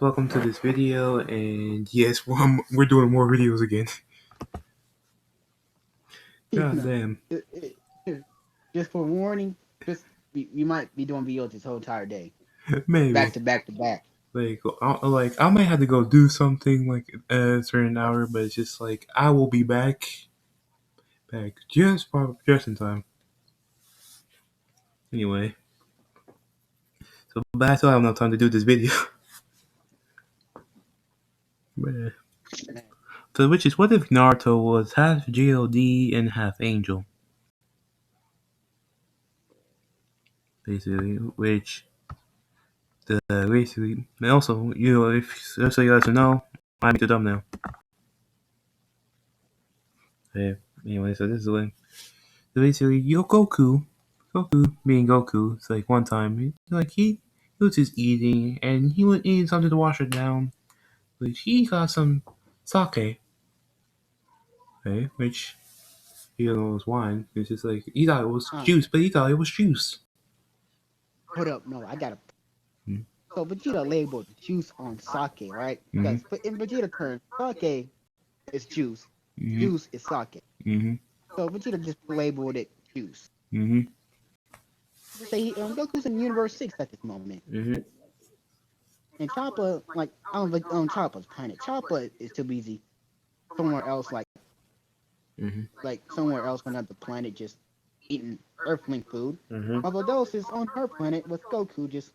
welcome to this video, and yes, we're doing more videos again. God damn. Just for warning, we might be doing videos this whole entire day, Maybe. back to back to back. I might have to go do something like at a certain hour, but it's just like I will be back just in time. Anyway, but I still have enough time to do this video. So, which is, what if Naruto was half G.O.D and half Angel? Basically, and also, if just so you guys know, I made the thumbnail. Okay. Anyway, so this is when basically Goku being Goku, it's like one time he was just eating and he was eating something to wash it down, which he got some sake, okay, which he didn't know it was wine. It's just like he thought it was juice, but he thought it was juice. Hold up, no, I gotta. Hmm. So Vegeta labeled juice on sake, right? Mm-hmm. Because in Vegeta terms, sake is juice, Mm-hmm. juice is sake. Mm-hmm. So Vegeta just labeled it juice. Mm-hmm. Just say Goku's in Universe 6 at this moment. Mm-hmm. And Choppa, like on Choppa's planet, Choppa is too busy somewhere else, somewhere else on another planet, just eating Earthling food. Mm-hmm. While Vados is on her planet with Goku, just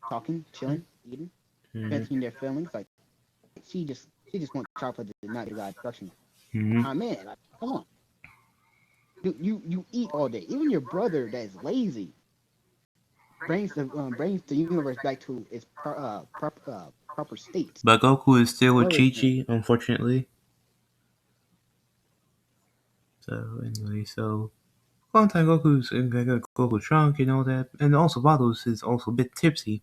talking, chilling, eating, venting their feelings. Like she just wants Choppa to not do that instruction. Mm-hmm. Man, like, come on, you eat all day. Even your brother that is lazy brings the universe back to its proper state. But Goku is still with Nourishment. Chi-Chi, unfortunately. So anyway, one time Goku's in Goku drunk and all that, and also Vados is also a bit tipsy.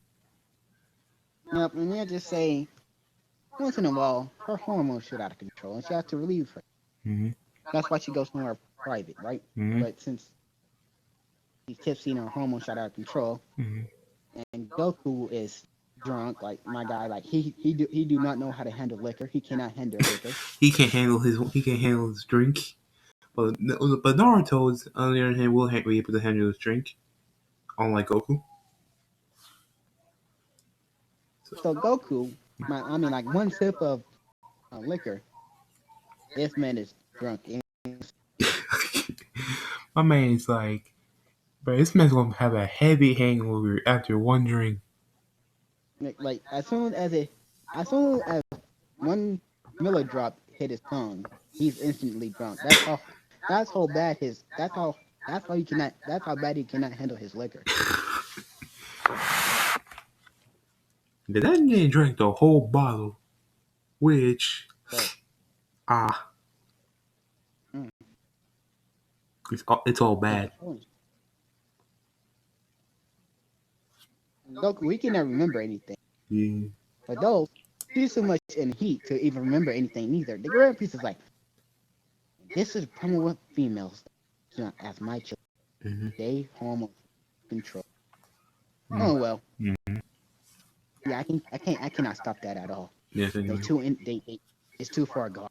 Yep, and they just say once in a while her hormones shoot out of control and she has to relieve her. Mm-hmm. That's why she goes somewhere private, right? Mm-hmm. But since she's tipsy and her hormones shot out of control, Mm-hmm. and Goku is drunk, like my guy, like he do not know how to handle liquor. He cannot handle liquor. He can't handle his drink. But Naruto is, on the other hand, will be able to handle his drink, unlike Goku. So Goku, like one sip of liquor, this man is drunk. My man is like, bro, this man's gonna have a heavy hangover after one drink. Like as soon as one Miller drop hit his tongue, he's instantly drunk. That's how bad that's how bad he cannot handle his liquor. That man drank the whole bottle, which So mm, it's all bad. Goku, he cannot remember anything. Yeah. But those, he's too much in heat to even remember anything either. The grand piece is like, this is probably what females as my children. Mm-hmm. They hormone control. Mm-hmm. Oh well. Mm-hmm. Yeah, I cannot stop that at all. Yes, anyway. It's too far gone.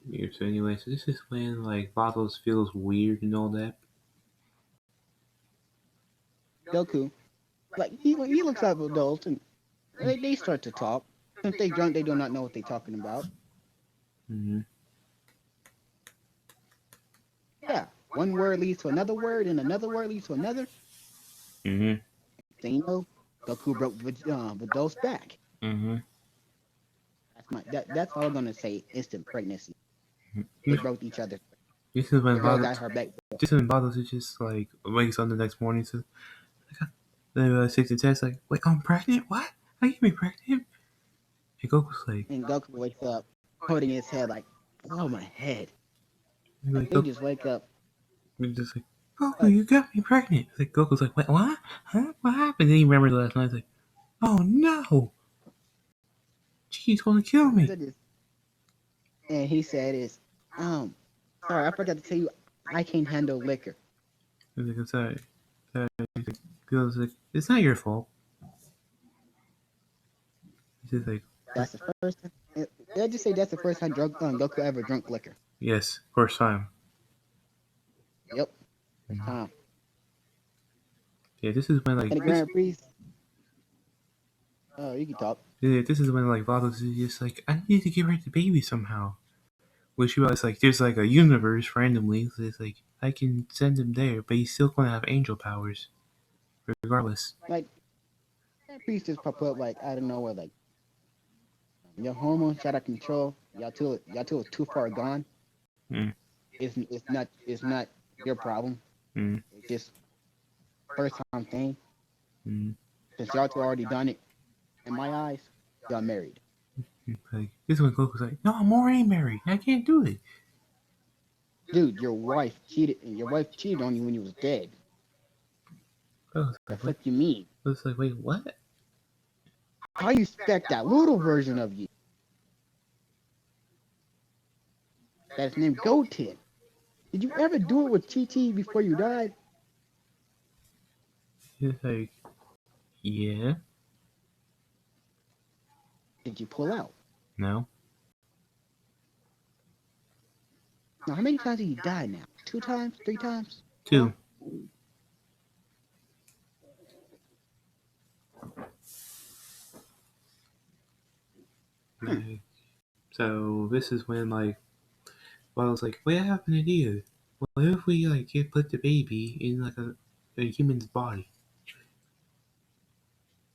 Yeah, so anyway, so this is when like Vados feels weird and all that. Goku, like he looks at adults and they start to talk. Since they drunk, they do not know what they're talking about. Mm-hmm. Yeah, one word leads to another word, and another word leads to another. Mm-hmm. Then you know, Goku broke Vidal's back. Mm-hmm. That's all I'm gonna say. Instant pregnancy. Mm-hmm. They broke each other. This is when The girl got her back. Vados is just like wakes up the next morning. So they 60 text like, wait, I'm pregnant? What? Are you be pregnant? And Goku's like, And Goku wakes up holding his head like, oh my head. like They just wake up. just like, Goku, you got me pregnant. Like Goku's like, wait, what? Huh? What happened? And then he remembered last night. He's like, oh no, she's gonna kill me. And he said, sorry, I forgot to tell you, I can't handle liquor. He's like, I'm sorry. He's like, it's not your fault. It's just like, That's the first. I just say that's the first time Goku ever drunk liquor. yes, first time. Yep, first Mhm. time. Yeah, this is when And like the Grand Prix. Oh, you can talk. this is when like Vados is just like, I need to give her the baby somehow. Which you realize like there's like a universe randomly, so it's like I can send him there, but he's still gonna have angel powers regardless. Like Grand Prix just pop up like I don't know where like your hormones out of control. Y'all too far gone. Mm, It's not your problem. mm, It's just first time thing. mm. Since y'all two already done it, in my eyes, y'all married. Like this is when Goku's like, no, I'm already married. I can't do it. Dude, your wife cheated on you when you was dead. I was The like, wait. fuck you mean? I was like, wait, what? How you expect that little version of you that's named Goten? Did you ever do it with Chi Chi before you died? He's like, yeah, Did you pull out? no, Now, how many times have you died now? 2 times? 3 times? two. 4? Hmm. Like, so this is when like, well, I was like, wait, I have an idea. What if we like put the baby in like a human's body?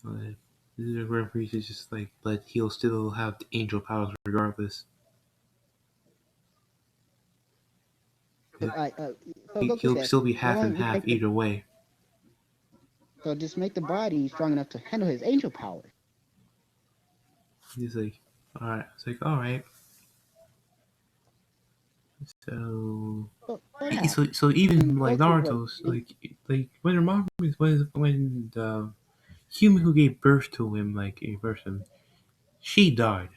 Like, the Grand Priest is just like, but he'll still have the angel powers regardless. So, so Goku He'll said, still be well, half and half either way. so just make the body strong enough to handle his angel power. He's like, all right. It's like, all right. So, So yeah. so even And like Goku was Naruto's like when her mom was when the human who gave birth to him like gave birth to him, she died.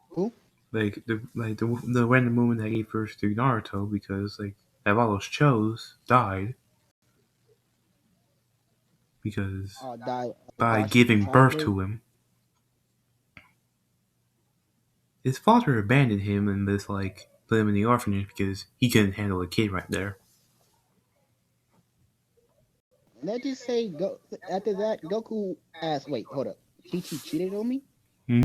who? The random woman that gave birth to Naruto because like Avalos chose died because Died by while she was in giving birth childbirth. to him, his father abandoned him and just like put him in the orphanage because he couldn't handle a kid right there. Let's just say after that, Goku asked, wait, hold up. Chi Chi cheated on me? Hmm?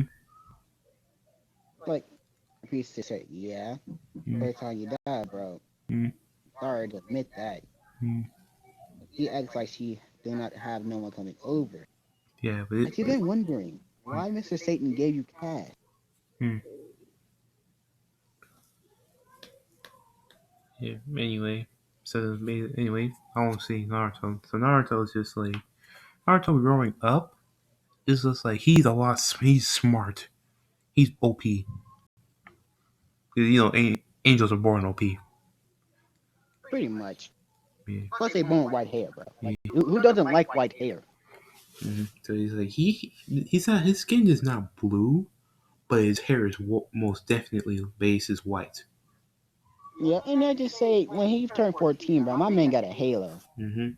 Like, Priest said, yeah. Hmm? First time you died, bro. Hmm? Sorry to admit that. Hmm? She acts like she did not have no one coming over. Yeah, And she's been wondering why Mr. Satan gave you cash. hmm. Yeah. Anyway, anyway, I won't see Naruto. So Naruto is just like Naruto growing up is just like he's smart. He's OP. You know, angels are born OP. Pretty much. Yeah. Plus, they born with white hair, bro. Yeah. Like, who doesn't like white hair? So he's like he's not his skin is not blue, but his hair is most definitely base is white. Yeah, and I just say when he turned 14, bro, my man got a halo Mm-hmm.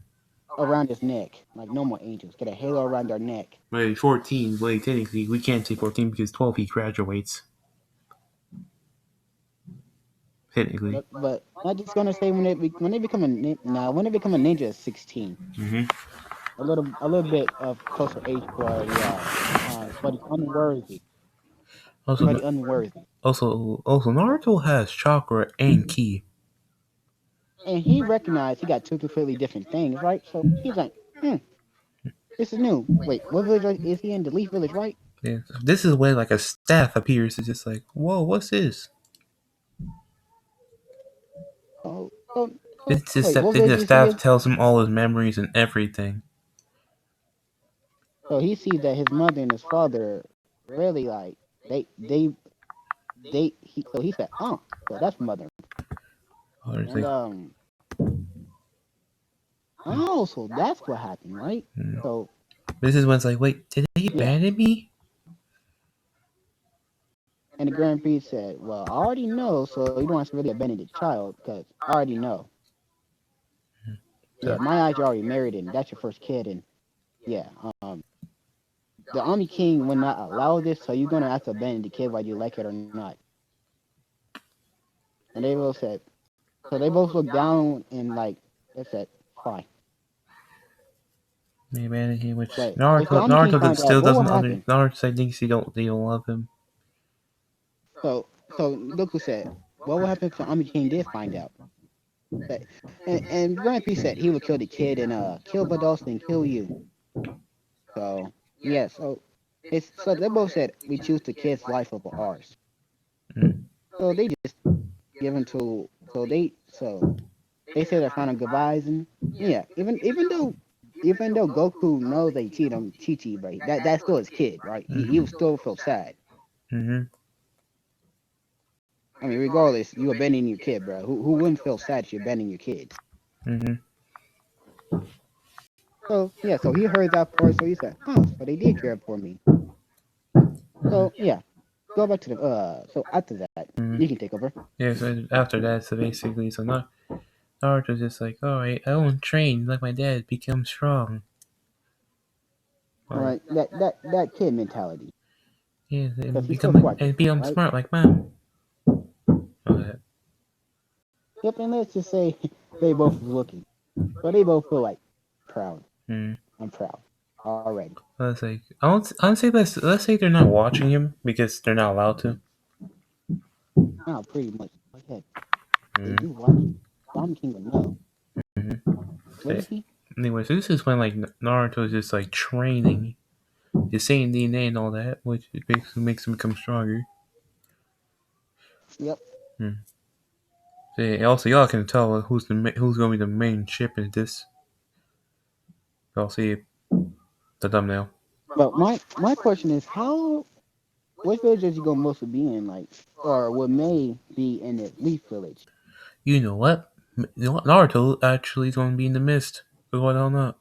around his neck, like normal angels get a halo around their neck. Wait, 14. Wait, technically we can't say 14 because 12 he graduates. Technically. But I'm just gonna say when they become when they become a ninja at 16, Mm-hmm. a little bit of closer age but it's unworthy, Also, but unworthy. also, Naruto has chakra and ki. And he recognized he got two completely different things, right? So he's like, this is new. Wait, what village is he in? The Leaf Village, right? Yeah, this is where like a staff appears. It's just like, whoa, what's this? Oh, oh, It's just wait, that what then village the is he staff in? tells him all his memories and everything. So he sees that his mother and his father really like so he said, oh, so that's mother. Or it's And like, oh, so that's what happened, right? mm. So This is when it's like, wait, did they yeah. abandon me? And the Grand Prix said, well, I already know, so you don't have to really abandon the child because I already know. So, Yeah, my eyes, you're already married and that's your first kid, and yeah, the Army King will not allow this, so you're gonna have to abandon the kid whether you like it or not. And they both said, so they both looked down and like they said, fine. Yeah, man, which But if the Naruto Army King Naruto found out, still what will doesn't under happen? Naruto thinks they don't love him. So Goku said, what will happen if the Army King did find out? That, and Grand P said he would kill the kid and kill Vidal's and kill you. So yeah, so they both said we choose the kid's life over ours. Mm. So they just given to so they say their final goodbyes and yeah, even though Goku knows they cheat on Chi Chi, but that's still his kid, right? He would still feel sad. Mm-hmm. I mean, regardless, you abandoning your kid, bro. Who wouldn't feel sad if you abandon your kid? Mm-hmm. So yeah, so he heard that part, so he said, "Huh, so they did care for me." So yeah, go back to the So after that, Mm-hmm. you can take over. Yeah, so after that, so basically, so Naruto's just like, alright, I won't train like my dad, become strong. Like, Right, that kid mentality, yeah, because he's still quite young, become right? smart like mom. Okay. Yep, and let's just say they both was looking, so they both feel like proud. Mm. I'm proud already. Let's like, I don't say let's say they're not watching him because they're not allowed to. Now, pretty much. Like, hey, they Mm. do watch. Dom King would know. Mm-hmm. Would So, he? anyway, so this is when like Naruto is just like training, just saying DNA and all that, which makes him become stronger. Yep. Mm. So, yeah, also, y'all can tell who's going to be the main ship in this. Y'all see the thumbnail. But my question is, how which village is he gonna mostly be in? Like, or would May be in the Leaf Village? You know what? Naruto actually is going to be in the mist. For what hell not?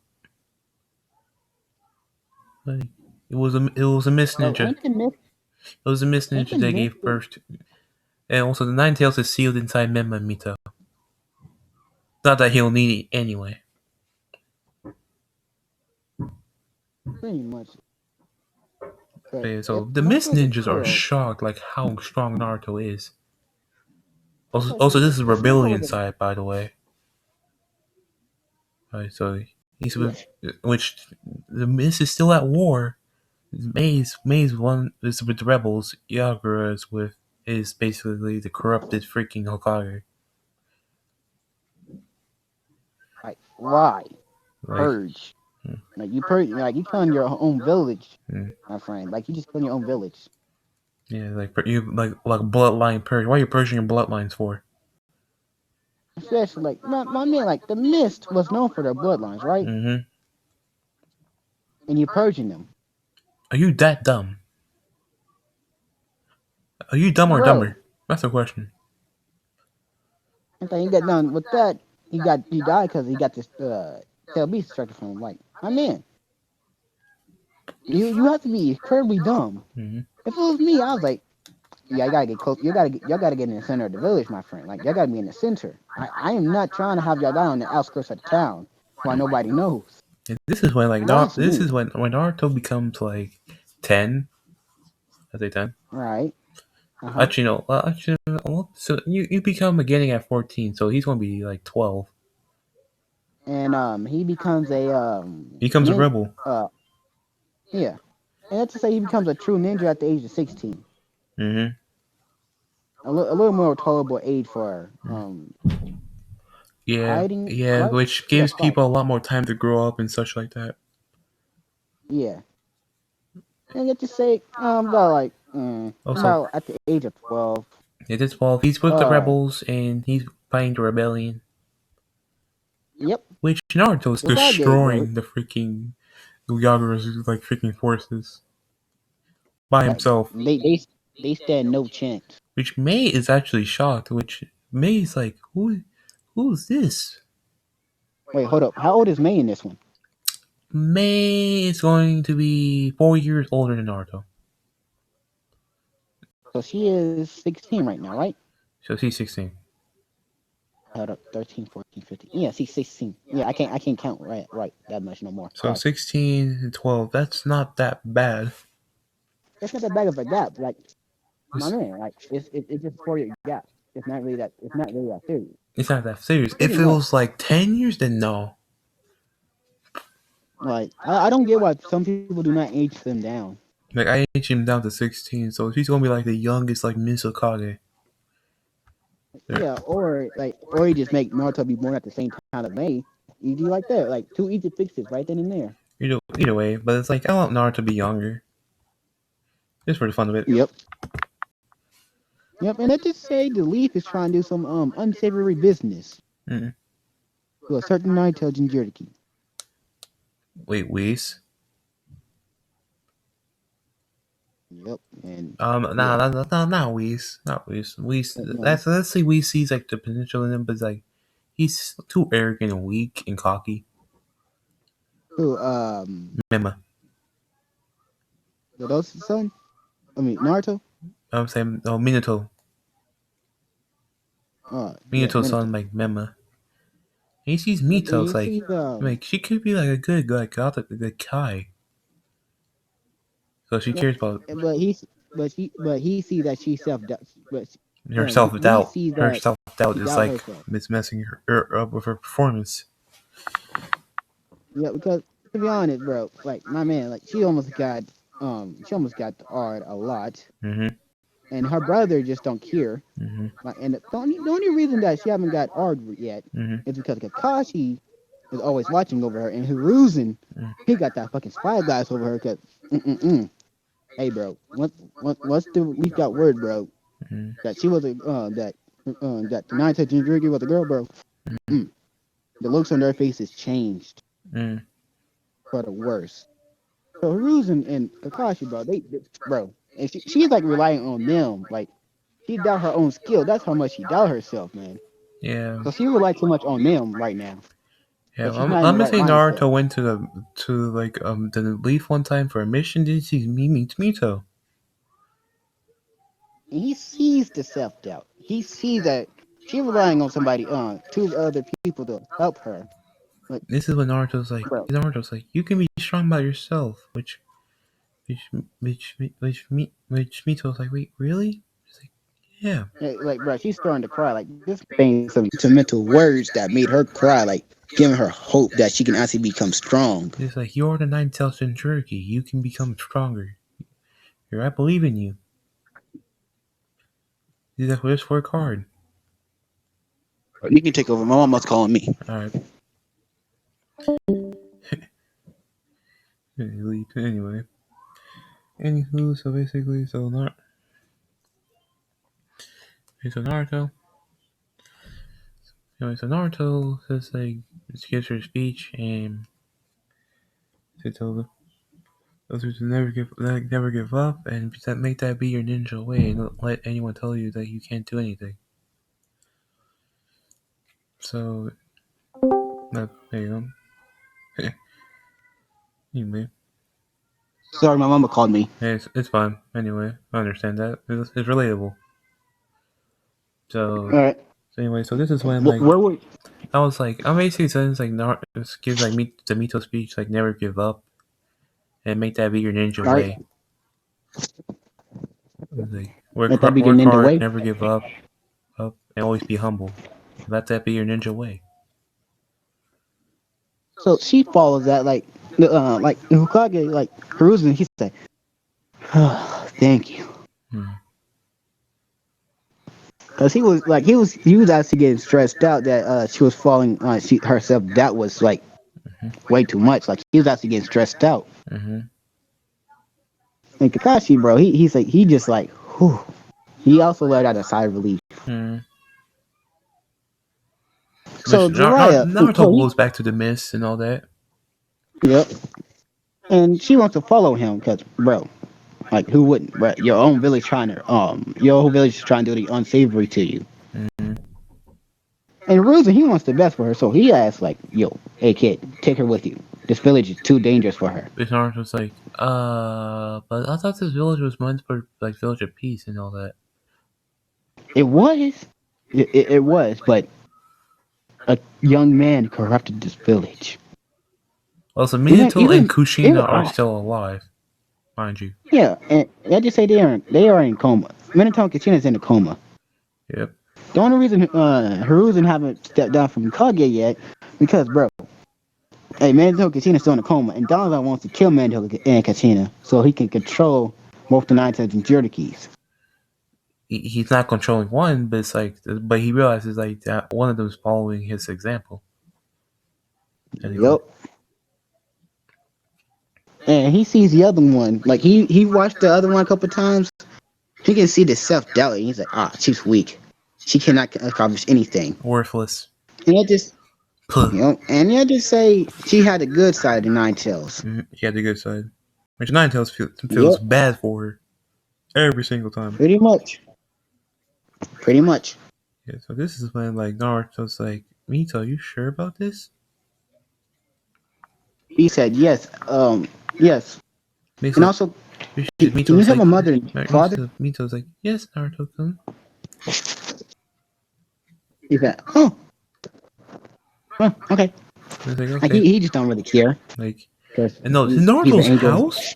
Like, it was a mist But ninja. It was a mist ain't ninja the that myth gave birth to. And also, the Nine Tails is sealed inside Memma Mito. Not that he'll need it anyway. pretty much? But Okay, if so the Mist Naruto's a Ninjas are hero, shocked like how strong Naruto is. my Also question this is, is if Naruto Rebellion was a side, by the way. Right, so he's with, yes, which the Mist is still at war. Maze one is with the rebels. Yagura is basically the corrupted freaking Hokage. like why Like, purge? Like you killing your own village, mm, my friend. Like you just killing your own village. yeah, like you like bloodline purge. Why are you purging your bloodlines for? Especially like my man, like the Mist was known for their bloodlines, right? Mm-hmm. And you're purging them, Are you that dumb? Are you dumb or bro. dumber? That's the question. And then he got done with that. He died because he got this tail beast extracted from him. Like my man, you have to be incredibly dumb. Mm-hmm. If it was me, I was like, yeah, I gotta get close. Y'all gotta get in the center of the village, my friend. Like y'all gotta be in the center. I am not trying to have y'all die on the outskirts of the town where nobody knows. And this is when That's this me, is when Naruto becomes like 10. I say 10. right? Uh huh. Actually, no. Well, so you become beginning at 14, so he's gonna be like 12. And he becomes a He becomes a nin rebel. yeah. And that's to say he becomes a true ninja at the age of 16. Mm-hmm. A little more tolerable age for Yeah, fighting, yeah, right? which Yeah, gives fight. people a lot more time to grow up and such like that. Yeah. And let's just say about like Also, about at the age of 12. it is 12. He's with the Uh, rebels and he's fighting the rebellion, yep. which Naruto's Hokage, bro. destroying the freaking Yagura's like freaking forces by Like himself. they stand no chance. Which May is actually shocked. Which May is like, who's this? Wait, hold up. How old is May in this one? May is going to be 4 years older than Naruto, So she is 16 right now, right? so she's 16. Hold up, 13, 14, 15. Yeah, see, 16. Yeah, I can't count right that much no more. So 16 and 12. That's not that bad. That's not that bad of a gap. Like my It's, man, like it's just 4 year gap. It's not really that serious. it's not that serious. Pretty If it much. was like 10 years, then no. Like I don't get why some people do not age them down. Like I aged him down to 16, so he's gonna be like the youngest, like Misokage. Yeah, or you just make Naruto be born at the same time as May. Easy like that. Like two easy fixes right then and there. Either way, but it's like I want Naruto to be younger, just for the fun of it. Yep. Yep, and let's just say the Leaf is trying to do some unsavory business Mm. to a certain Naruto Jinchuriki. Wait, Whis? Yep, and Nah, yeah, not Whis, not Whis. Whis. no. Let's say Whis sees like the potential in him, but it's like he's too arrogant and weak and cocky. Who Mema. those son? I mean Naruto. I'm saying, oh, Minato. Yeah, Minato's son, Minato. like Mema. He sees Yep, and Mito. It's he sees like she could be like a good like the Kai. So she yep, cares about but he sees that she self doubt, but her self we doubt. see Her that self doubt she is doubt like herself. it's messing her up with her performance. Yeah, because to be honest, bro, like my man, like she almost got the art a lot, Mm-hmm. and her brother just don't care. Mm-hmm. Like, and the only reason that she haven't got art yet Mm-hmm. is because Kakashi is always watching over her, and Hiruzen, Mm-hmm. he got that fucking spyglass over her. Cause, hey, bro, once the leaf got word, bro, Mm-hmm. that she was a that the nine Jinchuriki was a girl, bro. Mm-mm. The looks on their faces changed Mm-hmm. for the worse. So Hiruzen and Kakashi, bro, bro, and she's like relying on them. Like she doubt her own skill. That's how much she doubt herself, man. Yeah. So she relies too much on them right now. Yeah. But she's not in I'm the gonna right say mindset. Naruto went to like the Leaf one time for a mission. Did he meet Mito? And he sees the self doubt. He sees that she relying on somebody, two other people to help her. Like, This is when Naruto's like, bro, you can be strong by yourself, which which Mito's like, wait, really? She's like, yeah. bro, she's starting to cry. Like this saying some sentimental words that made her cry. Like giving her hope that she can actually become strong. It's like you're the ninth Tails Jinchuriki. You can become stronger. Here, I believe in you. He's like, well, just work hard. You can take over. My mama's calling me. All right. Anyway, anywho, so basically, so Naruto. Anyway, so Naruto says like gives her a speech and she tells her those who never give up and make that be your ninja way and don't let anyone tell you that you can't do anything. So there you go. Anyway, Sorry, my mama called me. hey, it's fine. Anyway, I understand that. It's relatable. All So right. anyway, so this is when like Where were? I was like I'm basically saying like Naruto gives like me the Mito speech like never give up and make that be your ninja All right. way. Like Let that be your work ninja hard, way. never give up, and always be humble. Let that be your ninja way. So she follows that like Hokage, like Hiruzen. He said, oh, "Thank you," Hmm. because he was actually getting stressed out that she was falling on she herself. That was like way too much. Like he was actually getting stressed out. Mm-hmm. And Kakashi, bro, he's like he just like, whew. He also let out a sigh of relief. Hmm. So Which Jiraiya, Naruto goes back to the mist and all that. yep, and she wants to follow him because, bro, like who wouldn't? Bro, your whole village is trying to do the unsavory to you. Mm-hmm. And Ruzen, he wants the best for her, so he asks, like, yo, hey kid, take her with you. This village is too dangerous for her. Which Naruto's like, but I thought this village was meant for like village of peace and all that. It was. It was, but a young man corrupted this village. Also, Even Minato and even Kushina even are still alive, mind you. yeah, and I just say they are in coma. Minato and Kachina's in a coma. Yep. The only reason Hiruzen haven't stepped down from Kage yet because bro, hey Minato and Kachina's still in a coma, and Donaldson wants to kill Minato and Kachina so he can control both the Nine Tails and Jiraiya keys. He's not controlling one, but it's like, but he realizes like that one of them is following his example. Technically, Yup. And he sees the other one. Like he watched the other one a couple times. He can see the self doubt. He's like, she's weak. She cannot accomplish anything. worthless. And I just, Puh. and I just say she had a good side of Nine Tails. He had the good side, which Nine Tails feels Yep, bad for her every single time. pretty much, pretty much. Yeah, so this is when like Naruto's like, Mito, you sure about this? He said yes, yes, and Basically, also, can you Mito's have like, a mother and father? Mito's like, yes, Naruto-kun. He said, okay. It's like, Like okay, he just don't really care like, because and no, he's an Naruto's angel. house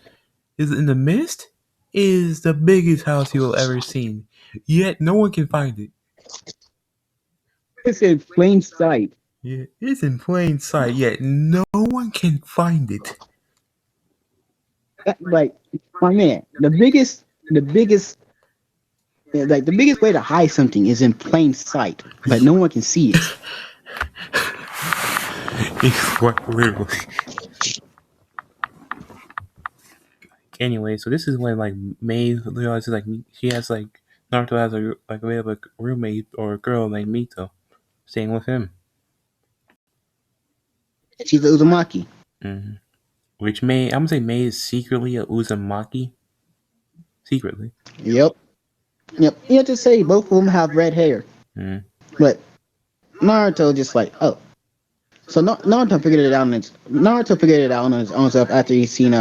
is in the mist is the biggest house you will ever seen. Yet no one can find it. It's in plain sight. Yeah, it's in plain sight. Yet no one can find it. Like my man, the biggest way to hide something is in plain sight, but no one can see it. Literally. Anyway, so this is when like May realizes like she has like Naruto has a roommate or a girl named Mito staying with him. She's the Uzumaki. Mm-hmm. Which I'm gonna say May is secretly a Uzumaki. Secretly. Yep, yep. You have to say both of them have red hair, Mm-hmm. but Naruto just like, so Naruto figured it out. Naruto figured it out on his own self after he seen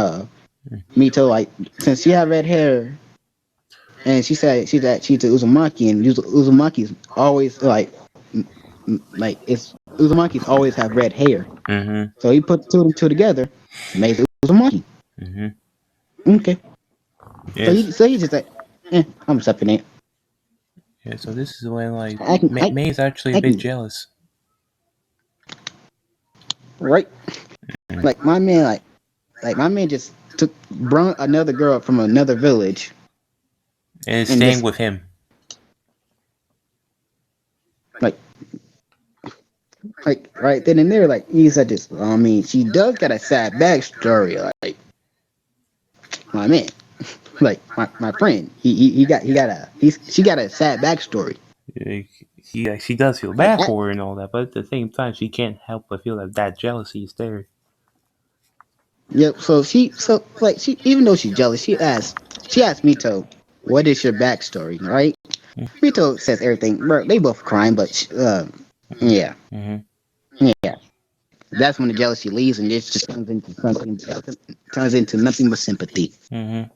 Mito, like since she had red hair, and she said she's a Uzumaki, and Uzumaki's always like it's Uzumaki's always have red hair. Mm-hmm. So he put two and two together, makes Uzumaki. Mm-hmm. Okay. So Yes. he just like, I'm accepting it. Yeah. So this is when like I can May is actually a I bit can jealous. right. Mm-hmm. Like my man just brought another girl from another village And is and staying just with him. like right then and there, like he said this. I mean, she does got a sad backstory. Like my man, like my friend, she got a sad backstory. Like, she does feel Like bad for her and all that, but at the same time, she can't help but feel that jealousy is there. yep. So like she even though she's jealous, she asked Mito, what is your backstory, right? Mito says everything. Bro, they both crying, but yeah, Mm-hmm. yeah. That's when the jealousy leaves, and it just turns into nothing but sympathy. Mm-hmm.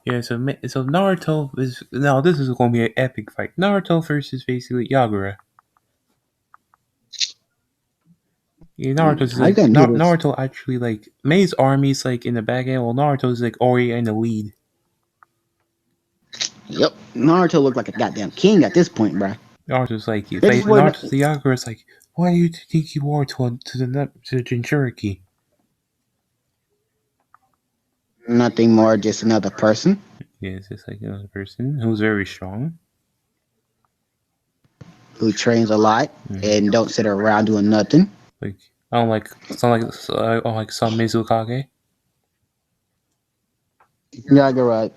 Yeah, so Naruto is now. This is going to be an epic fight. Naruto versus basically Yagura. Yeah, Naruto's I like gotta do this. Naruto actually like Mei's army's like in the back end, while Naruto's like already in the lead. Yep, Naruto looked like a goddamn king at this point, bro. Naruto's like They just were Naruto's the Yagura's like, why do you think you are to the Jinchuriki? nothing more, just another person Yeah, it's just like another person who's very strong. who trains a lot Mm-hmm. and don't sit around doing nothing. Like I don't like I don't like some Mizukage. Yagura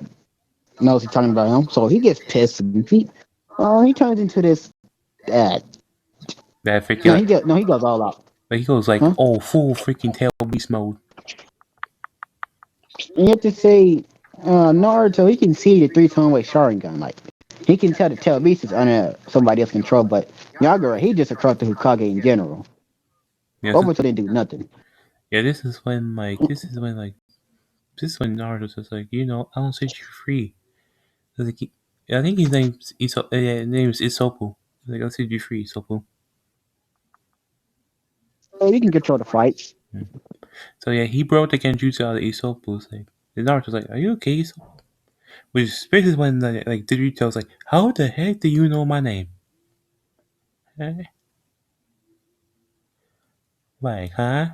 knows he's talking about him, so he gets pissed. And he turns into this. Uh, That freaking he goes all out. like he goes like Huh? oh full freaking tail beast mode. And you have to say, Naruto, he can see the three-tone way Sharingan. Like, he can tell the tail beast is under somebody else's control, but Yagura, he just across the Hokage in general. Yes, Obito didn't do nothing. yeah. This is when Naruto's just like I don't set you free. Like, I think his name's Isopu. Like I'll set you free, Isopu. Hey, we can control the fights. So yeah, he broke the Genjutsu out of Isopu's like. And Naruto's like, "Are you okay, Isopu?" Which is basically when like Kirito's like, "How the heck do you know my name?" Eh? Like, huh?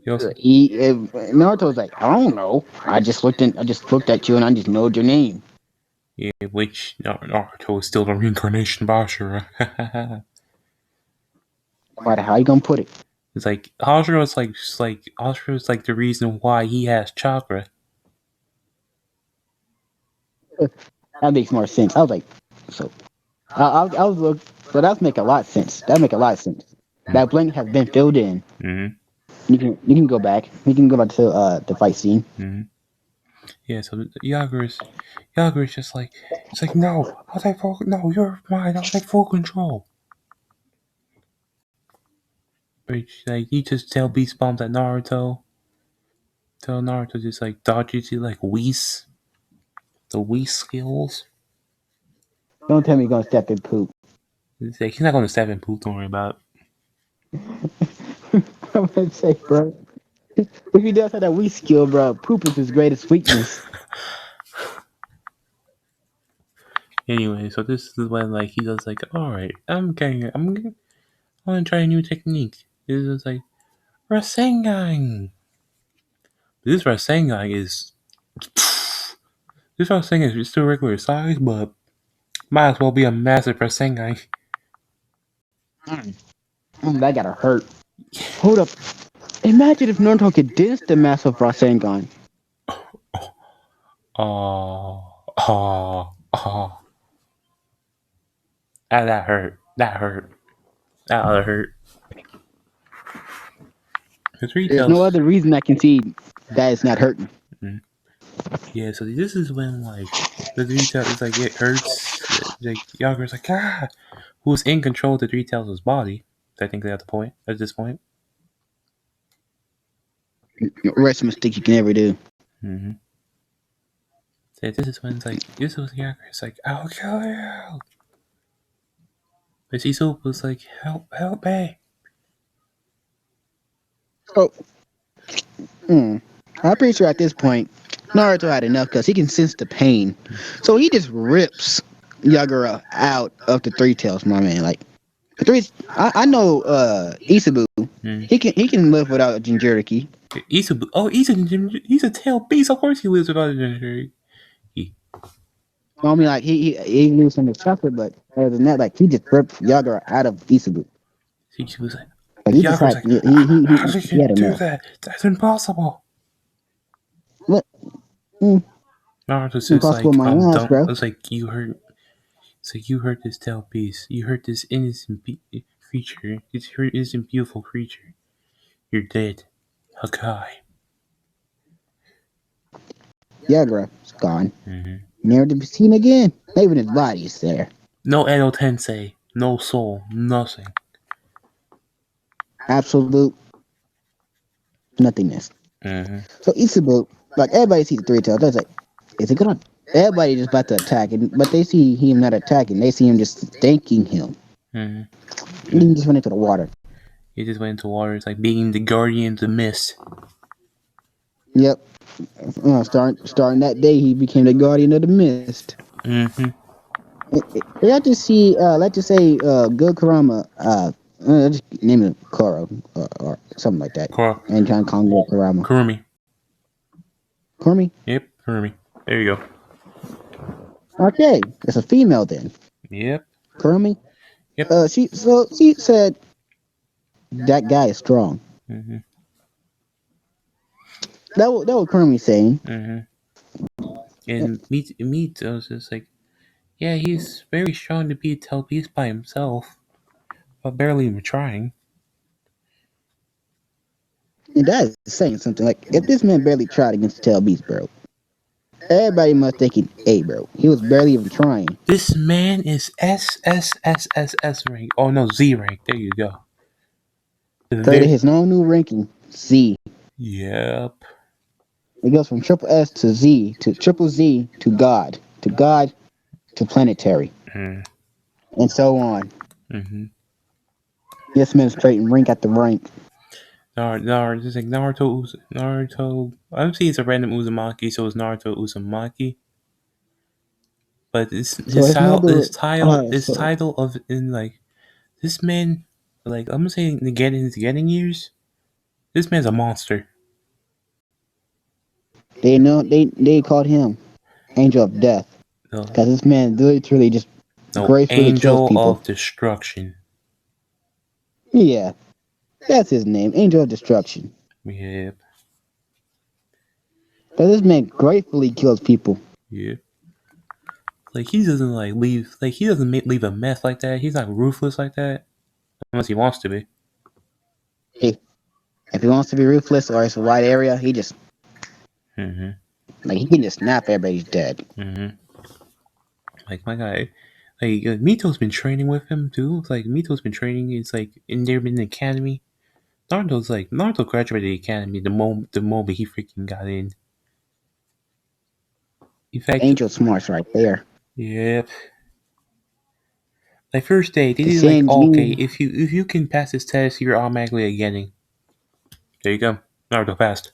You also, Naruto's like, I don't know. I just looked at you and I just know your name. yeah, which Naruto is still the reincarnation of Ashura. No matter how you gonna put it. It's like Ashura is like the reason why he has chakra. That makes more sense. I was like, so I was look. So that's make a lot of sense. That make a lot of sense. That blank has been filled in. Mm-hmm. You can go back. We can go back to the fight scene. Mm-hmm. Yeah, so Yagura's just like, it's like, no, I'll take full, no, you're mine, I'll take full control. Which, like, he just tell Beast Bombs at Naruto. Tell Naruto just, like, dodges it like Whis. The Whis skills. Don't tell me you're gonna step in poop. It's like, he's not gonna step in poop, don't worry about I'm gonna say, bro. If he does have that weak skill, bro, poop is his greatest weakness. it. Anyway, so this is when, like, he does, like, alright, I'm gonna try a new technique. This is like, Rasengan. This Rasengan is, this Rasengan is still regular size, but might as well be a massive Rasengan. That gotta hurt. Hold up. Imagine if Naruto could dance the massive Rasengan. Oh, oh, oh. That hurt. That hurt. That other hurt. The three There's no tails. other reason I can see that it's not hurting. Mm. Yeah, so this is when, like, the three tails is like, it hurts. Like, Yagura's like, ah! Who's in control of the three tails' body. Technically at this point. Worst mistake you can ever do. Mm-hmm. So this is when it's like, this was Yagura's like, I'll kill you! But Shizuo was like, help me! Oh, I'm pretty sure at this point, Naruto had enough because he can sense the pain. So he just rips Yagura out of the three tails, my man. Like the three, I know Isabu. Mm. He can live without Jinchuriki. He's a tail beast. Of course he lives without a gender. Well, I mean, like he lives in the chakra, but other than that, like he just ripped Yagura out of Isabu. She was like, Like he just Yaku's had like, how did he you had do enough. that? That's impossible. What? Mm, Naruto's just impossible, like, my ass, don't. bro. It's like you hurt. It's like you hurt this tail piece. You hurt this innocent creature. This innocent, beautiful creature. You're dead, Hakai. Yagura's gone. Mm-hmm. Never to be seen again. Not even his body is there. No Edo Tensei. No soul. Nothing. Absolute nothingness. Mm-hmm. So Isabu, like everybody sees the three tails. That's like, is it gonna? Everybody just about to attack, but they see him not attacking. They see him just thanking him. And Mm-hmm. he just went into the water. He just went into water. It's like being the guardian of the mist. Yep. Starting that day, he became the guardian of the mist. Mm-hmm. Let's just see. Let's just say, Good Karama. Let's just name it Koro or something like that. And try and call him Good Karama. Kurumi. Kurumi. Yep, Kurumi. There you go. Okay, it's a female then. Yep. Kurumi. Yep. She said that guy is strong. Mm-hmm. That was Kurumi saying. Mm-hmm. And meet I was just like, yeah, he's very strong to be a tail beast by himself, but barely even trying. And that is saying something. Like if this man barely tried against the Tail Beast, bro, everybody must thinking, hey, bro, he was barely even trying. This man is S rank. Oh no, Z rank. There you go. Created his own new ranking, Z. Yep. It goes from triple S to Z to triple Z to God to planetary, Mm. and so on. Mm-hmm. Yes, man, straight and rank at the rank. Naruto, just like Naruto. I'm seeing it's a random Uzumaki, so it's Naruto Uzumaki. But So his mother, his so title of in like this man, like I'm gonna say in his getting years, this man's a monster. they know they called him Angel of Death No, because this man literally just no, gracefully kills Angel people. of Destruction. Yeah, that's his name, Angel of Destruction. Yeah, Because this man gratefully kills people. yeah. Like he doesn't he doesn't leave a mess like that. He's not ruthless like that unless he wants to be. Hey, if he wants to be ruthless or it's a wide area, he just Mhm, like he can just snap everybody's dead. mhm. Like my guy, Mito's been training with him too. It's like Mito's been training. It's like in there in the academy. Naruto graduated the academy the moment he freaking got in. In fact, Angel smarts right there. yeah. Like first day, they The did like okay, Sanji if you can pass this test, you're automatically a getting. There you go. Naruto passed.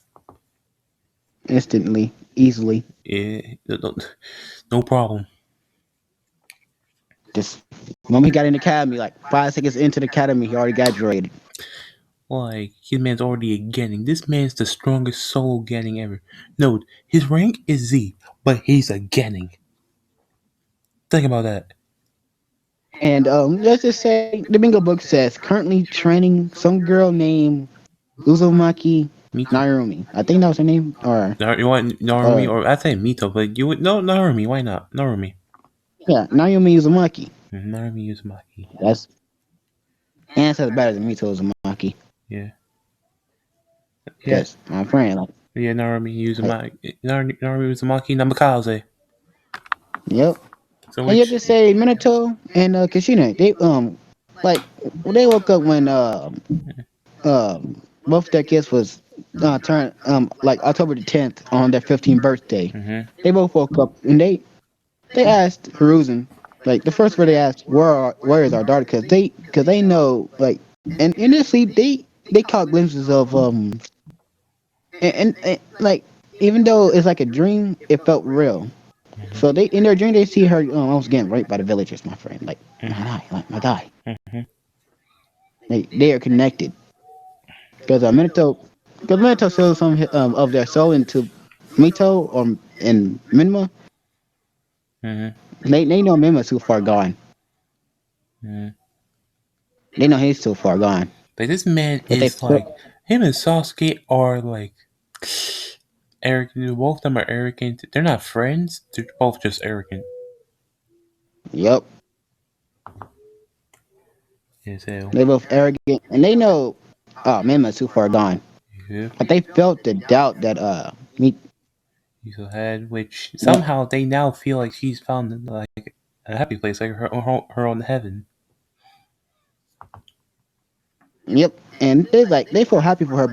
instantly, easily, Yeah, no problem. just the moment he got in the academy, like 5 seconds into the academy, he already graduated. Like his man's already a getting. This man's the strongest solo getting ever. Note his rank is Z, but he's a getting. Think about that. And let's just say the bingo book says currently training some girl named Uzumaki Mito. Nairumi. I think that was her name, You want Narumi or or I say Mito, but you would no Narumi. Why not Narumi? yeah, Nairumi Uzumaki. Narumi Uzumaki. That's answers better than Mito Uzumaki. Yeah, yeah, Because my friend, yeah. Narumi like, Uzumaki. Narumi Uzumaki Namikaze. yep. So And you have which? to say Minato and Kushina, they like they woke up when both their kids was turned like October the 10th on their 15th birthday. Mm-hmm. They both woke up and they asked Hiruzen, like the first word they asked, where is our daughter? Because they know like and in their sleep they caught glimpses of and like even though it's like a dream, it felt real. Mm-hmm. So they in their dream they see her almost getting raped by the villagers, my friend. My guy. Mm-hmm. They are connected because Minato sold some of their soul into Mito or in Minma. Mm-hmm. They know Minma's too far gone. Mm-hmm. They know he's too far gone. Like this man But they is like him and Sasuke are like arrogant. Both of them are arrogant. They're not friends. They're both just arrogant. yep. Yeah, so They both arrogant and they know Minma's too far gone. yeah, But they felt the doubt that me he's ahead. Which yep. somehow they now feel like she's found like a happy place, like her own heaven. Yep. And they feel happy for her,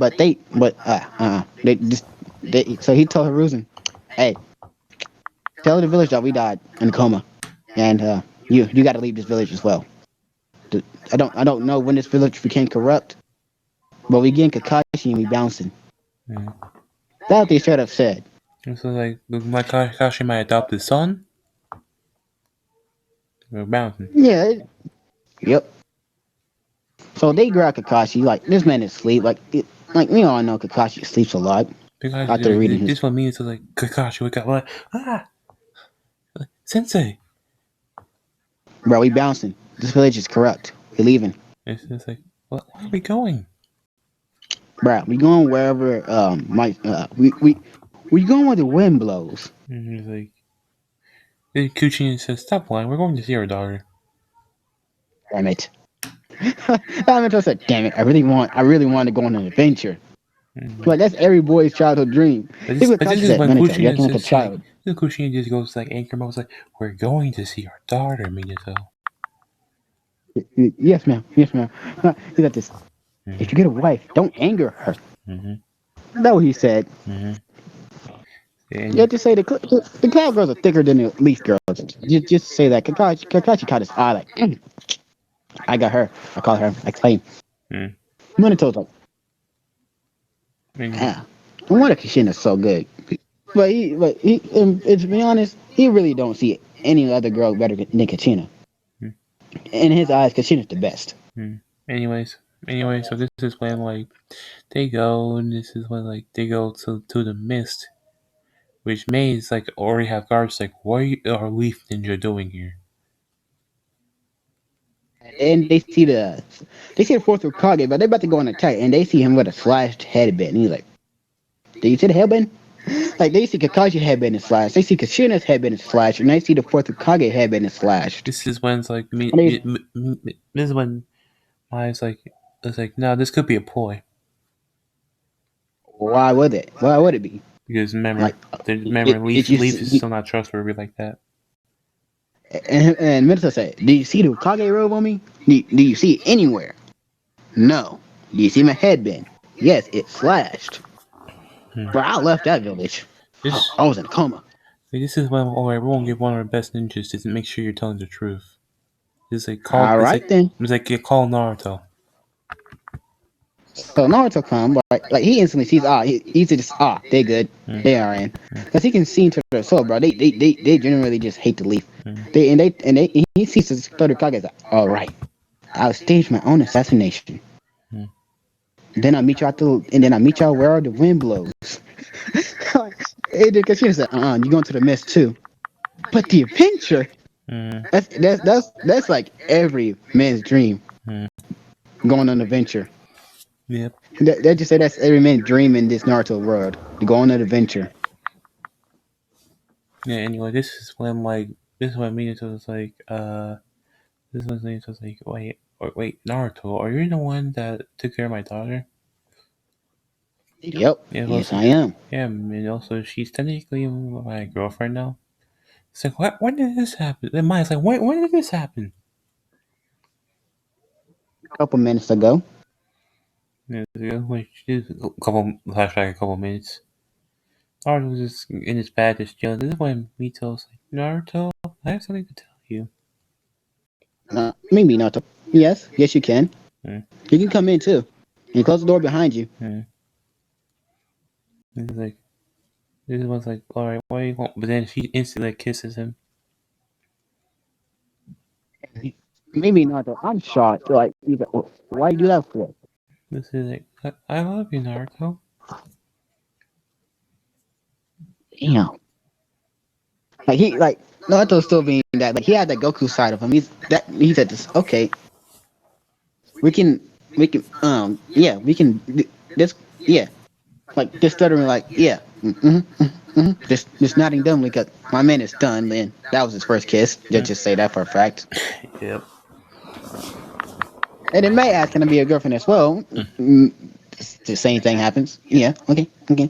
they just they so he told Hiruzen, hey, tell the village that we died in a coma. And you gotta leave this village as well. I don't know when this village became corrupt, but we getting Kakashi and we bouncing. Yeah. That's what they straight up said. And so like my Kakashi, my adopted son, we're bouncing. Yeah. Yep. So they grab Kakashi, like this man is asleep. Like we all know Kakashi sleeps a lot after reading Kakashi, his this one means like Kakashi wake up like Sensei. bro, we bouncing. This village is corrupt. We leaving. It's just like where are we going? Bro, we going wherever we going where the wind blows. And he's like Kuchin says, "Stop lying. We're going to see our daughter." Damn it. I said, damn it, I really want to go on an adventure. Mm. Like that's every boy's childhood dream. Even But this Kakashi is said, when Minato, you're Kuchin acting like a says like child. Kuchin just goes like anchor mode. Like we're going to see our daughter, Minato. Yes, ma'am. Yes, ma'am. He got this. If Mm-hmm. you get a wife, don't anger her. Mm-hmm. That's what he said. Mm-hmm. You have And to say the cloud girls are thicker than the leaf girls. Just say that Kakashi caught his eye like, I got her. I call her. I claim. Hmm. Minato's like, Anyway, yeah. No wonder Kushina's so good. And to be honest, he really don't see any other girl better than Kushina. hmm, In his eyes, Kushina's the best. hmm. anyways, so this is when like they go, and this is when like they go to the mist, which means like already have guards like, what are Leaf Ninja doing here? And they see the fourth Kage, but they're about to go on attack, and they see him with a slashed headband. And he's like, "Do you see the headband?" Like they see Kakashi headband is slashed, they see Kushina's headband is slashed, and they see the fourth Kage headband is slashed. This is when it's like And they, this is when Mai's like, it's like, no, this could be a ploy why would it? Why would it be? because Like it Leaf is just still not trustworthy like that. and Minato said, "Do you see the Kage robe on me? Do you see it anywhere? No. Do you see my headband? Yes, it's slashed. Hmm. But I left that village. This I was in a coma. this is when alright, we won't give one of our best ninjas to make sure you're telling the truth. It's like All right then. you call Naruto. So Naruto come, like he instantly sees he's just they good, Hmm. they are in, Hmm. because he can see into their soul, bro. They generally just hate the leaf. Hmm. They he sees his third Kage like, all right, I'll stage my own assassination. Hmm. And then I meet y'all where the wind blows. Because she said, you going to the mist too. But the adventure, Hmm. that's like every man's dream, Hmm. going on an adventure. Yep. They just say that's every man's dream in this Naruto world, to go on an adventure. Yeah. Anyway, this is when Minato was like, this was Minato was like, wait, Naruto, are you the one that took care of my daughter? Yep, Yeah. Well, yes I am. yeah, and also she's technically my girlfriend now. It's like, what? When did this happen? Then Maya's like, when did this happen? A couple minutes ago. Yeah, like, a couple flashback, a couple minutes. Naruto was just in his bed, just chilling. This is when Mito's like, Naruto, I have something to tell you. Maybe not. Yes you can. Hmm. You can come in too. And close the door behind you. Hmm. This is like, this was like, all right, why you want? But then she instantly like, kisses him. Maybe not. I'm shocked. Like, why you do that for? This is like, I love you, Naruto. Damn. Like Naruto still being that, like he had that Goku side of him. He said this. Okay, we can this yeah, like just stuttering like yeah, just nodding dumbly because my man is done. Then that was his first kiss. Hmm. Just say that for a fact. Yep. And then May ask, "Can I be a girlfriend as well?" The same thing happens. Yeah. Okay. Okay.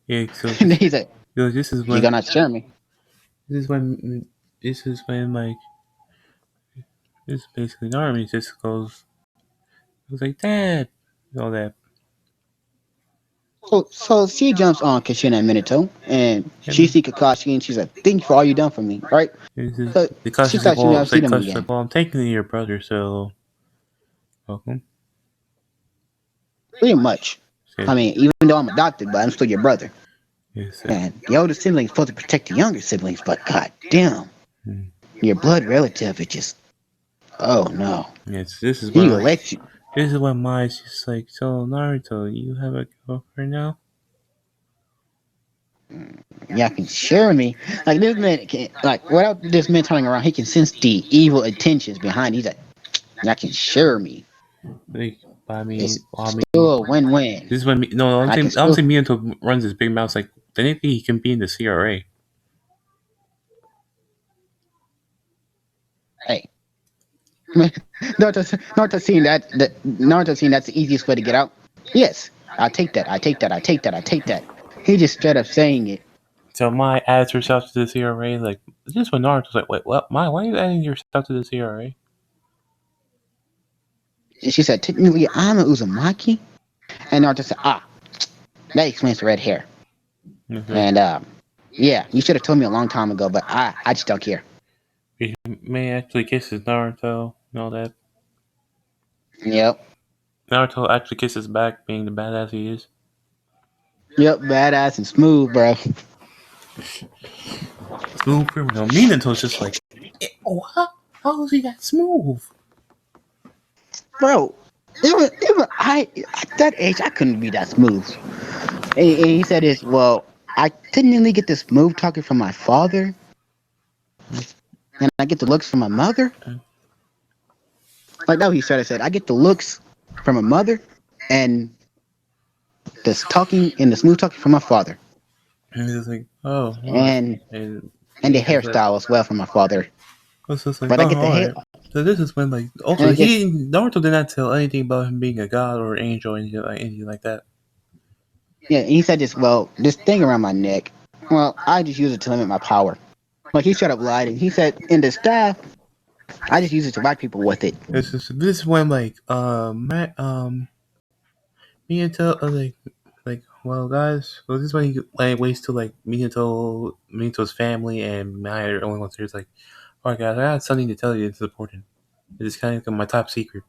Yeah. So And then this, he's like, this is "You when, gonna share me?" this is when, this is when like, this is basically Naruto just goes, it was like, Dad, all that. So she jumps on Kushina and Minato, and she And sees Kakashi, and she's like, "Thank you for all you done for me." Right? this is So because she she's like, thought she would well, never it's see like, them cause she's like, again. well, I'm technically your brother, so welcome. Pretty much. So, I mean, even though I'm adopted, but I'm still your brother. yes, And the older sibling's supposed to protect the younger siblings, but god damn, mm, your blood relative is just, oh no. yes. This is He when will like, let you. this is when Mai's just like, so Naruto, you have a girlfriend now? Y'all can share me. Like this man can, like without this man turning around, he can sense the evil intentions behind. He's like, y'all can share me. Like, It's I still mean, a win-win. this is when no, I can I'm still, saying Minato runs his big mouth like, technically he can be in the CRA. hey, Naruto seeing that's the easiest way to get out. Yes, I'll take that. I take that. He just straight up saying it. So Mai adds herself to the CRA. Like, this is when Naruto's like, wait, what? Mai, why are you adding yourself to the CRA? And she said, technically, I'm a Uzumaki. And Naruto said, that explains the red hair. And it's like, And yeah, you should have told me a long time ago, but I just don't care. May actually kisses Naruto and all that. Yep. Naruto actually kisses back, being the badass he is. Yep. Badass and smooth, bro. Smooth criminal. Minato's just like, oh, how is he that smooth? Bro, even I at that age I couldn't be that smooth. And he said this. Well, I technically get this smooth talking from my father, and I get the looks from my mother. Like that, what he started said. I get the looks from my mother, and this talking and the smooth talking from my father, And he's just like, oh, alright. and And and the he has that. hairstyle as well from my father. It's just like, But I oh, get the hair, alright. So this is when, like, and also I get Naruto did not tell anything about him being a god or an angel or anything like that. yeah. And he said this. Well, this thing around my neck. Well, I just use it to limit my power. Like he straight up lied, and he said in the staff, I just use it to whack people with it. It's just this is when like Minato well guys, well this is when he like waits till like Minato's family and Maya are the only ones here. It's like, alright guys, I got something to tell you. It's important. It's kind of my top secret.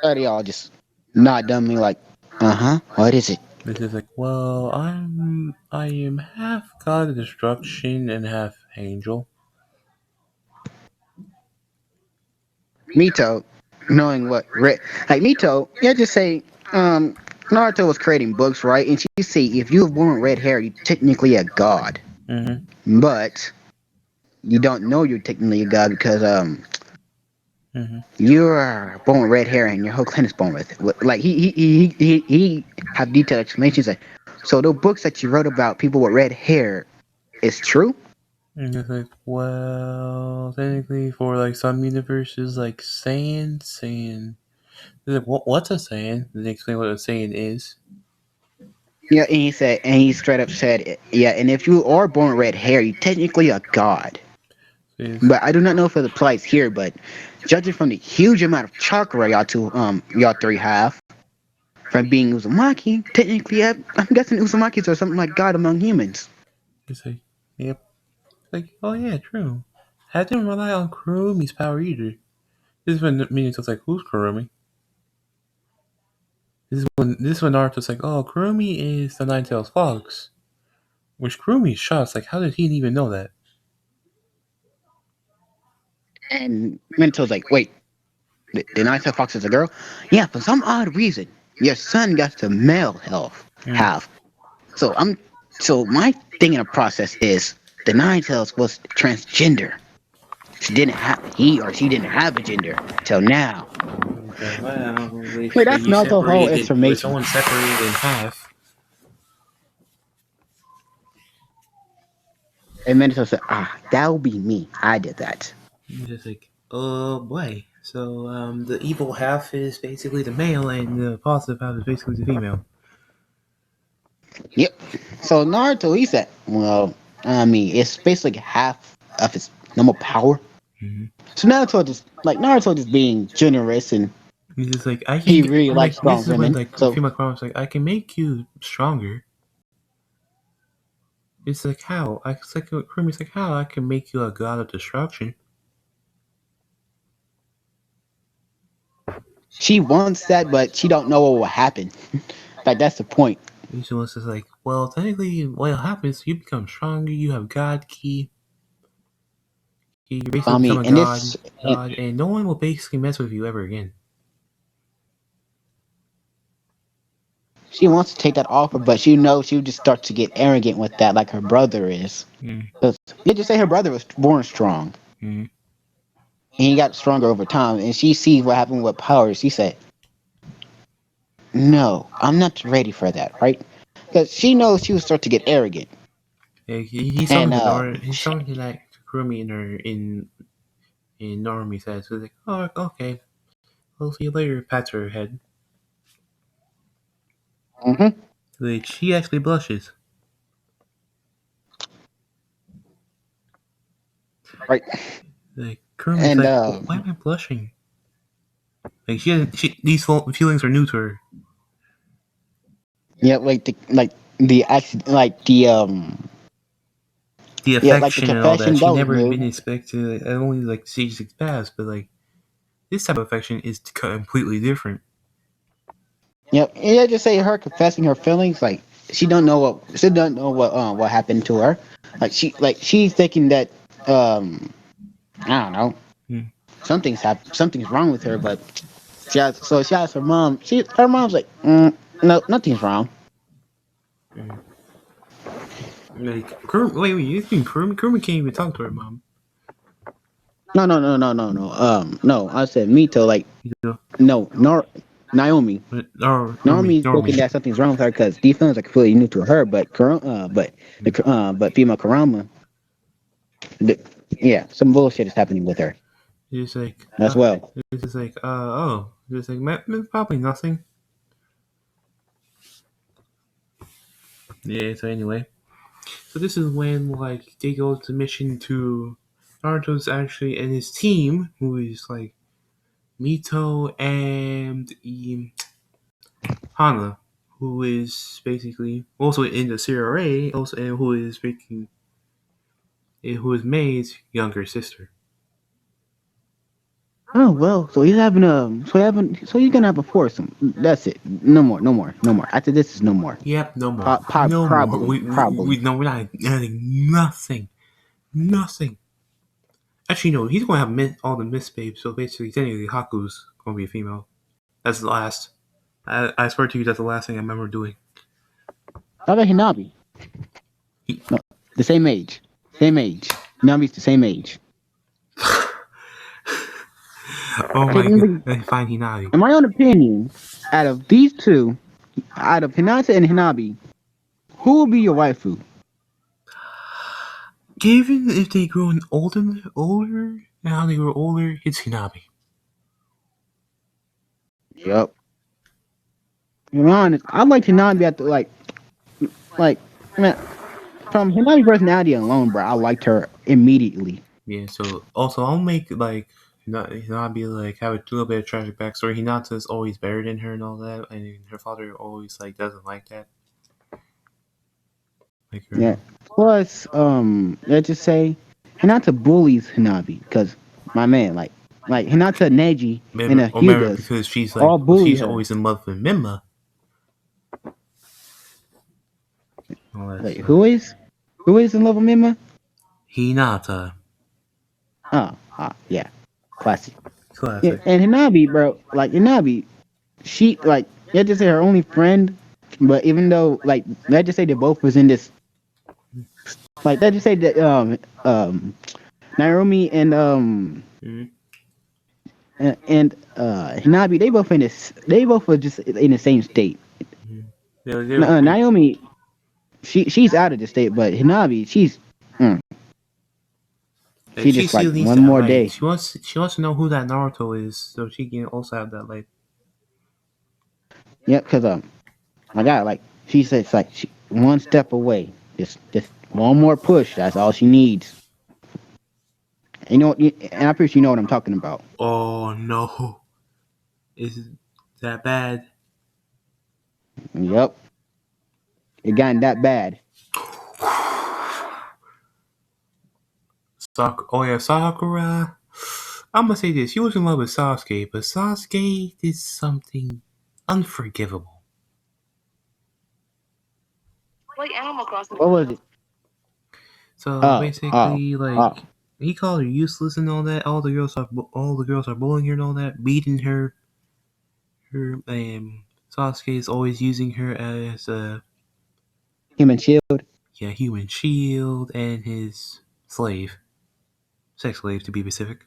They all just nod dumbly like, uh-huh, what is it? It's just like, well, I am half god of destruction and half angel. Mito, knowing what like Mito, yeah, just say, Naruto was creating books, right? And she see if you were born with red hair, you're technically a god. Mm-hmm. But you don't know you're technically a god because Mm-hmm. you're born with red hair and your whole clan is born with it. Like he have detailed explanations like, so the books that you wrote about people with red hair is true? And it's like, well, technically for like some universes, like Saiyan. They're like, what's a Saiyan? They explain what a Saiyan is. Yeah, and he said, and he straight up said, yeah, and if you are born with red hair, you're technically a god. Is But I do not know if it applies here. But judging from the huge amount of chakra y'all three have from being Uzumaki, technically, I'm guessing Uzumakis are something like God among humans. it's like, yep. It's like, oh yeah, true. I didn't rely on Kurumi's power either. This is when Minato's like, who's Kurumi? This is when Naruto's like, oh, Kurumi is the Nine-Tailed Fox. Which Kurumi is shocked. Like, how did he even know that? And Minato's like, wait, the Nine-Tailed Fox is a girl? Yeah, for some odd reason, your son got the male Mm. half. So so my thing in the process is the Nine-Tails was transgender. She didn't have he or she didn't have a gender till now. Well, Wait, but that's Naruto's whole but explanation. someone separated in half. And Minato said, that'll be me. I did that. He's just like, oh boy. So, the evil half is basically the male, and the positive half is basically the female. Yep. So Naruto, he said, well, I mean, it's basically half of his normal power. Mm-hmm. So Naruto just being generous, and He's just like, he really likes like, strong this is when, women. like, the So female chrome's like, I can make you stronger. It's like, how? It's like, Kurumi's like, how? I can make you a god of destruction. she wants that, but she don't know what will happen. Like that's the point. And she was just like, well, technically, what happens, you become stronger, you have god ki, you basically I become mean, a and this, and and no one will basically mess with you ever again. she wants to take that offer, but she knows she'll just start to get arrogant with that, like her brother is. Mm. 'Cause you just say her brother was born strong, Mm. and he got stronger over time. And she sees what happened with powers. She said, "No, I'm not ready for that, right?" Because she knows she will start to get arrogant. Yeah, he's talking And to he's talking to that Kurumi in Normie says, so he's like, oh, okay, I'll see you later. Pats her head. mhm, Like, she actually blushes. right, Like, Kurumi's and like, why am I blushing? Like, these feelings are new to her. yeah, like the the Yeah, like the affection and all that. confession, She that was never new. been expected. Only like stage 6 past, but like this type of affection is completely different. Yep. And yeah, just say her confessing her feelings, like she don't know what happened to her. Like she's thinking that I don't know, Mm, something's wrong with her, but she asked her mom. Her mom's like, no, nothing's wrong. mm. Like wait, you think Kurumi can't even talk to her mom? No, I said Mito. Like, You know, no, Naomi. or Naomi's Kurumi. thinking that something's wrong with her because these films are completely new to her. But female Karama, the, yeah, some bullshit is happening with her It's like, as well. it's just like, oh, it's like probably nothing. Yeah. So anyway, so this is when like they go to mission to Naruto's actually and his team, who is like Mito and Hana, who is basically also in the CRA, also and who is May's younger sister. Oh well, so he's gonna have a foursome. That's it. No more, no more, no more. After this is no more. Yep, no more, no more. Probably, probably. No, we're not adding nothing, nothing. Actually, no, he's gonna have all the Miss babes. So basically, technically, Haku's gonna be a female. That's the last. I swear to you, that's the last thing I remember doing. How about Hinabi? He, No, the same age, same age. Hinabi's the same age. oh Okay, my god, fine Hinari. in my own opinion, out of these two, out of Hinata and Hinabi, who will be your waifu? Given if they grow older, and how they grow older, it's Hinabi. Yep. To be honest, I like Hinabi at the like man, from Hinabi's personality alone, bro. I liked her immediately. Yeah. So also, I'll make like Hinabi like have a little bit of tragic backstory. Hinata's always better than her and all that, and her father always like doesn't like that. Like Yeah. her. Plus, let's just say Hinata bullies Hinabi because my man, like Hinata, Neji, and Remember Hyugas because all bully she's her. always in love with Mima. All that Wait, stuff. who is in love with Mima? Hinata. Yeah, classic. Yeah, Classic. and Hinabi, bro, like Hinabi, she like let's just say her only friend, but even though like let's just say they both was in this, like let's just say that Naomi Mm-hmm. and Hinabi, they both were just in the same state. Mm-hmm. They're Naomi, she's out of the state, but Hinabi, mm, she she just like still needs one that more light. day. She wants to know who that Naruto is, so she can also have that light. Yep, because my God, like she says, like she one step away, just one more push. That's all she needs. And I'm pretty sure you know what I'm talking about. Oh no, is it that bad? Yep, it gotten that bad. Oh yeah, Sakura. I'm gonna say this: she was in love with Sasuke, but Sasuke did something unforgivable. What was it? So Oh, oh, basically, oh. like he called her useless and all that. All the girls are bullying her and all that, beating her. Sasuke is always using her as a Human Shield. human shield and his slave, sex slave to be specific.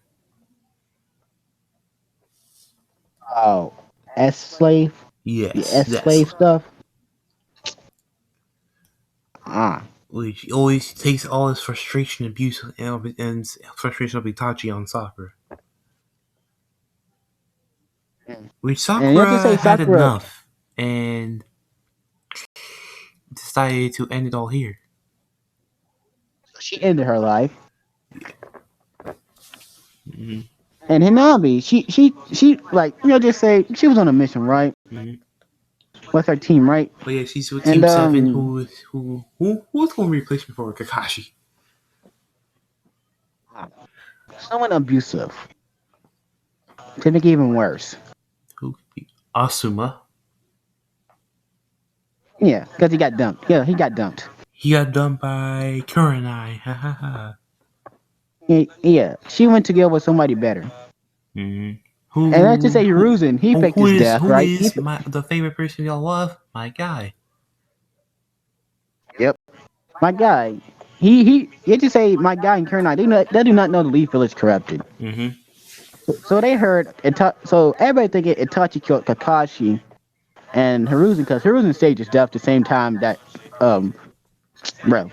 Oh, S slave. The Yes, S yes. slave stuff. Ah, Which always takes all his frustration, abuse, and frustration of Itachi on Sakura. Which and you have to Sakura say had Sakura. enough and decided to end it all here. She ended her life. Mm-hmm. And Hinabi, she like just say she was on a mission, right? Mm-hmm. With her team, right? But yeah, she's with And Team 7, who's going to replace me for Kakashi? Someone abusive. To make it even worse. Who could be Asuma? Yeah, because he got dumped. Yeah, he got dumped. He got done by Kurenai. Ha ha ha. Yeah, she went to go with somebody better. Mm-hmm. And let's just say Hiruzen, he faked his death, Who right? is my the favorite person y'all love? My guy. Yep. My guy, you just say my guy in Kurenai, they do not know the Leaf Village corrupted. Mm-hmm. So they heard, so everybody thinking Itachi killed Kakashi and Hiruzen, because Hiruzen staged his death the same time that, bro,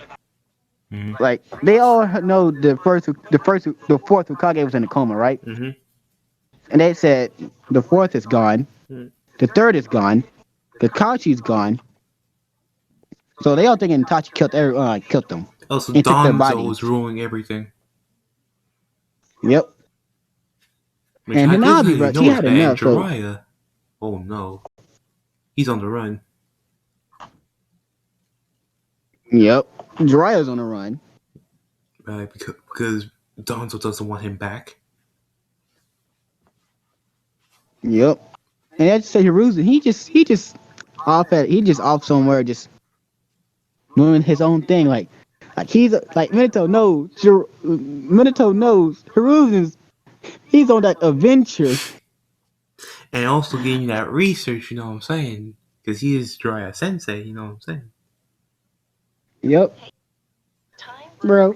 Mm-hmm. like, they all know the fourth Hokage was in a coma, right? Mm-hmm. And they said the fourth is gone, the third is gone, Kakashi's gone. So they all thinking Itachi killed them Also, and took their Donzo is bodies. ruining everything. Yep. Which And I didn't Hanabi, really bro, she know is had bad. And enough. So, Jiraiya. Oh no. He's on the run. yep, Jiraiya's on the run. Right? Because Donzo doesn't want him back. Yep. And I just say Hiruzen, he just off somewhere, just doing his own thing. Like he's like Minato knows Hiruzen's he's on that adventure. And also getting that research, you know what I'm saying? Because he is Jiraiya Sensei, you know what I'm saying? Yep, bro.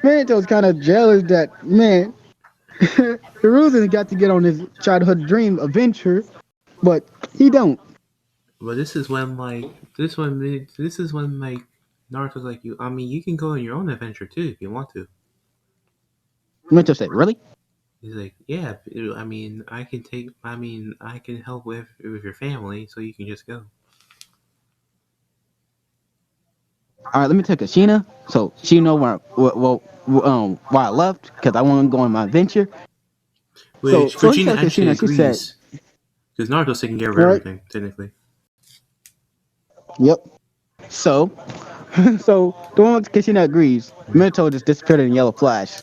Minato's kind of jealous that man Hiruzen got to get on his childhood dream adventure, but he don't. But this is when like Naruto's like you. I mean, you can go on your own adventure too if you want to. Minato said, "Really? He's like, yeah. I mean, I can take. I mean, I can help with your family, so you can just go. All right, let me take Ashina so she know why I left because I want to go on my adventure." Which So he Kuchina said to actually Ashina, she said, agrees because Naruto's taking care of "All right, everything technically. yep." So so the one with Kashina agrees. Minato just disappeared in yellow flash.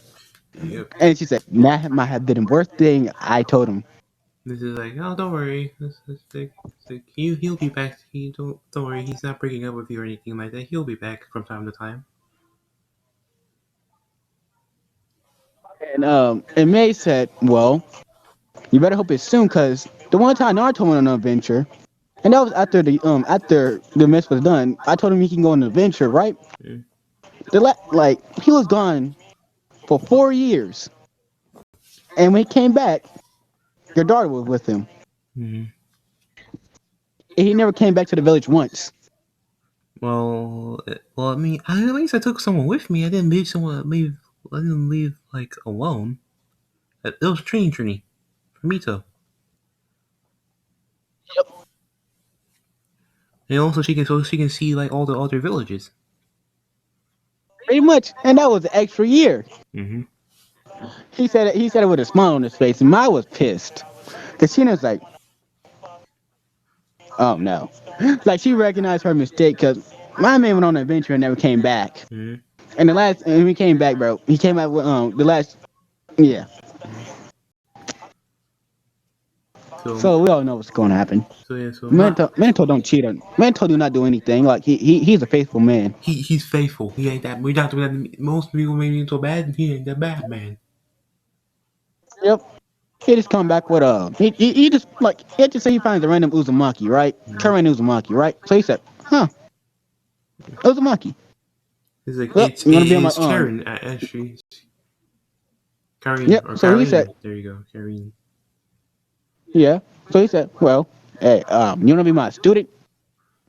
Yep. And she said, that might have been the worst thing I told him. This is like, oh, don't worry. He'll be back. He don't worry. He's not breaking up with you or anything like that. He'll be back from time to time. And May said, well, you better hope it's soon, cause the one time Naruto went on an adventure, and that was after the mess was done. I told him he can go on an adventure, right? Mm. Like he was gone for 4 years, and when he came back, your daughter was with him. Mm. And he never came back to the village once. Well, I mean, at least I took someone with me. I didn't leave someone. Leave. I didn't leave like alone. It was a training journey for Mito, and also she can see like all the other villages. Pretty much, and that was an extra year. Mm-hmm. He said it with a smile on his face, and Mai was pissed. Cause she was like, oh no. Like she recognized her mistake because my man went on an adventure and never came back. Mm-hmm. And he came back, bro. He came out with the last yeah. Mm-hmm. So So we all know what's gonna happen. so yeah. So my Minato don't cheat on Minato do not do anything. Like he's a faithful man. he's faithful. He ain't that. We not doing that. Most people make him so bad. He ain't that bad, man. Yep. He just come back with he just like he just say he finds a random Uzumaki, right? Mm-hmm. Current Uzumaki, right? So he said, huh, Uzumaki. It's like Well, you wanna be on my it's Karen actually. Karine yep. or So he said, Karine. There you go, Karine. yeah. So he said, well, hey, you wanna be my student?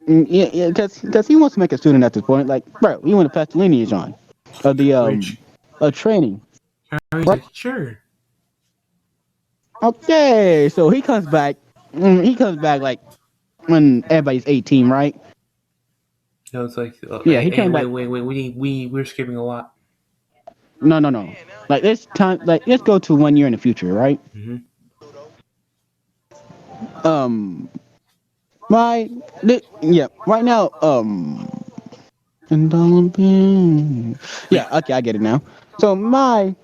Yeah, yeah, because he wants to make a student at this point. Like, bro, he want to pass the lineage on of the Which training. Karine's Right? like, sure. Okay, so he comes back. He comes back like when everybody's 18, right? You know, it's like, Yeah, he hey, came back. wait. We're skipping a lot. No, no, no. Like this time, like let's go to 1 year in the future, right? Mm-hmm. Um, my, yeah, right now, and yeah, okay, I get it now. So my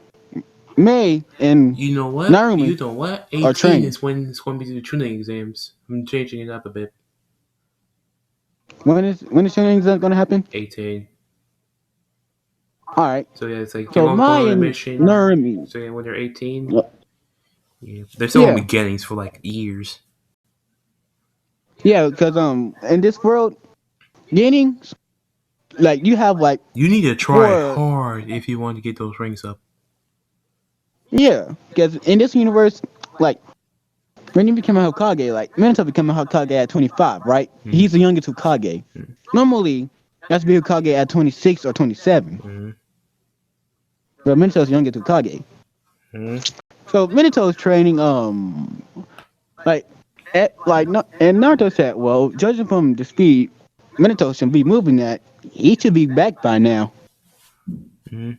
May and You know what? Narumi You know what? are 18 training. is when it's going to be the tuning exams. I'm changing it up a bit. When is training going to happen? 18. All right. So yeah, it's like you're So going to go Mai on a and mission. Narumi. So yeah, when they're 18, yeah, they're still on Yeah, beginnings for like years. yeah. Because in this world, gaining like you have like You need to try four. hard if you want to get those rings up. Yeah, because in this universe, like when you become a Hokage, like Minato became a Hokage at 25, right? Mm, He's the youngest Hokage. mm, Normally, you have to be Hokage at 26 or 27, mm, but Minato's the youngest Hokage. mm. So Minato's training, like, and Naruto said, well, judging from the speed Minato should be moving at, he should be back by now. Mm.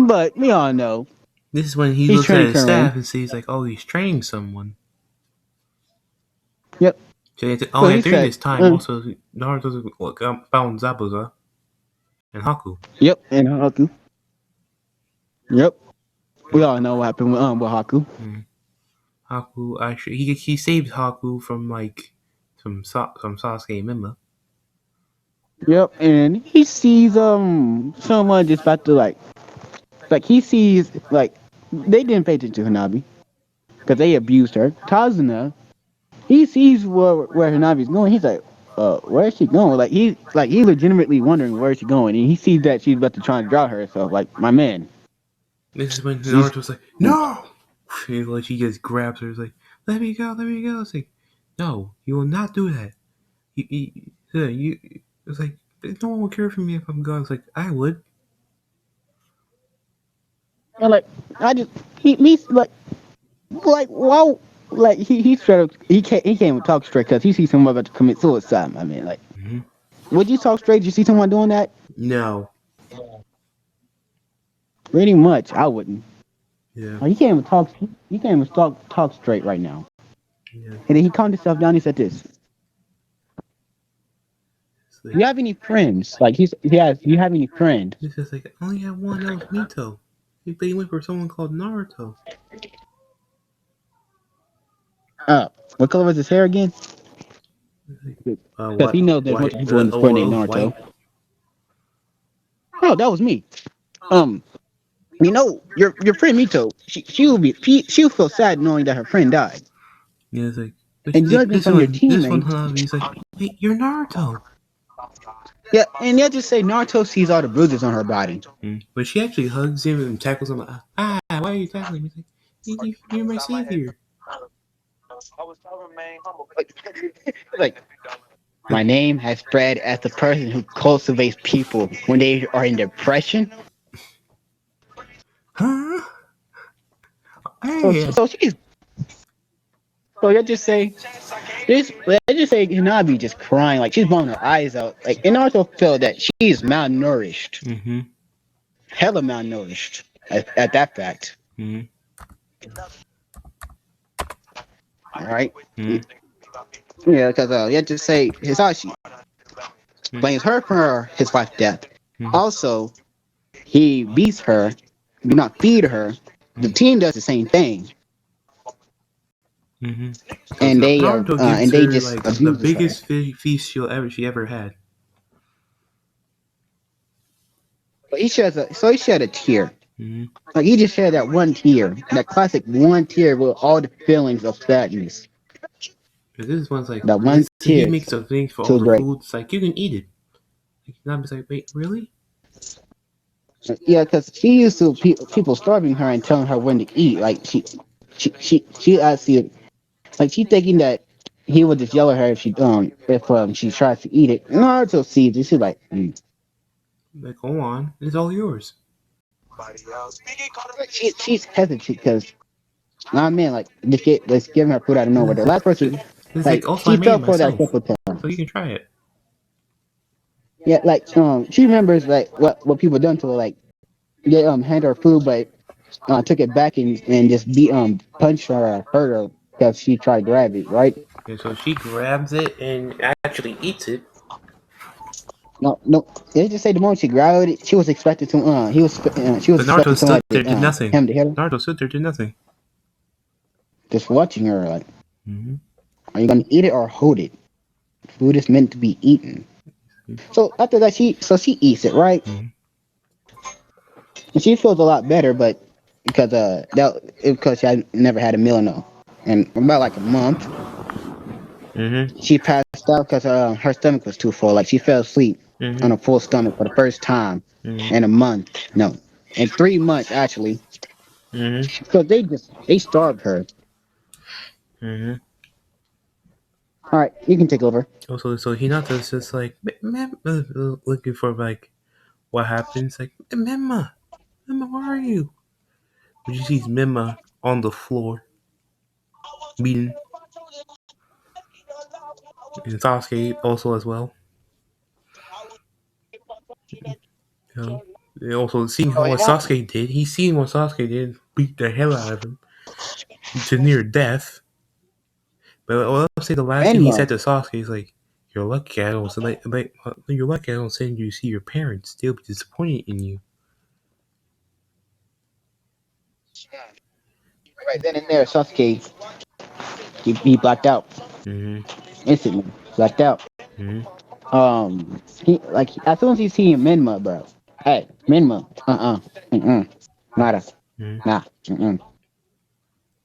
But we all know This is when he he's looks at training his currently. staff and sees like, oh, he's training someone. Yep. So So yeah, he during said, this time, also Naruto found Zabuza and Haku. yep, and Haku. Yep. We all know what happened with Haku. Mm. Haku actually he saved Haku from like some Sasuke member. Yep, and he sees someone just about to like he sees like they didn't pay attention to Hanabi because they abused her. Kazuna, he sees where Hanabi's going. He's like, where is she going? He legitimately wondering where is she going, and he sees that she's about to try and draw herself. Like my man, This is when she's Naruto's like, no! And like he just grabs her, he's like, let me go, let me go. It's like, no, you will not do that. It's like, no one will care for me if I'm gone. It's like, I would. and like I just he's like wow. Like he straight up he can't even talk straight because he sees someone about to commit suicide. My man, like Mm-hmm. would you talk straight? Did you see someone doing that? No. Pretty much, I wouldn't. Yeah. Like, he can't even talk. He can't even talk straight right now. Yeah. And then he calmed himself down. He said, "This. It's like, You have any friends? Like he has. You have any friends? it's just like, I only have one, that was Mito. But he went for someone called Naruto. What color was his hair again? It's like, Because he what? knows there's White. multiple people in this world It named was Naruto. white. Oh, that was me. Um, your friend Mito. She will feel sad knowing that her friend died. Yeah, it's like, And judging from your this one, teammates, Hanabi's like, wait, you're Naruto. yeah, and you just say Naruto sees all the bruises on her body. Mm. But she actually hugs him and tackles him. Like, why are you tackling me? He's like, you're my savior. Like my name has spread as the person who cultivates people when they are in depression. Huh? So, Hey. so she's so let's just say this. Let's just say Hinabi just crying, like she's bawling her eyes out. Like, and also feel that she's malnourished, Mm-hmm. hella malnourished at that fact. Mm-hmm. All right. Mm-hmm. Yeah, because let's just say Hisashi blames her for his wife's death. Mm-hmm. Also, he beats her, do not feed her. The team does the same thing, Mm-hmm. Because and Naruto gives they her just like the abuses her. biggest feast she ever had. But he shed a tear. Mm-hmm. Like he just shed that one tear, that classic one tear with all the feelings of sadness. Because this one's like, That one he tear, makes a thing for all too the great. food. It's like, you can eat it. Like, Naruto's like, wait, really? Yeah, because she used to people starving her and telling her when to eat. Like she actually like she thinking that he would just yell at her if she tries to eat it. Naruto sees it. She's like, Like, go on, it's all yours. she's hesitant because nah man, like let's give her food out of nowhere. The last person, It's like, like also I she made it fell for that myself, couple so you times. can try it. Yeah, like she remembers like what people done to her, like they hand her food, but took it back and just beat punched her or hurt her because she tried to grab it, right? And so she grabs it and actually eats it. No, no. They just say the moment she grabbed it, she was expected to. She was But Naruto expecting stood somebody, there, did nothing. him to hit her. Naruto stood there, did nothing. Just watching her. Like, Mm-hmm. are you gonna eat it or hold it? Food is meant to be eaten. So after that, she eats it, right? Mm-hmm. And she feels a lot better, but because she had never had a meal in about like a month, Mm-hmm. she passed out because her stomach was too full. Like she fell asleep Mm-hmm. on a full stomach for the first time Mm-hmm. in a month. No, in 3 months actually. Mm-hmm. So they starved her. Mm-hmm. All right, you can take over. Also, so Hinata's just like, man, looking for like what happens. Like, Mema, Mema, where are you? But she sees Mema on the floor, beaten, and Sasuke also as well. You know, and also seeing Oh, what yeah. Sasuke did, he's seen what Sasuke did, beat the hell out of him to near death. But I'll say the last thing he Menma. said to Sasuke is like, "You're lucky I don't you're lucky I don't send you to see your parents. They'll be disappointed in you." Right then and there, Sasuke he blacked out Mm-hmm. instantly. Blacked out. Mm-hmm. As soon as he see Menma, bro. Hey, Menma. Nada. Mm-hmm. Nah.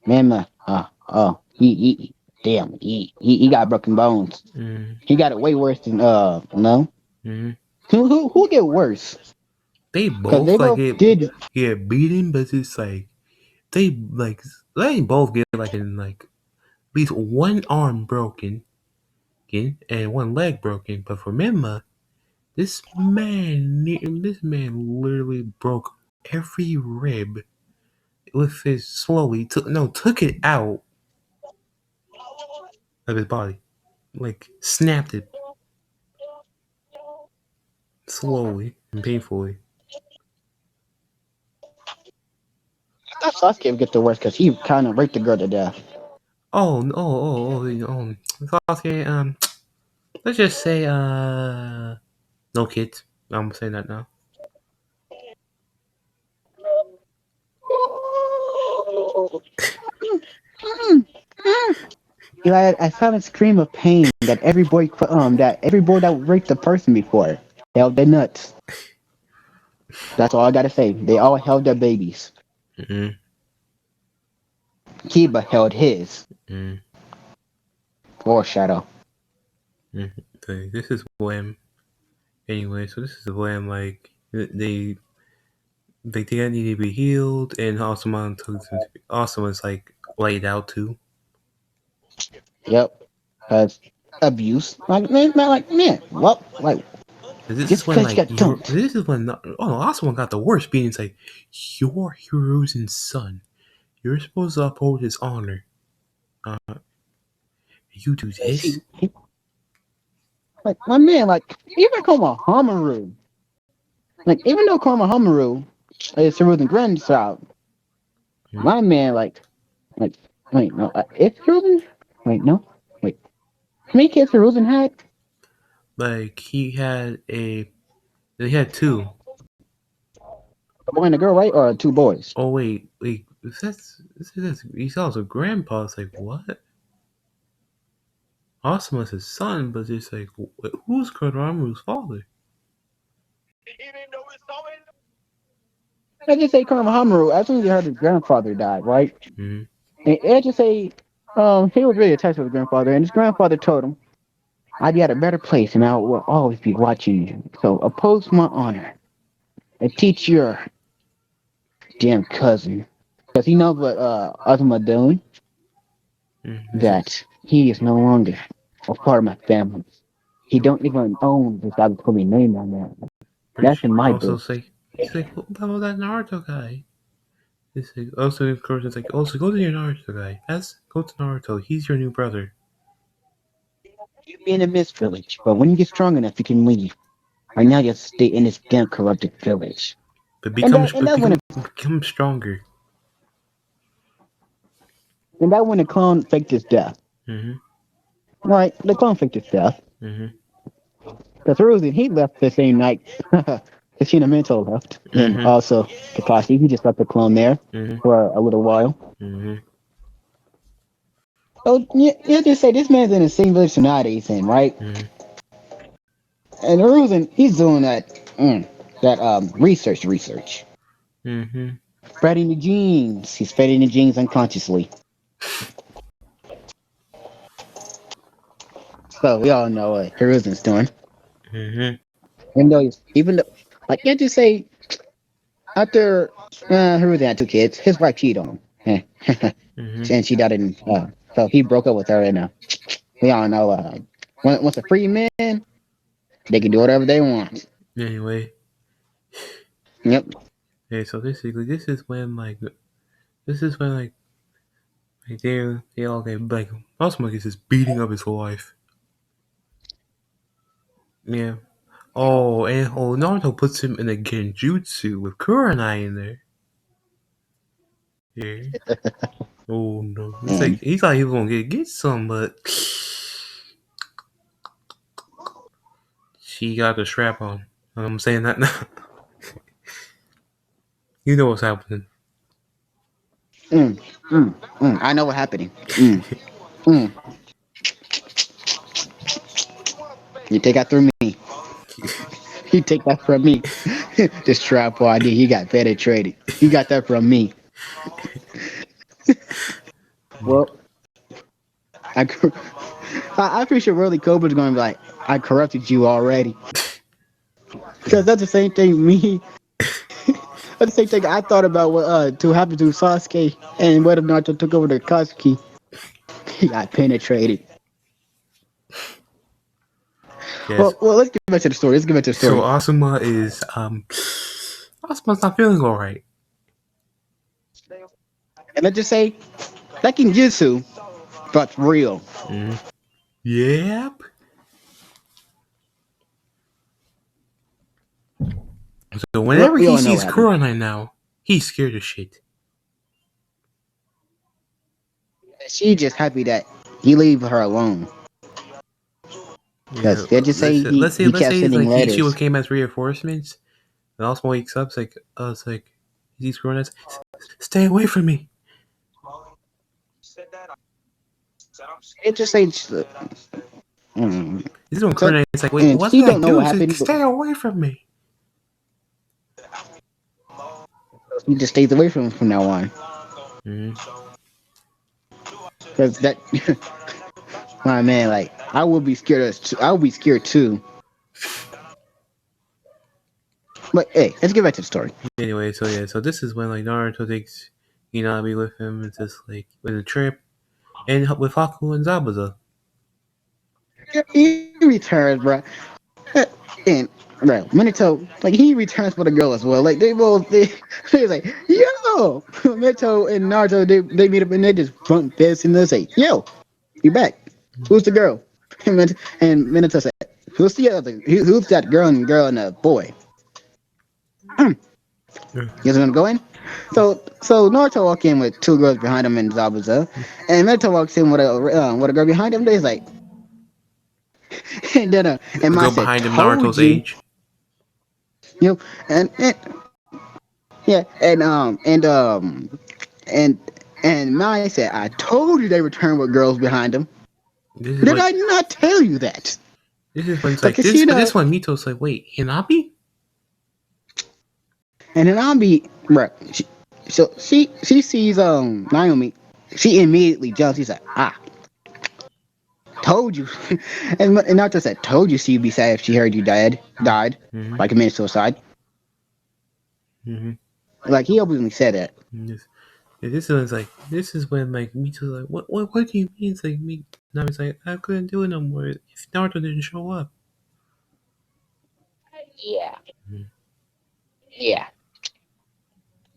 Menma. He damn. He got broken bones. Mm-hmm. He got it way worse than no. Mm-hmm. Who get worse? They Cause they both like both did. get beaten, but it's like like they both get like in like at least one arm broken, and one leg broken. But for Mima, this man literally broke every rib with his took it out of his body, like snapped it slowly and painfully. I thought Sasuke would get the worst because he kind of raped the girl to death. Oh no! Sasuke. Let's just say no kids. I'm saying that now. I found a scream of pain that every boy that raped the person before held their nuts. That's all I gotta say. They all held their babies. Mm-hmm. Kiba held his. Mm-hmm. Foreshadow. Mm-hmm. So this is when anyway. So this is when like they need to be healed, and Osama is like laid out too. Yep. Cause abuse. Like man. Well, like This just is when because you like got dumped. this is when Osama got the worst beating. It's like you're Hirozen's son. You're supposed to uphold his honor. Uh, you do this. Like my man, like even Koma Hamaru. Like even though Koma Hamaru is Hiruzen grandchild, Hmm? my man like wait no if Hiruzen wait no wait how many kids Hiruzen had? Like he had two. A boy and a girl, right? Or two boys? Oh wait, he's also grandpa. It's like what? Osama's his son, but it's like who's Konohamaru's father? I just say Koma Hamaru. As soon as he heard his grandfather died, right? Hmm. And I just say he was really attached to his grandfather, and his grandfather told him, "I'd be at a better place, and I will always be watching you. So oppose my honor and teach your damn cousin, because he knows what Azuma doing, This is that he is no longer a part of my family. He don't even own this Abercrombie name on there. That's Rich. in my Also book. say he's like what about that Naruto guy? It's like also of course it's like also go to your Naruto guy. Go to Naruto. He's your new brother. You be in the Mist Village, but when you get strong enough, you can leave. Right now, you have to stay in this damn corrupted village. But And that when become stronger. the clone faked his death. Mm-hmm. Right, the clone faked his death. Mm-hmm. Because Hiruzen, he left the same night. Minato left, and Mm-hmm. also Kakashi, he just left the clone there Mm-hmm. for a little while. Mm-hmm. So you just say this man's in the same village Tsunade he's in, right? Mm-hmm. And Hiruzen, he's doing that research. Mm-hmm. Spreading the genes. He's spreading the genes unconsciously. So we all know what Hiruzen's doing. Mm-hmm. Even though, like, can't you say after Hiruzen had two kids, his wife cheated on him, Mm-hmm. and she died in. So he broke up with her, and we all know once a free man, they can do whatever they want. Anyway, Yep. yeah. So basically, this is when they all get like Osmog is just beating up his wife. Yeah. And Naruto puts him in a genjutsu with Kurenai in there. Yeah. Oh no. It's like And he thought he was gonna get some, but she got the strap on. I'm saying that now. You know what's happening. mm, I know what's happening. Mm. You take that through me. You take that from me. This trap ID, he got penetrated. You got that from me. Well, I, I'm pretty sure really Cobra's going to be like, I corrupted you already. Because that's the same thing me. That's the same thing I thought about what to happen to Sasuke and whether Naruto took over the Katsuki. He got penetrated. Yes. Well, let's get back to the story. Let's get back to the So story. Asuma's not feeling alright. And let's just say that Genjutsu, but real. Mm-hmm. Yep. So whenever We he all know sees what happened. Kurenai now, he's scared as shit. She just happy that he leave her alone. Yeah. Because they just say he Let's kept say it's sending like she letters. came as reinforcements, and also wakes up. It's like he sees Kurenai. Stay away from me. It just say, This is when so, Kurenai is like, wait, and what she did I don't know do? what It's like, happened, but stay away from me. he just stays away from now on. Mm-hmm. Because that, my man, like I would be scared. I would be scared too. But hey, let's get back to the story. Anyway, so this is when like Naruto takes Inami with him. It's just like with a trip, and with Haku and Zabuza. He returns, bro. And bro, Minato, like he returns for the girl as well. Like they like, yo, Minato and Naruto, they meet up and they just bump this and they say, yo, you back? Who's the girl? And Minato said, who's the other? Who's that girl and the boy? Yeah. You guys want to go in? So Naruto walk in with two girls behind him and Zabuza, and Minato walks in with a girl behind him. They's like, and then and The Mai girl said, behind him, told Naruto's you, age. you know, and yeah, and and Mai said, I told you they returned with girls behind them. This is Did when I not tell you that? this is when it's But like this. But Kushina this one, Mito's like, wait, Hinabi? and then Abi, bro, she sees Naomi, she immediately jumps. She's like, told you. And Naruto said, told you she'd be sad if she heard you died, Mm-hmm. like committed suicide. Mm-hmm. Like he openly said that. This, this one's like this is when like Mito's like, what do you mean? It's like me. Nami's like, I couldn't do it no more if Naruto didn't show up. Yeah, Mhm. yeah,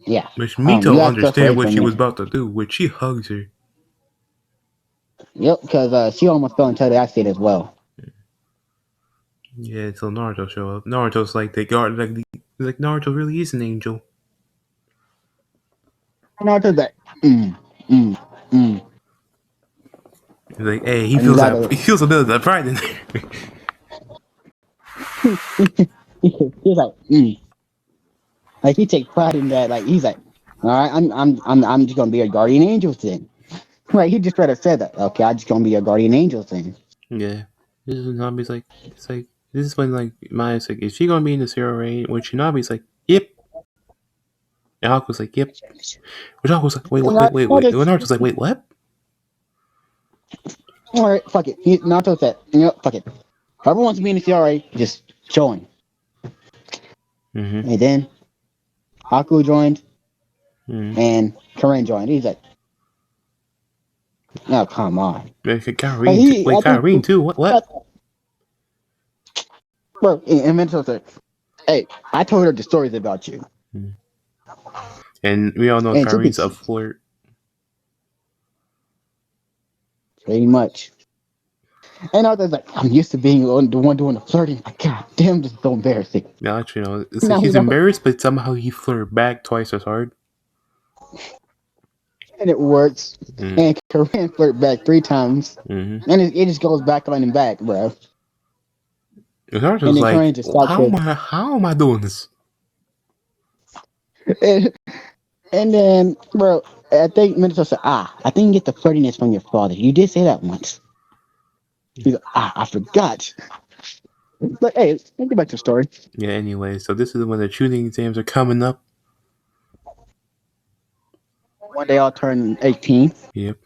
yeah. Which You Mito gotta step away understand what from she was me. about to do, which she hugs her. Yep, because she almost fell into that state as well. Yeah, until Naruto show up. Naruto's like they guard like Naruto really is an angel. Naruto's like, mm, mm, mm. He's like, hey, And you gotta, he feels a bit of that pride in there. He's like, like he take pride in that. Like he's like, all right, I'm just gonna be a guardian angel thing. Like he just tried to say that. Okay, I'm just gonna be a guardian angel thing. Yeah. This is when Nami's like, it's like, this is when, like, Maya's like, is she gonna be in the zero rain? Which Nami's like, yep. And Haku's like, yep. Which Haku's like, wait, And wait, wait, wait, I wait. And just, Naruto's like, wait, what? all right, fuck it. Naruto said, fuck it. Whoever wants to be in the CRA, just join. Mm-hmm. And then Haku joined Mm-hmm. and Karen joined. He's like, oh come on. Wait, Like Kyrene too. he, Wait, I think, Kyrene too. What? bro. And Naruto said, hey, I told her the stories about you, Mm. And we all know and she Kyrene's a thinks flirt. pretty much. And I was like, I'm used to being the one doing the flirting. Like, God damn, this is so embarrassing. Now, actually, it's like Now he's you know, embarrassed, but somehow he flirted back twice as hard. and it works. Mm. And Korean flirt back 3 times, Mm-hmm. and it just goes back on and back, bro. And And Naruto's then like, Korean just stops it. how am I doing this? And, and then, bro, I think Minato said, I think you get the flirtiness from your father. You did say that once. He's like, I forgot. But hey, let's get back to the story. Yeah. Anyway, so this is when the tuning exams are coming up. One day I'll turn 18. Yep.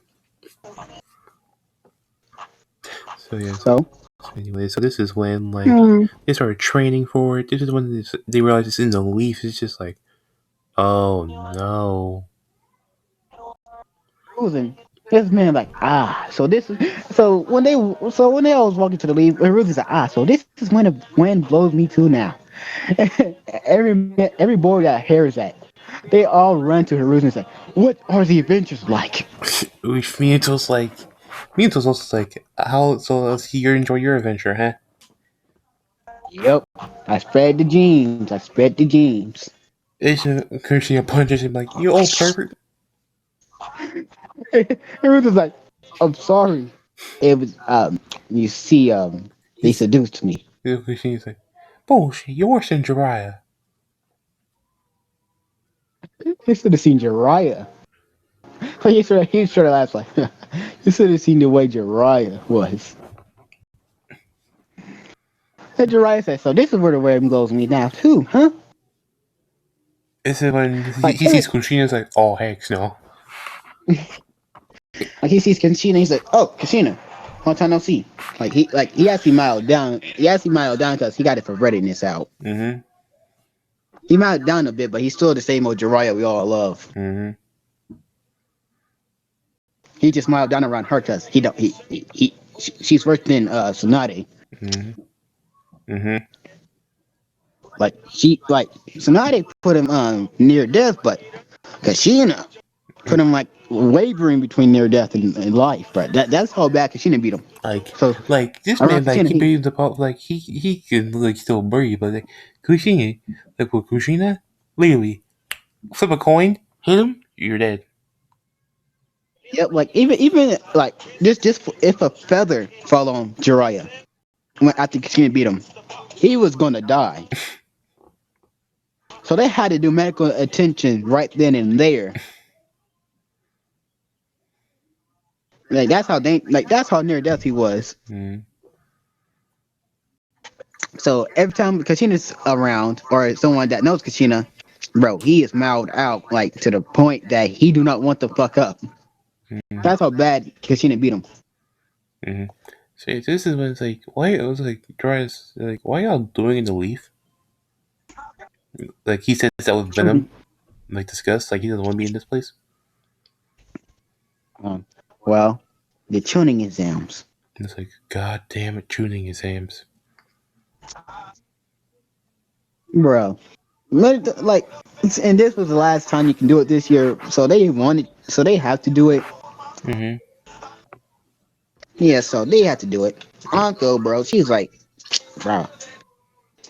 So yeah. So, So anyway, so this is when like hmm, they started training for it. This is when they realized it's in the leaf. It's just like, oh no. Ruzen. This man like so this is so when they always walking to the leave, Ruzen's like so this is when the wind blows me too now. Every boy that hears that, they all run to Hiruzen and say, "What are the adventures like?" Which Mieto's also like, how? So let's see, you enjoy your adventure, huh? Yep, I spread the genes. I spread the genes. Asian Christian punches him like, you old pervert. Hiruzen's like, "I'm sorry. It was you see they He's seduced me." Christian's like, bullshit. You're worse than Jiraiya. He should have seen Jiraiya. He sort of laughs like, "You should have seen the way Jiraiya was." And Jiraiya says, "So this is where the wind blows me now too, huh?" This is when Like, he sees Kushina's like, oh heck no. like he sees Kashina, he's like, "Oh, Kashina, long time no see." He actually miled down. He actually miled down because he got it for readiness out. Mm-hmm. He miled down a bit, but he's still the same old Jiraiya we all love. Mm-hmm. He just miled down around her because he don't she's worse than Tsunade. Mm-hmm. Mm-hmm. Like Tsunade put him near death, but Kashina put him like wavering between near death and life. But that's how bad Kashina beat him. Like, So this around man, like Kashina, he believes about like he can like still breathe, but like Kushina, like with Kushina, literally flip a coin, hit him, you're dead. yep, like even like just if a feather fell on Jiraiya after Kashina beat him, he was gonna die. So they had to do medical attention right then and there. That's how near death he was. Mm-hmm. So every time Kashina's around or someone that knows Kashina, bro, he is mouthed out like to the point that he do not want to fuck up. That's how bad Kashina beat him. Mm-hmm. So this is when it's like, why it was like Dryas like, why y'all doing in the leaf? Like he says that with Venom, like disgust, like he doesn't want to be in this place. Um, well, the tuning exams, And it's like, god damn it, tuning exams. bro. Like, and this was the last time you can do it this year, so they have to do it. Mm-hmm. Yeah, so they had to do it. Uncle, bro, she's like, bro,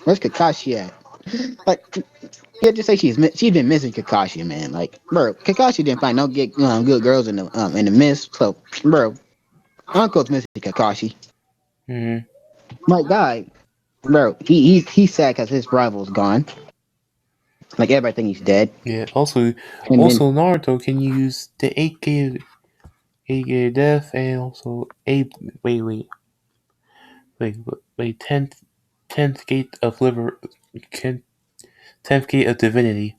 where's Kakashi at? Like, yeah, just say she's been missing Kakashi, man. Like, bro, Kakashi didn't find no good girls in the mist. So, bro, Uncle's missing Kakashi. Mm-hmm. My guy. bro, he's sad because his rival's gone. Like everybody think he's dead. Yeah. Also, And then Naruto can use the 8 gate of death, and also wait 10th gate of liver 10th gate of divinity.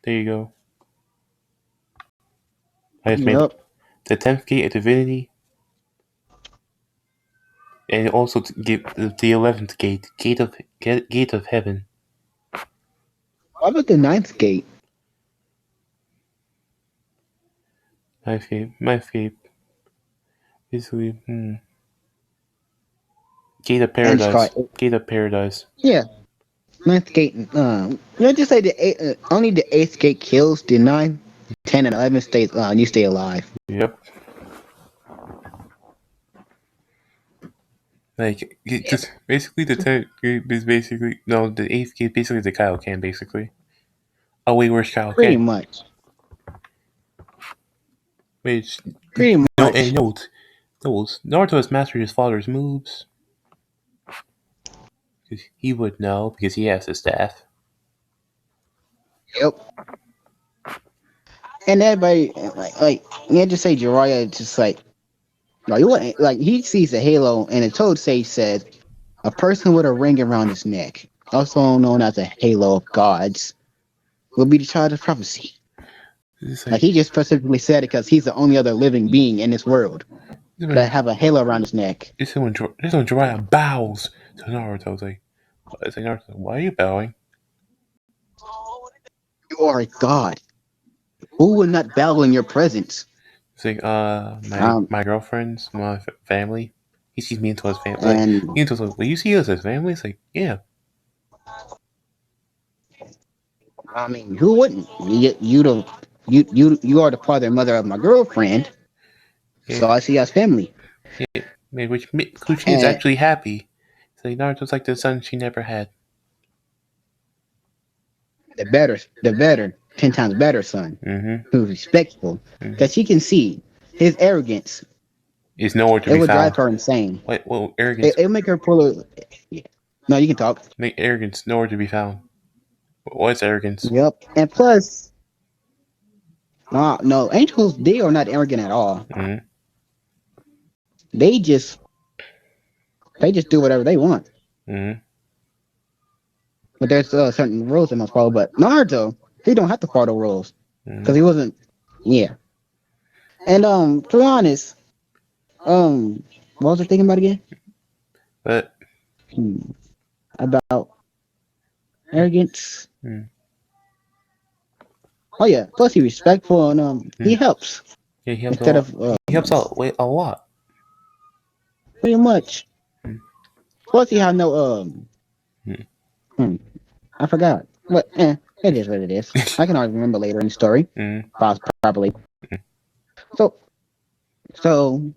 There you go. I just made yep, the 10th gate of divinity, and also to give the 11th gate of heaven. what about the ninth gate? Ninth gate, basically, gate of And it's called paradise, gate of paradise. yeah, ninth gate. Let's just say only the eighth gate kills. The 9, 10, and 11 stays. You stay alive. Yep. Like Yep. just basically the 10th gate is basically no the 8th gate basically the Kaioken basically. Oh wait, where's Pretty Kaioken? much. Wait, Pretty no, and much. notes. Naruto has mastered his father's moves. He would know because he has his staff. Yep. And everybody like you just say Jiraiya just like you want like he sees a halo and a toad sage says a person with a ring around his neck, also known as a halo of gods, will be the child of prophecy. It's Like like he just specifically said it because he's the only other living being in this world when that have a halo around his neck. Jiraiya bows to Naruto. It's like Naruto, why are you bowing? You are a god. Who would not bow in your presence? It's like my Um, my girlfriends, my family. He sees me into his family. Like and he into like, well, you see us as family. It's like yeah, I mean, who wouldn't? You are the father and mother of my girlfriend, yeah, so I see us family. yeah. Which is And actually happy. It's like Naruto's like the son she never had. the better, 10 times better son, Mm-hmm. who's respectful, Mm-hmm. because she can see his arrogance. Is nowhere to It be would drive found. her insane. What? Well, arrogance. It'll make her pull a. Yeah. No, you can talk. Make arrogance nowhere to be found. What's arrogance? Yep. And plus, no, angels they are not arrogant at all. Mm-hmm. They just they just do whatever they want. Mm-hmm. But there's certain rules they must follow. But Naruto, he don't have to follow rules because Mm-hmm. he wasn't. Yeah. And to be honest, what was I thinking about again? But Hmm, about arrogance. mm-hmm. Oh yeah. Plus he's respectful and he Mm-hmm. helps Yeah, he helps a instead lot. of He helps out wait a lot. pretty much. Mm-hmm. Plus he had no hmm, I forgot. But it is what it is. I can always remember later in the story. Mm-hmm. Properly. So so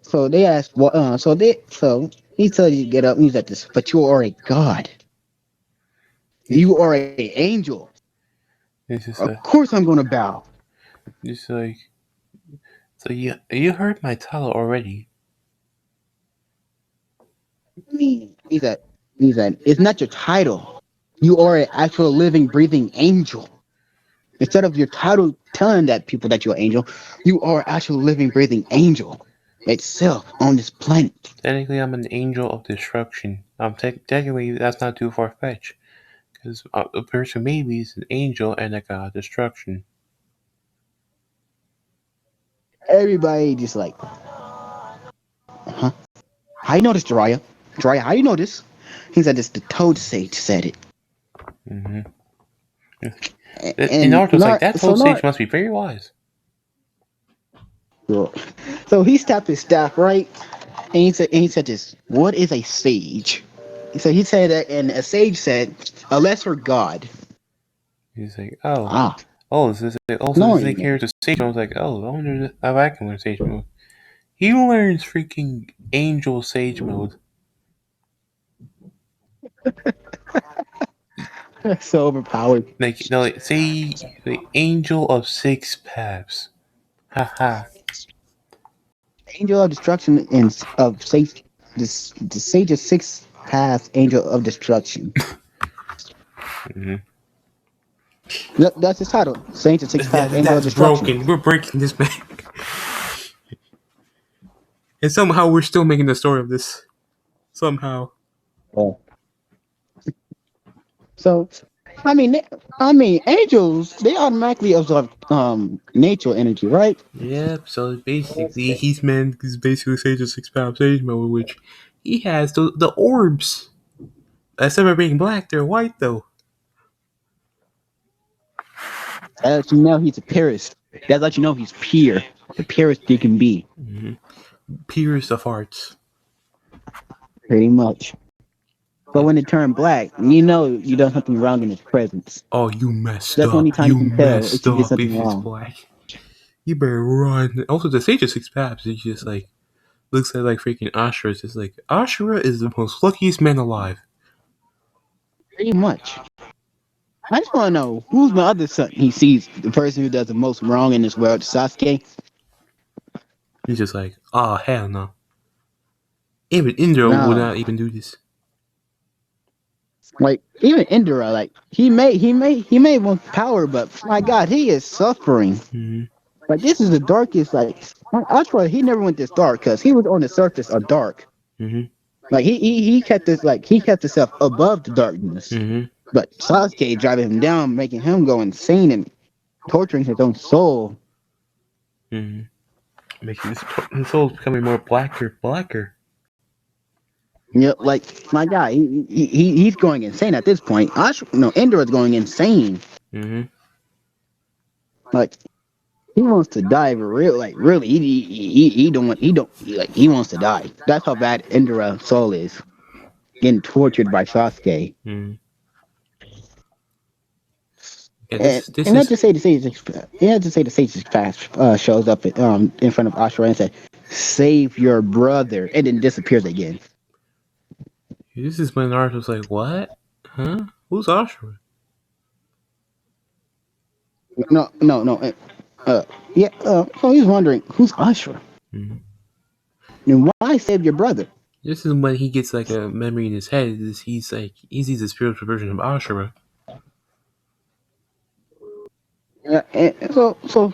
so they asked what so he told you to get up and he's like this, but you are a god. You are an angel. It's just Of course I'm gonna bow. just like so you heard my title already. He said, it's not your title. You are an actual living, breathing angel. Instead of your title telling that people that you're an angel, you are actual living, breathing angel itself on this planet. Technically, I'm an angel of destruction. Technically that's not too far fetched because a person maybe is an angel and a god of destruction. Everybody just like, huh? How you know this, Jiraiya? Jiraiya, how you know this? He said this. The Toad Sage said it, Mm-hmm. And and Naruto's like that So toad sage must be very wise. so he stabbed his staff right, and he said this. What is a sage? So he said that, and a sage said, a lesser god. He's like, Ah, this is a knowing him. character sage. I was like, oh, I wonder if I can learn sage mode. He learns freaking angel sage mode. So overpowered. Like, no, like, say the angel of six paths. Haha. Angel of destruction and of sage. This the sage of six. path angel of destruction. Mhm. That's his title. Saint of Six Paths Angel of That's Destruction. broken. We're breaking this back. And somehow we're still making the story of this. Somehow. Oh. So, I mean, I mean, angels they automatically absorb nature energy, right? Yep, so basically he's basically Sage of Six Power Sage mode, which he has the orbs. Instead of being black, they're white though. That lets you know he's a purist. That lets you know he's pure, the purest he can be, Mm-hmm. Purest of hearts. pretty much. But when it turned black, you know you done something wrong in his presence. Oh, you messed That's the only up. time you You can tell if messed you did up something if it's wrong. black. You better run. Also, the Sage of Six Paths is just like looks like freaking Ashura. It's just like Ashura is the most luckiest man alive. Pretty much. I just want to know who's the other son he sees, the person who does the most wrong in this world, Sasuke. He's just like, oh hell no. Even Indra would No, not even do this. like even Indra, like he may want power, but my God, he is suffering. Mm-hmm. Like this is the darkest. Like I swear he never went this dark because he was on the surface of dark. Mm-hmm. Like he kept this like he kept himself above the darkness. Mm-hmm. But Sasuke driving him down, making him go insane and torturing his own soul. Mm-hmm. Making his soul's becoming more blacker. You know, like my guy, he's going insane at this point. No, Indra is going insane. Mm-hmm. Like he wants to die for real. Like really, he wants to die. That's how bad Indra soul is getting tortured by Sasuke. Mm-hmm. Yeah, this And not is to say the Sage, you had to say the Sage Fast shows up in front of Ashura and said, "Save your brother," and then disappears again. when Naruto's like, what? Huh? Who's Ashura? No. Yeah. So he's wondering who's Ashura Mm-hmm. and why save your brother. This is when he gets like a memory in his head. He's like he sees a spiritual version of Ashura. So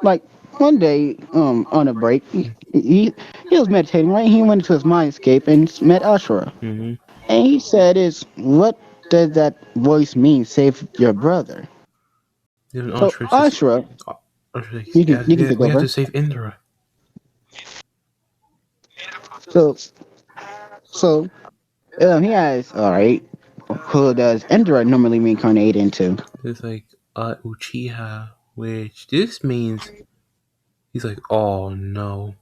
like one day on a break he was meditating, right? He went into his mindscape and met Ashura, Mm-hmm. and he said, "Is what does that voice mean? Save your brother." Then So Ashura says, Ashura, Ashura like, you can yeah, take we have to over. save Indra. So he asks, all right, who does Endra normally reincarnate into? It's like Uchiha, which this means he's like, oh no.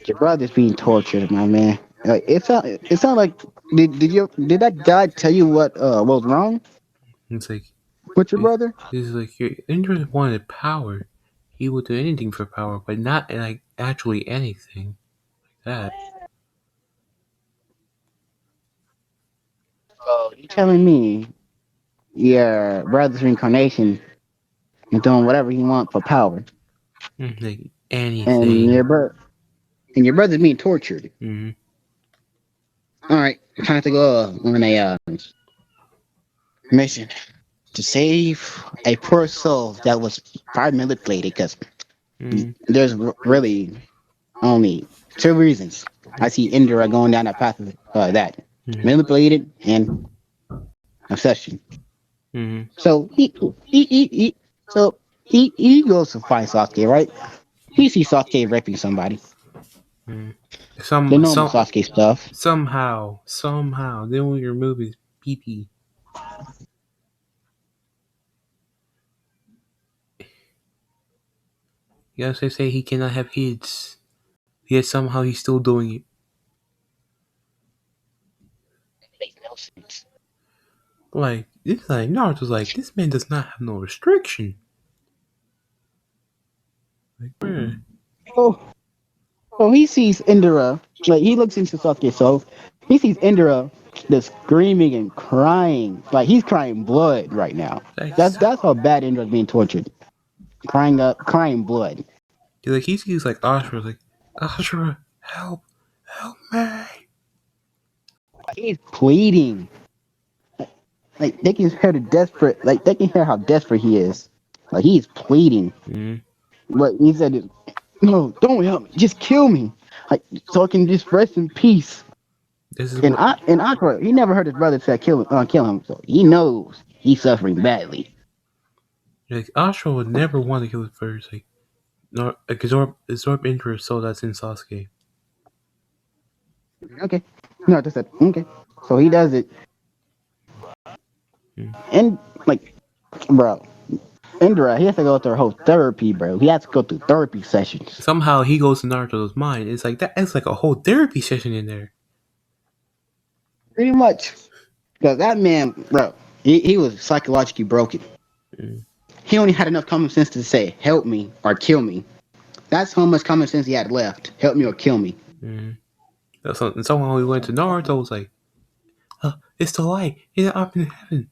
Your brother's being tortured, my man. It sound like did that guy tell you what was wrong It's like with your this brother? is like your Indra wanted power. He would do anything for power, but not like actually anything like that. So you telling me your brother's reincarnation is doing whatever he wants for power, Like and anything. your brother's being tortured? Mm-hmm. All right, time to go on a mission to save a poor soul that was probably manipulated because Mm-hmm. there's really only two reasons I see Indra going down that path of that Mm-hmm. manipulated and obsession. Mm-hmm. So he so he goes to find Sasuke, right? He sees Sasuke raping somebody, Mm-hmm. the normal Sasuke stuff. Somehow, then we remove his PP. You guys say he cannot have kids. Yet somehow he's still doing it. Makes no sense. Like it's like Naruto's like this man does not have no restriction. Like man. Oh, so he sees Indra, like he looks into Sasuke, so he sees Indra just screaming and crying, like he's crying blood right now. That's That's how bad Indra's being tortured, crying blood. like he sees like Ashura like Ashura help Help me! He's pleading. Like they can hear the desperate. Like they can hear how desperate he is. Like he's pleading. Mm. But he said, "No, don't help me. Just kill me. Like so I can just rest in peace." This is And what Aqua, he never heard his brother say kill him. So he knows he's suffering badly. like Ashura would never want to kill his first. Like, no, like absorb into her soul that's in Sasuke. Okay. No, I just said okay. So he does it, Mm. and like, bro, Indra, he has to go through a whole therapy, bro. He has to go through therapy sessions. Somehow he goes to Naruto's mind. It's like that. It's like a whole therapy session in there. Pretty much. Because that man, bro, he was psychologically broken. Mm. He only had enough common sense to say, help me or kill me. That's how much common sense he had left. Help me or kill me. Mm. So, and somehow he went to Naruto. Was like, it's the light. It's up in heaven.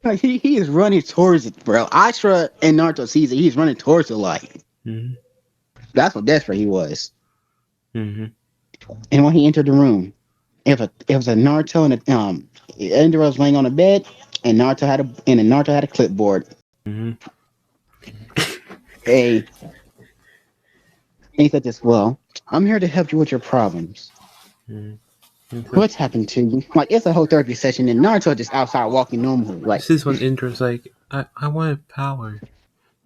Like, he is running towards it, bro. Ashura and Naruto sees it. He's running towards the light. Mm-hmm. That's what desperate he was. Mm-hmm. And when he entered the room, it was a Naruto and Indra was laying on a bed, and Naruto had a clipboard. Mm-hmm. A And he said this, well, I'm here to help you with your problems. Mm-hmm. What's happened to you? Like, it's a whole therapy session, and Naruto just outside walking normally. Like, This is when Indra's like, I wanted power.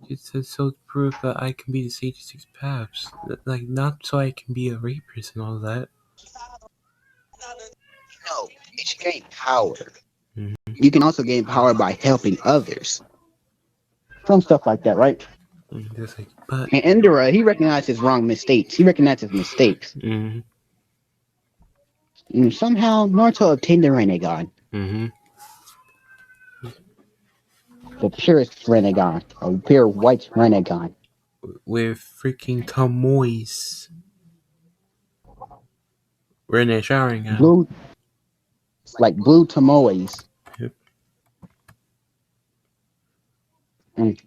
It says so to prove that I can be the Sage of Six Paths. Like, not so I can be a rapist and all that. no, you should gain power. Mm-hmm. You can also gain power by helping others. Some stuff like that, right? Just like, but. And Indra, he recognized his wrong mistakes. He recognized his mistakes. Mm-hmm. And somehow, Naruto obtained the Rinnegan, Mm-hmm. the purest Rinnegan, a pure white Rinnegan. With freaking Tomoe's Rene Sharingan. Blue, like blue Tomoe's. Yep. And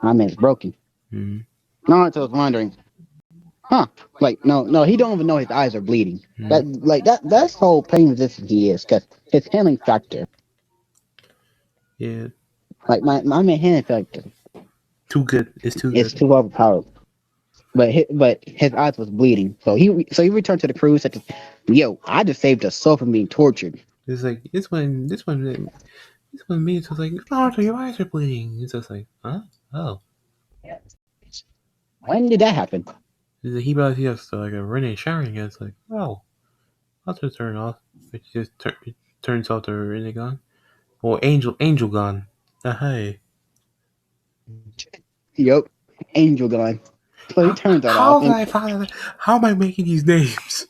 my man's broken. Mm-hmm. Naruto's wondering, huh? Like, no, he don't even know his eyes are bleeding. Mm-hmm. That's how pain resistant he is, cause his healing factor, Yeah. like my man healing factor, Too good. It's too is good. too overpowered. But his eyes was bleeding, so he returned to the crew. Said, "Yo, I just saved a soul from being tortured." It's like this one means it's like Naruto, your eyes are bleeding. It's just like, huh? Oh. When did that happen? It's like he brought us like a Rene Sharingan. It's like, oh, I'll just turn it off. It just it turns off the Rinnegan. Or Angel Gun. Hey. Yup, Angel Gun. So he turned that off, How did and I find that? How am I making these names?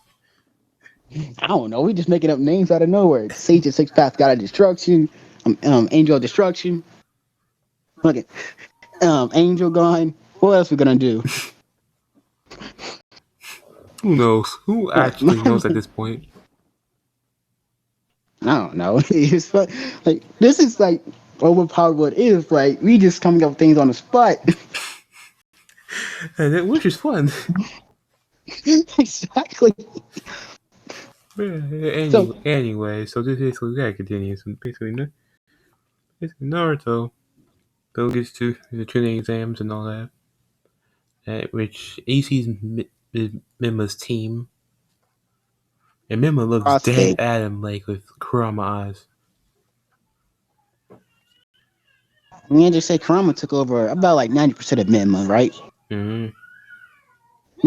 I don't know. We just making up names out of nowhere. Sage of Six Paths got a destruction. Angel of Destruction. Look at Angel Gun. What else we gonna do? Who knows? Who Like, actually knows at this point? I don't know. It's like this is like overpowered what it is. Like we just coming up with things on the spot. Which is fun. Exactly. So Anyway, so this is we gotta continue. So basically Naruto Bill gets to the training exams and all that. Which he sees Mima's team, and Mima looks dead Sasuke. at him like with Kurama eyes. Me just say Kurama took over about like 90% of Menma, right? Mm-hmm.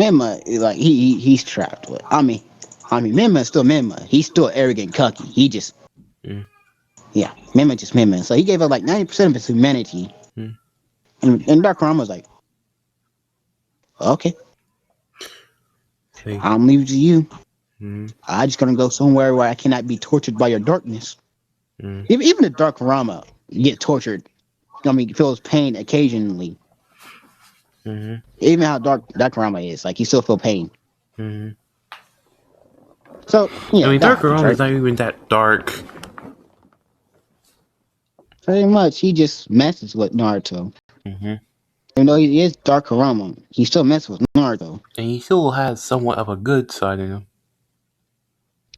Menma, like he's trapped. With, Menma is still Menma. He's still arrogant, cocky. He just Mm-hmm. yeah, Menma just Menma. So he gave up like 90% of his humanity. And Dark Kurama was like, okay, Like, I'm leaving to you. mm-hmm. I'm just gonna go somewhere where I cannot be tortured by your darkness. Mm-hmm. Even the Dark Kurama get tortured. Feels pain occasionally. Mm-hmm. Even how dark Kurama is, like he still feel pain. Mm-hmm. So I yeah, mean, that Dark happens, Kurama right? is not even that dark. Pretty much, he just messes with Naruto. Mm-hmm. Even though he is Dark Kurama, he still messes with Naruto. And he still has somewhat of a good side in him.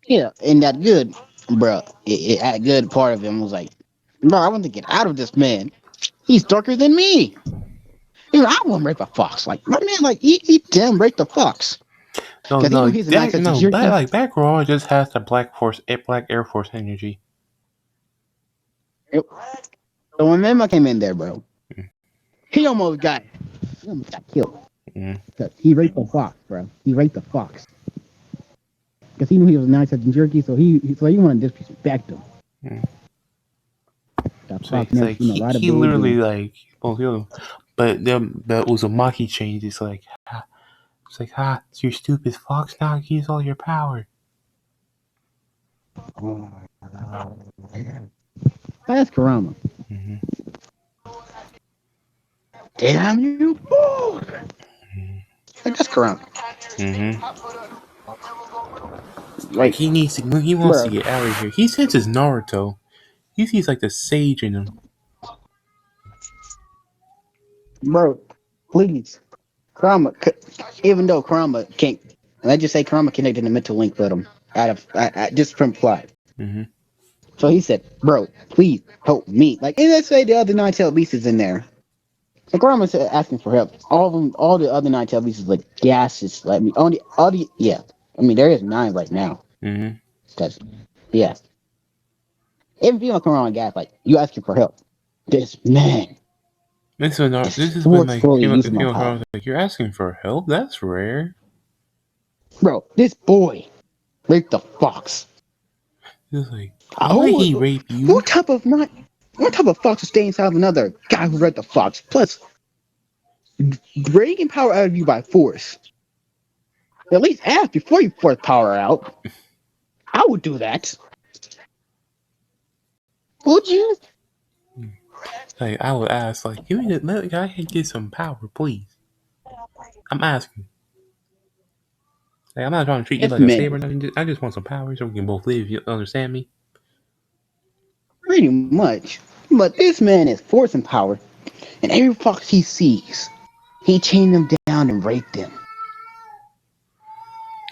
Yeah, and that good, bro. That good part of him was like, bro, I want to get out of this man. He's darker than me. Even I won't rape a fox. Like my man, like he damn raped a fox No, because he knew no, he's a nice that sense of no, jerky. Back Raw just has the Black Air Force energy. So when Mema came in there, bro, he almost got killed. Mm, Cause he raped the fox, bro. He raped the fox because he knew he was a nice sense of jerky, so he wanted to disrespect him. mm. That So fox it's never like seen a lot of he boys literally doing. like well, you know, but the Uzumaki change is like it's like it's your stupid fox now use all your power. That's Kurama. Mm-hmm. Damn you, fool! Like that's Kurama. Mm-hmm. Like Like, he wants to bro, get out of here. He senses Naruto. He sees like the sage in him. bro, please, Kurama. Even though Kurama can't, let's just say Kurama connected a mental link with him just from plot. Mm-hmm. So he said, "Bro, please help me." Like, and let's say the other nine-tailed beast is in there. And Kurama said asking for help. All of them, all the other nine-tailed beasts is like gases. Like, all the yeah. I mean, there is nine right now. Mm-hmm. Cause yeah, even female Kurama gas like you asking for help. This man is This is when like forcefully using my female power, girls like you're asking for help. That's rare. bro. This boy raped the fox. It's like why would Oh, he rape you? what type of not? What type of fox would stay inside of another guy who raped the fox? Plus, dragging power out of you by force. At least ask before you force power out. I would do that. Would you? Like I would ask like give me let I get some power, please. I'm asking. Like I'm not trying to treat you This like a man slave or is nothing. I just want some power so we can both live. You understand me? pretty much. But this man is forcing power, and every fox he sees, he chained them down and raped them.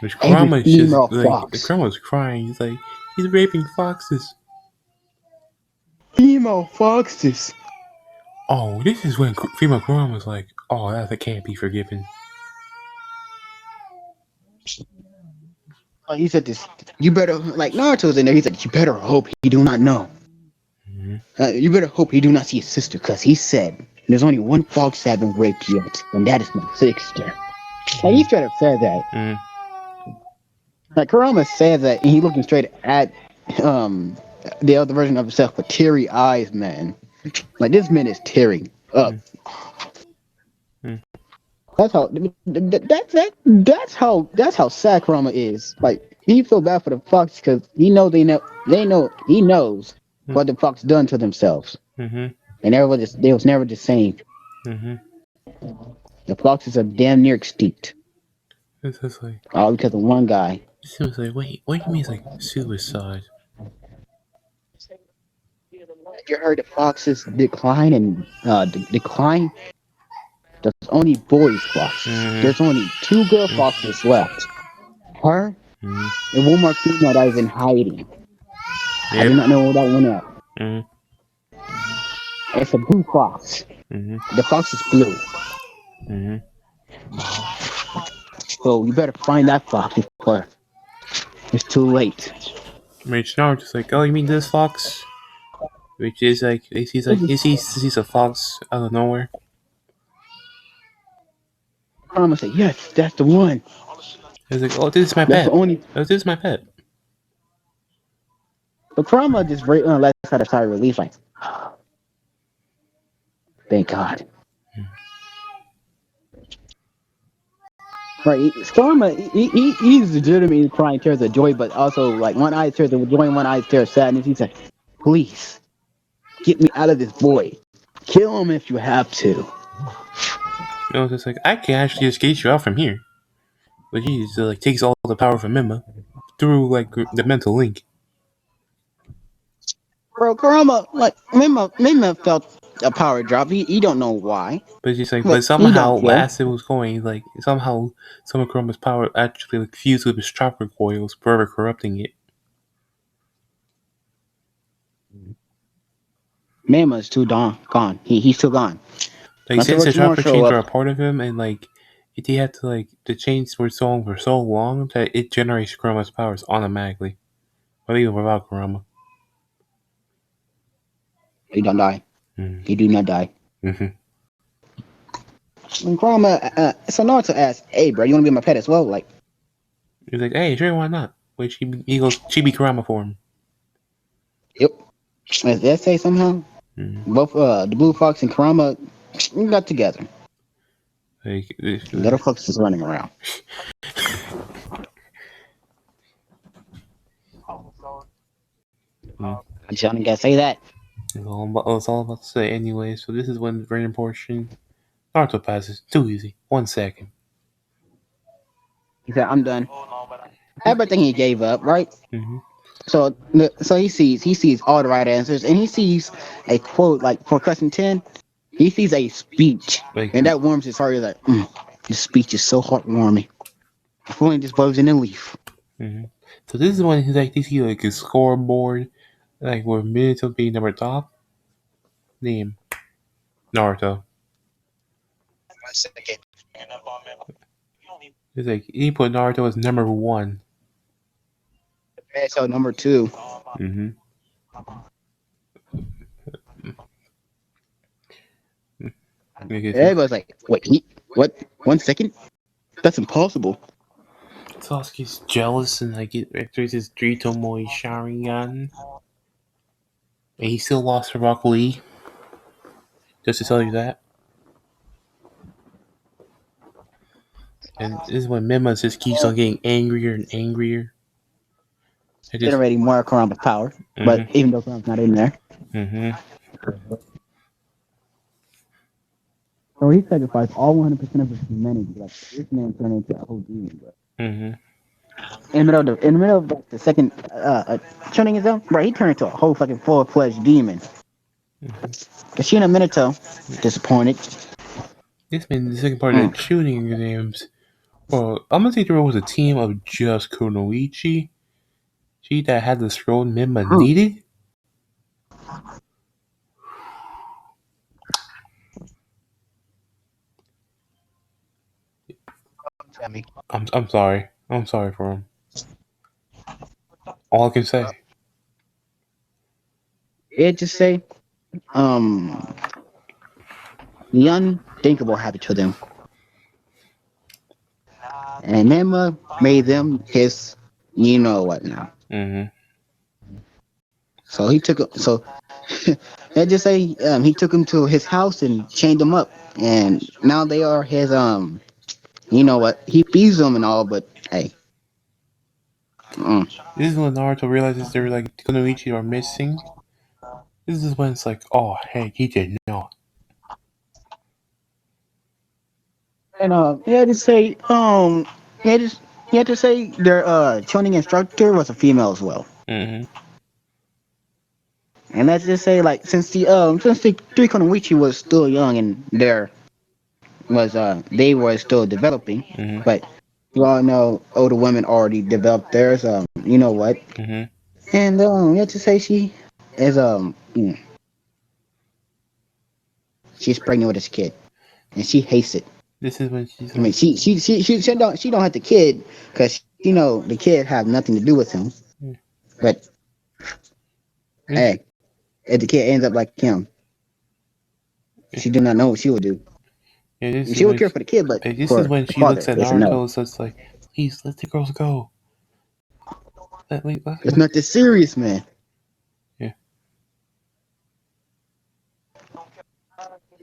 Which Every Kurama is just female like fox. Kurama's crying. He's like he's raping foxes. Female foxes. Oh, this is when female Kurama's like, oh, that can't be forgiven. He said this. You better like Naruto's in there. He said you better hope he do not know. Mm-hmm. You better hope he do not see his sister, because he said there's only one fox that haven't raped yet, and that is my sister. Like he straight up said that. Mm-hmm. Like Kurama said that, and he looking straight at um the other version of himself with teary eyes, man. Like this man is tearing up. Mm-hmm. That's how that's how sad Kurama is. Like he feel bad for the fox because he know he knows what the fox done to themselves, Mm-hmm. and they was never the same. Mm-hmm. The foxes are damn near extinct, It's just like all because of one guy. it was like wait, what do you mean it's like suicide? You heard the foxes decline and decline. There's only boys foxes. Mm-hmm. There's only two girl foxes left. Her Mm-hmm. and one more female that is in hiding. I Yep. do not know where that one at. Mm-hmm. It's a blue fox. Mm-hmm. The fox is blue. Mm-hmm. So you better find that fox before it's too late. Rage now just like, oh, you mean this fox? Which is like, he sees a fox out of nowhere. Karma said, yes, that's the one. He's like, oh, this is my That's the pet. only. Oh, this is my pet. But Karma just lets out a sigh of relief, like, thank God. Right, Karma, he's legitimately crying tears of joy, but also like one eye tears of joy and one eye tears of sadness. He's like, please get me out of this void. Kill him if you have to. No, it's just like I can actually just get you out from here. But he just like takes all the power from Mima through like the mental link. Bro, Karama, like, Mima felt a power drop. You don't know why, But it's just like, but but he don't somehow care. as it was going, like somehow some of Kuroma's power actually like fused with his chakra coils, forever corrupting it. Mama's too gone. He's too gone. Like Once since the Orochimaru chakra show chains up, are a part of him, and like if he had to like the chains were for so long that it generates Kuroma's powers automatically, but even without Kurama. he don't die. Mm-hmm. He do not die. Mm-hmm. And Kurama, so Naruto asks, "Hey, bro, you want to be my pet as well?" Like, He's like, hey, sure, why not? Wait, he goes Chibi Kurama for him. yep. As they say somehow, Mm-hmm. both the Blue Fox and Kurama got together. Like, Little Fox is running around. mm. I just gotta say that. That's all I'm about to say anyway. So this is one very important. Naruto passes. Too easy. 1 second. He said, "I'm done." Everything he gave up, right? Mm-hmm. So he sees all the right answers, and he sees a quote like for question 10. He sees a speech, Like, and that warms his heart. He's like, "This speech is so heartwarming. If only this was in a leaf." mm-hmm. So this is when he's like, you see like a scoreboard, like with minutes of being number top. Name Naruto. It's like he put Naruto as number one. So number two, Mm-hmm. Okay, so everybody's like, "Wait, what? 1 second? That's impossible." Sasuke's jealous and like it activates his Tomoe Sharingan. And he still lost to Rock Lee. Just to tell you that. And this is when Mima just keeps on getting angrier and angrier. I just. Generating more Kurama's power, but Mm-hmm. even though Kurama's not in there, Mm-hmm. so he sacrificed all 100% of his humanity. Like this man turned into a whole demon, bro. Mm-hmm. In the middle of like, the second turning his own, bro, he turned into a whole fucking full-fledged demon. Mm-hmm. Kushina Minato, disappointed. This means the second part of Mm. the shooting exams. Well, I'm gonna say there was a team of just Kunoichi. She that had the scroll Mima Mm. needed. Tell me. I'm sorry. I'm sorry for him. All I can say. It just say, the unthinkable happened to them, and Mima made them his, you know what now. Mm-hmm. So he took, so it just say, he took him to his house and chained him up, and now they are his, you know what? He feeds them and all, but hey, mm. This is when Naruto realizes they're like Kunoichi are missing. This is when it's like, oh heck, he did not. And he had to say, he had to say their tuning instructor was a female as well. Mm-hmm. And let's just say, like, since the three Konoichi was still young and they were still developing, Mm-hmm. but you all know older women already developed theirs. You know what? Mm-hmm. And you have to say she is she's pregnant with this kid, and she hates it. This is when she's I mean, like, she don't have the kid because she know the kid have nothing to do with him. But this, hey, if the kid ends up like him, she do not know what she would do. yeah, this She is would when care for the kid, but this is for when the she looks father, at it's a no. Naruto, so it's like, please let the girls go. It's not this serious, man. Yeah,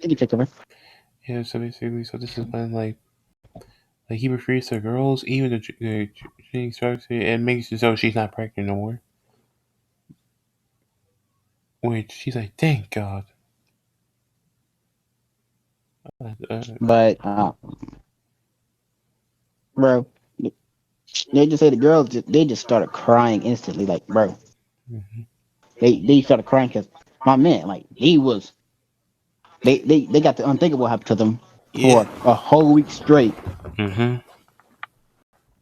Did you take over? yeah. So basically, so this is when like he refers to girls, even the instructor, and makes it so she's not pregnant no more. Which she's like, thank God. But bro, they just say the girls they just started crying instantly. Like, bro, mhm. they started crying because my man, like, he was. They got the unthinkable happen to them Yeah. for a whole week straight. Mm-hmm.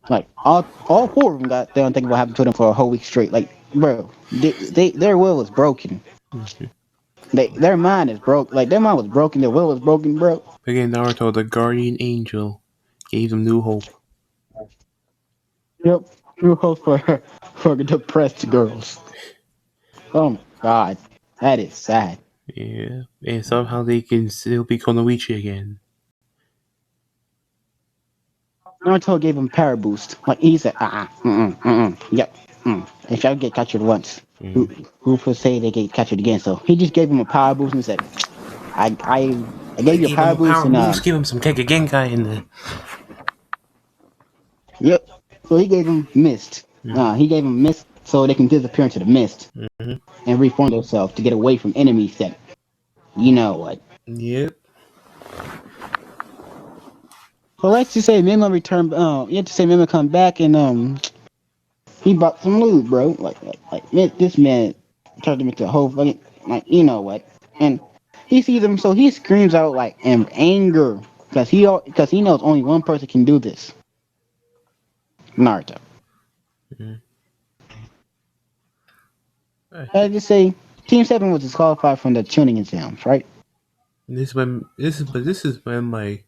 Like all four of them got the unthinkable happen to them for a whole week straight. Like, bro, their will was broken. Mm-hmm. Their mind is broke. Like their mind was broken. Their will was broken, bro. Again, Naruto, the guardian angel, gave them new hope. Yep. True hope for the depressed girls. Oh my god, that is sad. Yeah. And somehow they can still be Konoichi again. Naruto gave him power boost. Like he said, yep, If y'all get captured once, who Mm. who will say they get captured again? So he just gave him a power boost and said, I They gave you a gave him power a boost power and boost, give him some Genkai in the. yep. So he gave him mist. Mm-hmm. He gave him mist so they can disappear into the mist Mm-hmm. and reform themselves to get away from enemies that you know what. Yep. So let's just say Mima returned. You have to say Mima come back and he bought some loot, bro. Man, this man turned him into a whole fucking like you know what. And he sees him, so he screams out like in anger because he knows only one person can do this. Naruto. Mm-hmm. I just say Team Seven was disqualified from the tuning exams, right? This is when like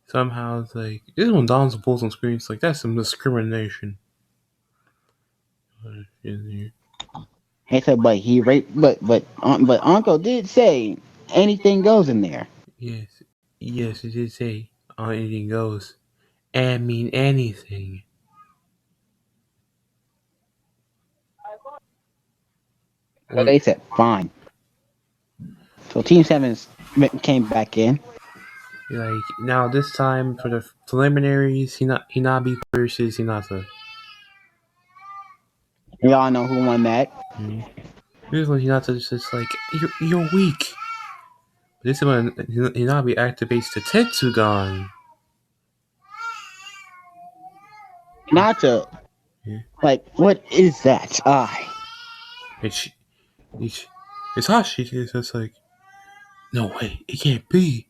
somehow it's like this is when Don's pulls on screen. It's like that's some discrimination. He said, but he raped, but Uncle did say anything goes in there. Yes, yes, it did say anything goes. And mean anything. So Or they said fine. So Team Seven came back in. like now this time for the preliminaries, Hinabi versus Hinata. We all know who won that. Mm-hmm. This one Hinata is just like you're weak. This is when Hinabi activates the Tetsugan. Nata, Yeah. like, what is that? It's it's it's Hashi. It's just like no way, it can't be.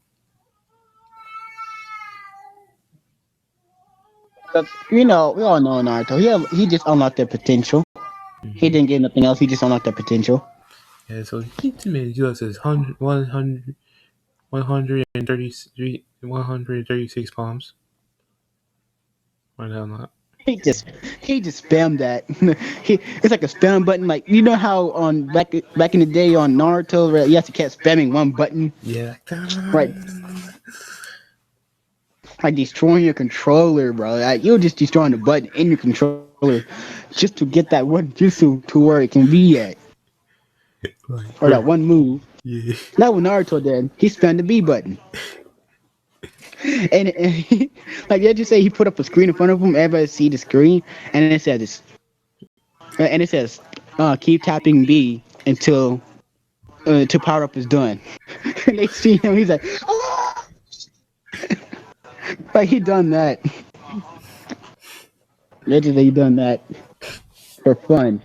Because we all know Naruto. He just unlocked their potential. He Mm-hmm. didn't get nothing else. He just unlocked their potential. Yeah, so he made us his 136 palms. Why the hell not? He just he just spammed that. It's like a spam button. Like you know how on back in the day on Naruto, where you have to keep spamming one button, Yeah. right? Like destroying your controller, bro. Like, you're just destroying the button in your controller just to get that one jutsu to where it can be at, Like, or that one move. yeah. That what Naruto did. He spammed the B button. And he, like they just say he put up a screen in front of him. Everybody see the screen, and it says, keep tapping B until to power up is done. And they see him. He's like, oh! Like he done that. They just he done that for fun.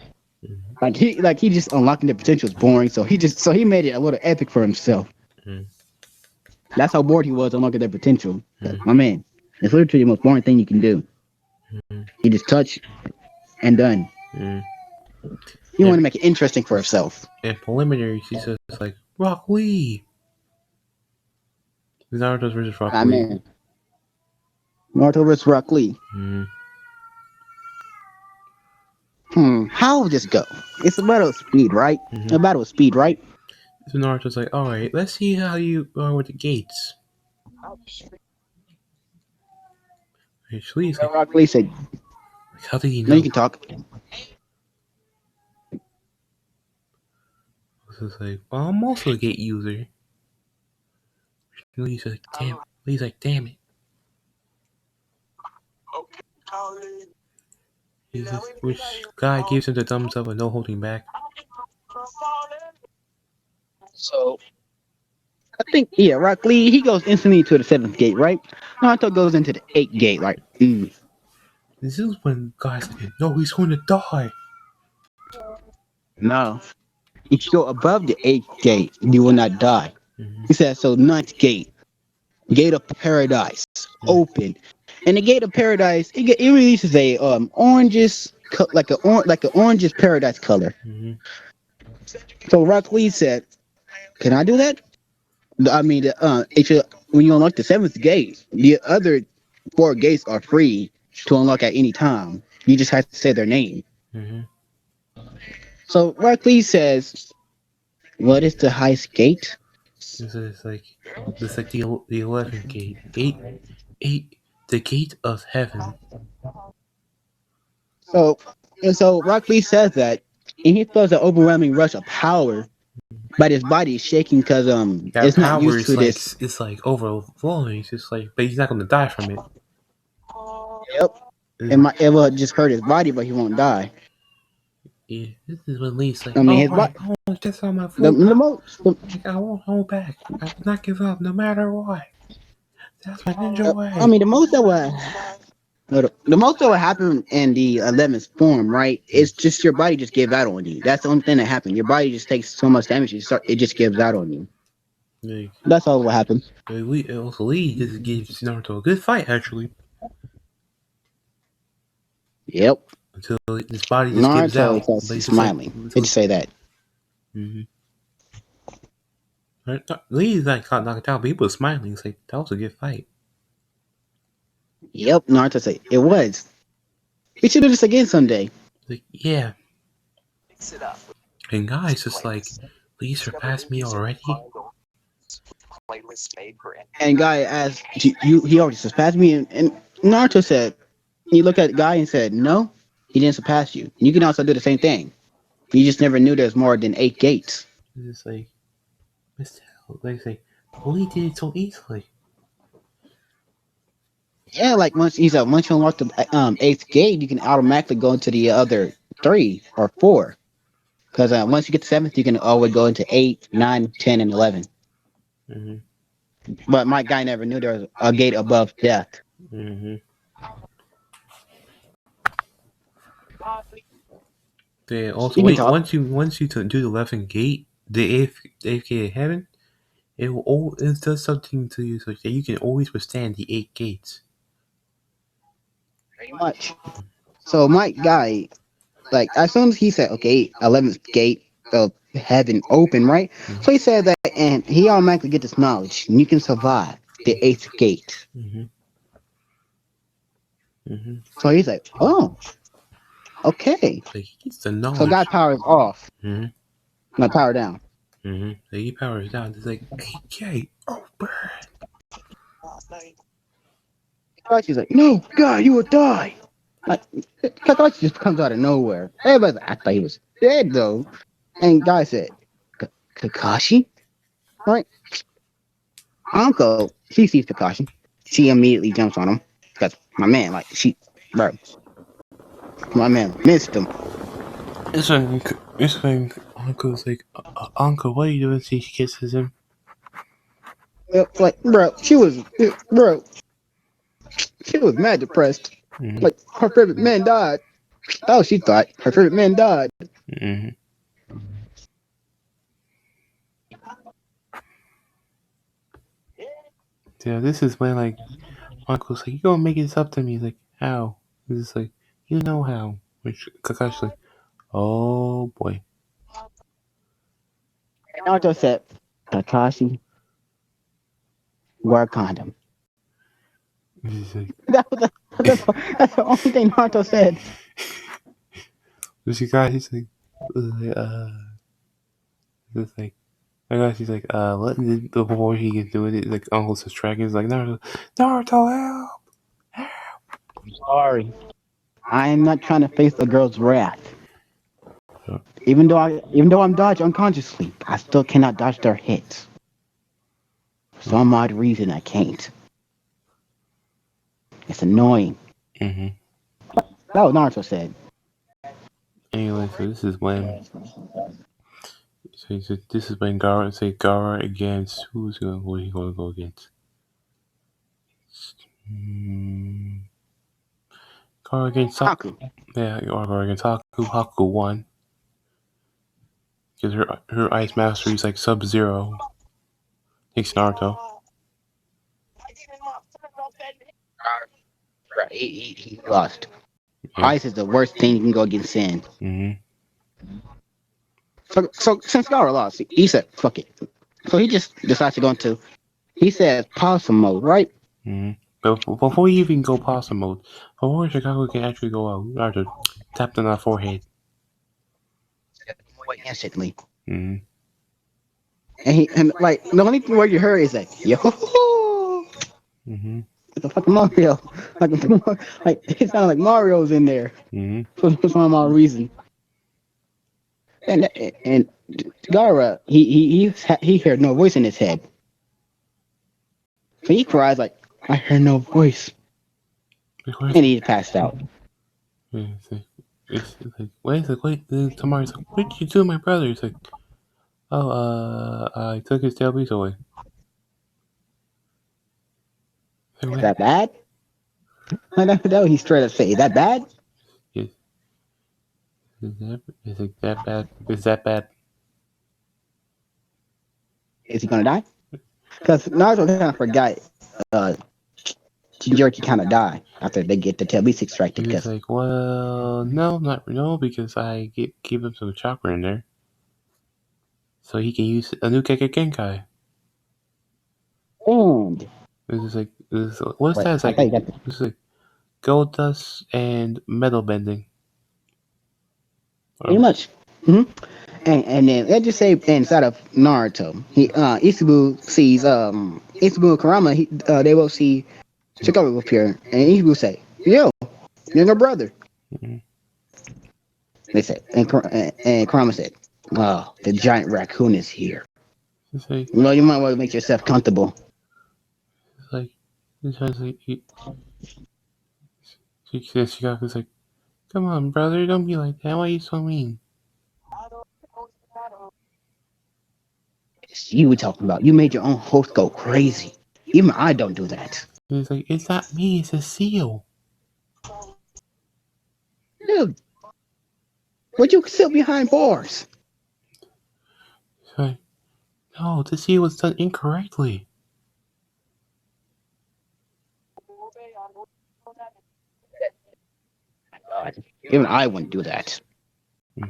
Like he just unlocking the potential is boring. So he made it a little epic for himself. Mm, That's how bored he was unlocking their potential. mm, My man, it's literally the most boring thing you can do. mm, He just touch and done. mm. He wanted And, to make it interesting for himself. and preliminaries, he says like Rock Lee. Naruto's versus Rock I Lee. mean, Naruto vs. Rock Lee. Mm. How will this go? It's a battle of speed, right? Mm-hmm. A battle of speed, right? So Naruto's like, all right, let's see how you are with the gates. And Lee's And Rock Lee said, like, how did he "No, you know? can talk." So it's like, well, I'm also a gate user. Lee's like, damn. Lee's like, damn it. He's just, which guy gives him the thumbs up with no holding back. So I think Rock Lee he goes instantly to the seventh gate, right? Naruto goes into the eighth gate, right? This is when guys like, no, he's going to die. No, if you go above the eighth gate, you will not die. Mm-hmm. He said, so ninth gate, gate of paradise, open. And the gate of paradise, it releases a oranges, like an oranges paradise color. Mm-hmm. So Rock Lee said, can I do that? I mean, when you unlock the seventh gate, the other four gates are free to unlock at any time. You just have to say their name. Mm-hmm. So Rock Lee says, what is the highest gate? It's like the 11th gate. Eight, the gate of heaven. So so Rock Lee says that, and he feels an overwhelming rush of power, but his body is shaking because That it's not power used is to like this. it's like overflowing. It's just like, but he's not gonna die from it. Yep, it will just hurt his body, but he won't die. Yeah, this is when Lee's like, I mean, "Oh his my, body. oh, that's all my The, full the power. most. The, Like, I won't hold back. I will not give up, no matter what. That's my ninja I way." mean, the most that will happen in the 11th form, right? It's just your body just gives out on you. That's the only thing that happens. Your body just takes so much damage, it just gives out on you. Like, That's all what happens. Lee just gives Naruto a good fight actually, Yep. until his body just gives Naruto out. is But he's just like, smiling. Did you say that? mm-hmm. Lee's like got knocked out, but he was smiling. It's like that was a good fight. Yep. Naruto said it was. We should do this again someday. Like, yeah, and guys just like, Lee surpassed me already. And guy asked, he already surpassed me, and Naruto said, he looked at the guy and said, no, he didn't surpass you. You can also do the same thing. You just never knew there's more than 8 gates. It's just like, Mr. Like say, but Lee did it so easily. Yeah, like once you unlock the eighth gate, you can automatically go into the other three or four. Because once you get to seventh, you can always go into 8, 9, 10, and 11. Mm-hmm. But my guy never knew there was a gate above death. Mm-hmm. Yeah. Also, You can wait. talk. Once you do the 11th gate, the eighth gate of heaven, it does something to you so that you can always withstand the 8 gates. Pretty much. So my guy, like as soon as he said, okay, 11th gate of heaven open, right? So he said that, and he automatically get this knowledge. And you can survive the eighth gate. Mm-hmm. Mm-hmm. So he's like, oh, okay. So he gets the So guy knowledge. power is off, Mm-hmm. not power down. Mm-hmm. So he powers down. It's like 8 gate. Oh, bird. Kakachi's like, no, God, you will die. Like, Kakashi just comes out of nowhere. Everybody's like, I thought he was dead though. And guy said, Kakashi? Right? Uncle, she sees Kakashi. She immediately jumps on him. Because my man, bro, my man missed him. It's when Uncle's like, Uncle, what are you doing? She kisses him. Like, bro, she was mad depressed. Mm-hmm. Like, her favorite man died. Oh, she thought her favorite man died. Mm-hmm. Yeah, this is when like Uncle's like, you gonna make this up to me? He's like, how? He's just like, you know how? Which Kakashi's like, oh boy. And Naruto said, Kakashi, wear a condom. He's like, That was that's the only thing Naruto said. this guy, he's like, it's like, I guess he's like, let the before he can do it, like Uncle's distracted. He's like, Naruto, help! Sorry. I am not trying to face a girl's wrath. So, Even though I'm dodged unconsciously, I still cannot dodge their hits. For some odd reason, I can't. It's annoying. mm-hmm. That was Naruto said. Anyway, so this is when, this is when Gara against who's going? Who he gonna go against? Mm, Gara against Haku. yeah, Gara against Haku. Haku won because her ice mastery is like Sub Zero. Thanks, Naruto. Right, he lost. Yeah. Ice is the worst thing you can go against sand. Mm-hmm. So since Gara lost, he said, "Fuck it." So he just decides to go into. He says possum mode, right? Mm-hmm. But before we even go possum mode, before Chicago can actually go out, Naruto tapped on our forehead. Instantly. Mm-hmm. And like the only word you heard is like yo, Mm-hmm. like a fucking Mario, like like it sounded like Mario's in there Mm-hmm. for some odd reason. And Gara, he heard no voice in his head, so he cries like I heard no voice, Of course. and he passed out. Yeah, it's like, wait, tomorrow's like, what did you do to my brother? It's like, oh, I took his tailpiece away. Like, Is what? that bad? That what he straight up say. Is that bad? Is, is it that bad? Is that bad? Is he gonna die? Because Naruto kind of forgot uh, Jinchuriki kind of die after they get the tail beast extracted. He's Because like, well, no, because I keep him some chakra in there, so he can use a new Keke Genkai. and It's just like, what's wait, that? It's I like, thought you got the, it's like gold dust and metal bending. pretty much. hmm and then let's just say inside of Naruto, he Ichibu sees Ichibu and Kurama. They both see Chikara appear, and Ichibu say, "Yo, younger brother." Mm-hmm. They said, and Kurama said, "Oh, the giant raccoon is here. It's like, Well, you might want to make yourself comfortable." it's like, it's like, Shikaku's like, come on, brother, don't be like that. Why are you so mean? It's you were talking about. You made your own host go crazy. Even I don't do that. He's like, it's not me, it's a seal. Dude, would you sit behind bars? It's like, no, the seal was done incorrectly. God, even I wouldn't do that. Mm.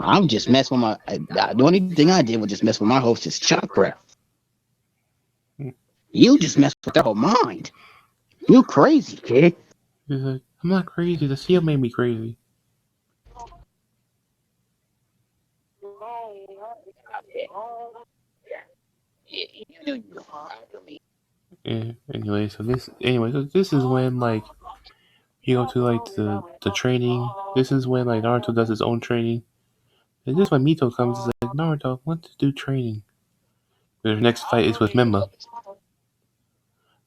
I'm just messing with the only thing I did was just mess with my host's chakra. Mm. You just messed with their whole mind. You crazy, kid. He's like, I'm not crazy, the seal made me crazy. Yeah, so this is when, like, you go to, like, the training. This is when, like, Naruto does his own training. And this is when Mito comes and is like, Naruto, I want to do training. Their next fight is with Mema,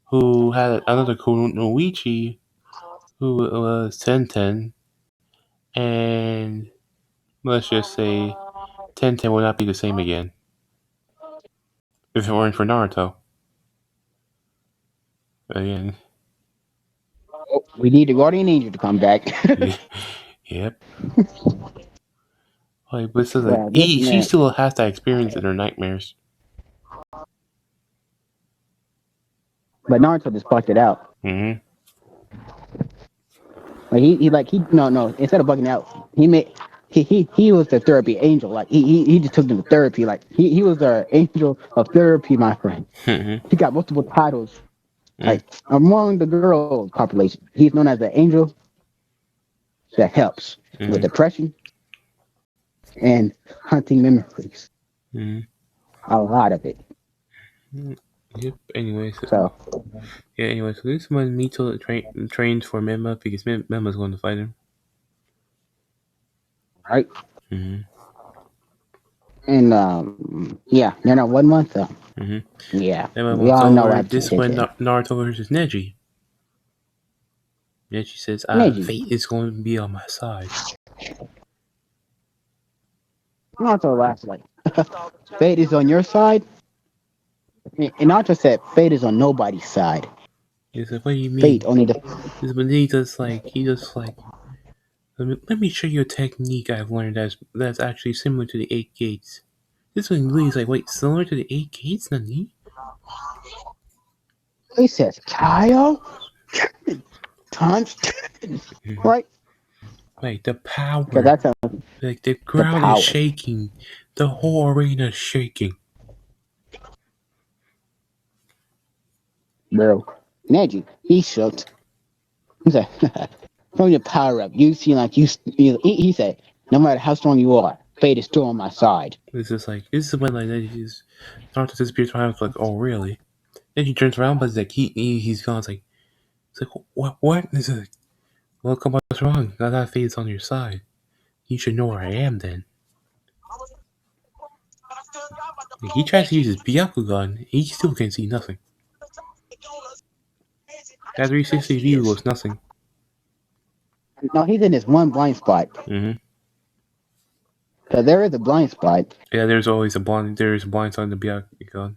who had another Kunoichi, who was Tenten, and let's just say Tenten will not be the same again if it weren't for Naruto. Again, Oh, we need the guardian angel to come back. yeah, yep. Like, but it's just like Well, this she man, still has that experience in her nightmares. but Naruto just fucked it out. Mm-hmm. Like he no instead of bugging out, he was the therapy angel. Like he just took them to therapy. Like he was the angel of therapy, my friend. Mm-hmm. He got multiple titles. Mm-hmm. Like among the girl population, he's known as the angel that helps with Mm-hmm. depression and hunting memories. Mm-hmm. A lot of it. Yep. Anyway, so So yeah. Anyway, so this is when Mito trains for Mema because Mema's going to fight him. right. Mm-hmm. And yeah, they're not 1 month. Mm-hmm. Yeah, Then when we it's all know what over, happened to this is when Tenten. Naruto versus Neji. Neji says, Neji, fate is going to be on my side. Naruto laughs like, fate is on your side. And Naruto said, fate is on nobody's side. He said, what do you Fate mean? only the This when he just like, let me show you a technique I've learned that's actually similar to the eight gates. This one Lee's like, wait, similar to the eight gates, Nani? He says, Kyle, times 10. Mhm. Right? Like the Because power, that's like the the ground is power, shaking, the whole arena is shaking. bro. Imagine, he shook. He said, from your power up, you seem like he said, no matter how strong you are, fate is still on my side. This is when like he's Naruto disappears behind him, like, oh really? Then he turns around, but it's like he's gone. It's like what? It's like, well, come on, what's wrong? Now that fate's on your side. You should know where I am then. Like, he tries to use his Byakugan, he still can't see nothing. That 360 view was nothing. No, he's in this one blind spot. Mm-hmm. Because there is a blind spot. Yeah, there's a blind side in the Byakugan.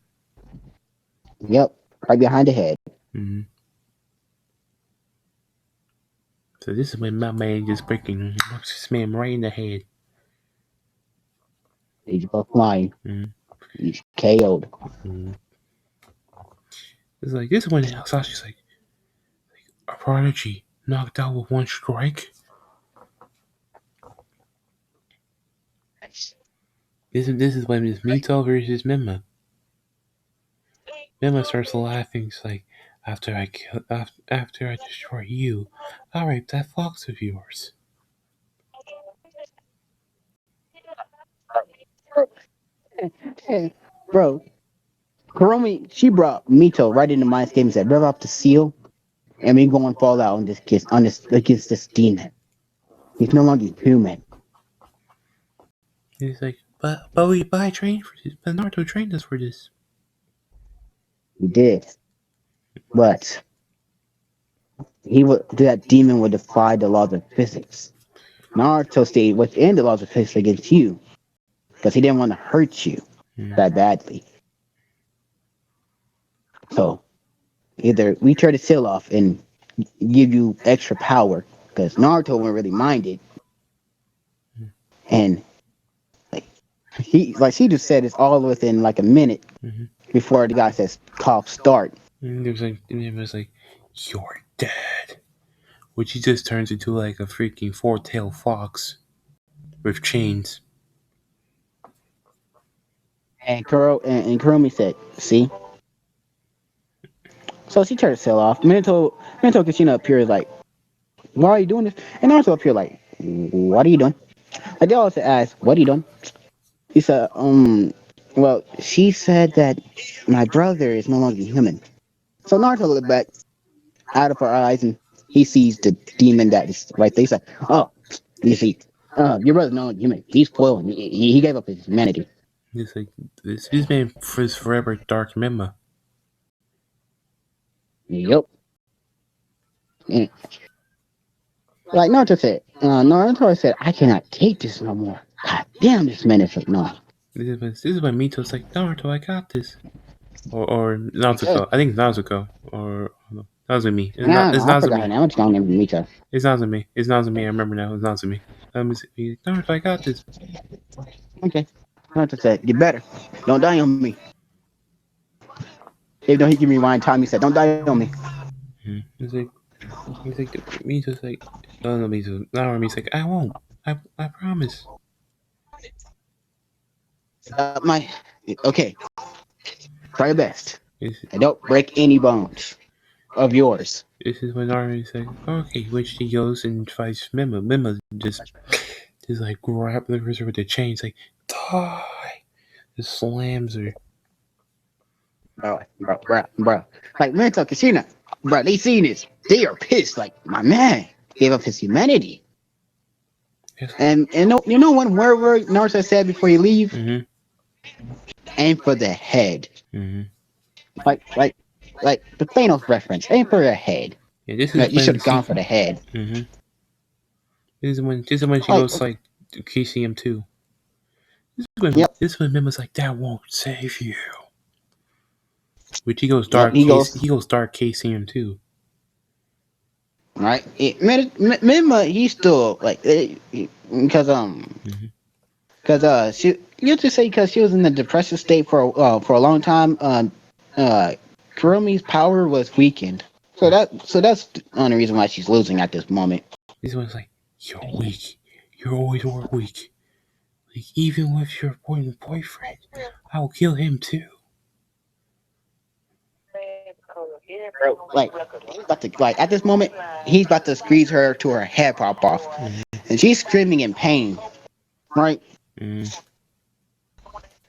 Yep, right behind the head. Mm-hmm. So this is when my man just breaking this man right in the head. He's both flying. Mm-hmm. He's KO'd. Mm-hmm. It's like this is when Sashi's like a prodigy knocked out with one strike. This is when it's Mito versus Mima. Mima starts laughing. It's like after I destroy you, I'll rape that fox of yours. Hey, bro, Hiromi, she brought Mito right into my game and said, rev up the seal, and we go and fall out on this kiss on this against this demon. He's no longer human. And he's like, but I trained for this. But Naruto trained us for this. He did. But that demon would defy the laws of physics. Naruto stayed within the laws of physics against you because he didn't want to hurt you Mm-hmm. that badly. So either we try to seal off and give you extra power because Naruto wouldn't really mind it, and like she just said it's all within like a minute Mm-hmm. before the guy says call start. And it was like, you're dead. Which he just turns into like a freaking four-tailed fox with chains. And Kurumi said, "See." So she tried to seal off. Minato Kashina appears like, "Why are you doing this?" And Naruto appeared like, "What are you doing?" Like they always ask, "What are you doing?" He said, well, she said that my brother is no longer human." So Naruto looked back out of her eyes and he sees the demon that is right there. He's like, "Oh, you see, your brother's no longer human. He's spoiled. He gave up his humanity." It's like this man is forever Dark Mima. Yep. And like Naruto said, "I cannot take this no more. God damn, this man is annoying." This is when Mito's like, Naruto, I got this. Or Okay. Nazuko. I think it's Nazuko. Or no, Nazumi. It's No, I forgot her Nazumi. name. I'm just calling him Mito. It's Nazumi. It's Nazumi. I remember now. It's Nazumi. Naruto, I got this. Okay. Naruto said, "You better. Don't die on me." Even though he can rewind time, he said, "Don't die on me." Hmm. He's like, Mito's like, no, Mito. Narumi's like, I won't. I promise. My okay. Try your best. This, And don't break any bones of yours. this is when Narumi's like, okay, which he goes and fights Mima. Mima just like grab the her with the chains, like, die. Just slams her. Bro. Like Mental Casino, bro. They seen this. They are pissed. Like my man gave up his humanity. Yes. And no, you know one word Naruto said before he leave? Mm-hmm. Aim for the head. Mm-hmm. Like like like the Thanos reference. Aim for the head. Yeah, this is Like, you should when have gone she. for the head. Mm-hmm. This is when she Like goes like to KCM two. yep This is when Mima's like, that won't save you. Which he goes yep. dark He case. goes He goes dark KCM two. right. Mima, he's still like Mm-hmm. because she used to say because she was in a depressive state for a long time. uh, Kuromi's power was weakened. So that's the only reason why she's losing at this moment. This one's like, you're weak. You always were weak. Like, even with your boyfriend, I will kill him too. Bro, like he's about to like at this moment he's about to squeeze her to her head pop off, and she's screaming in pain. Right. Mm.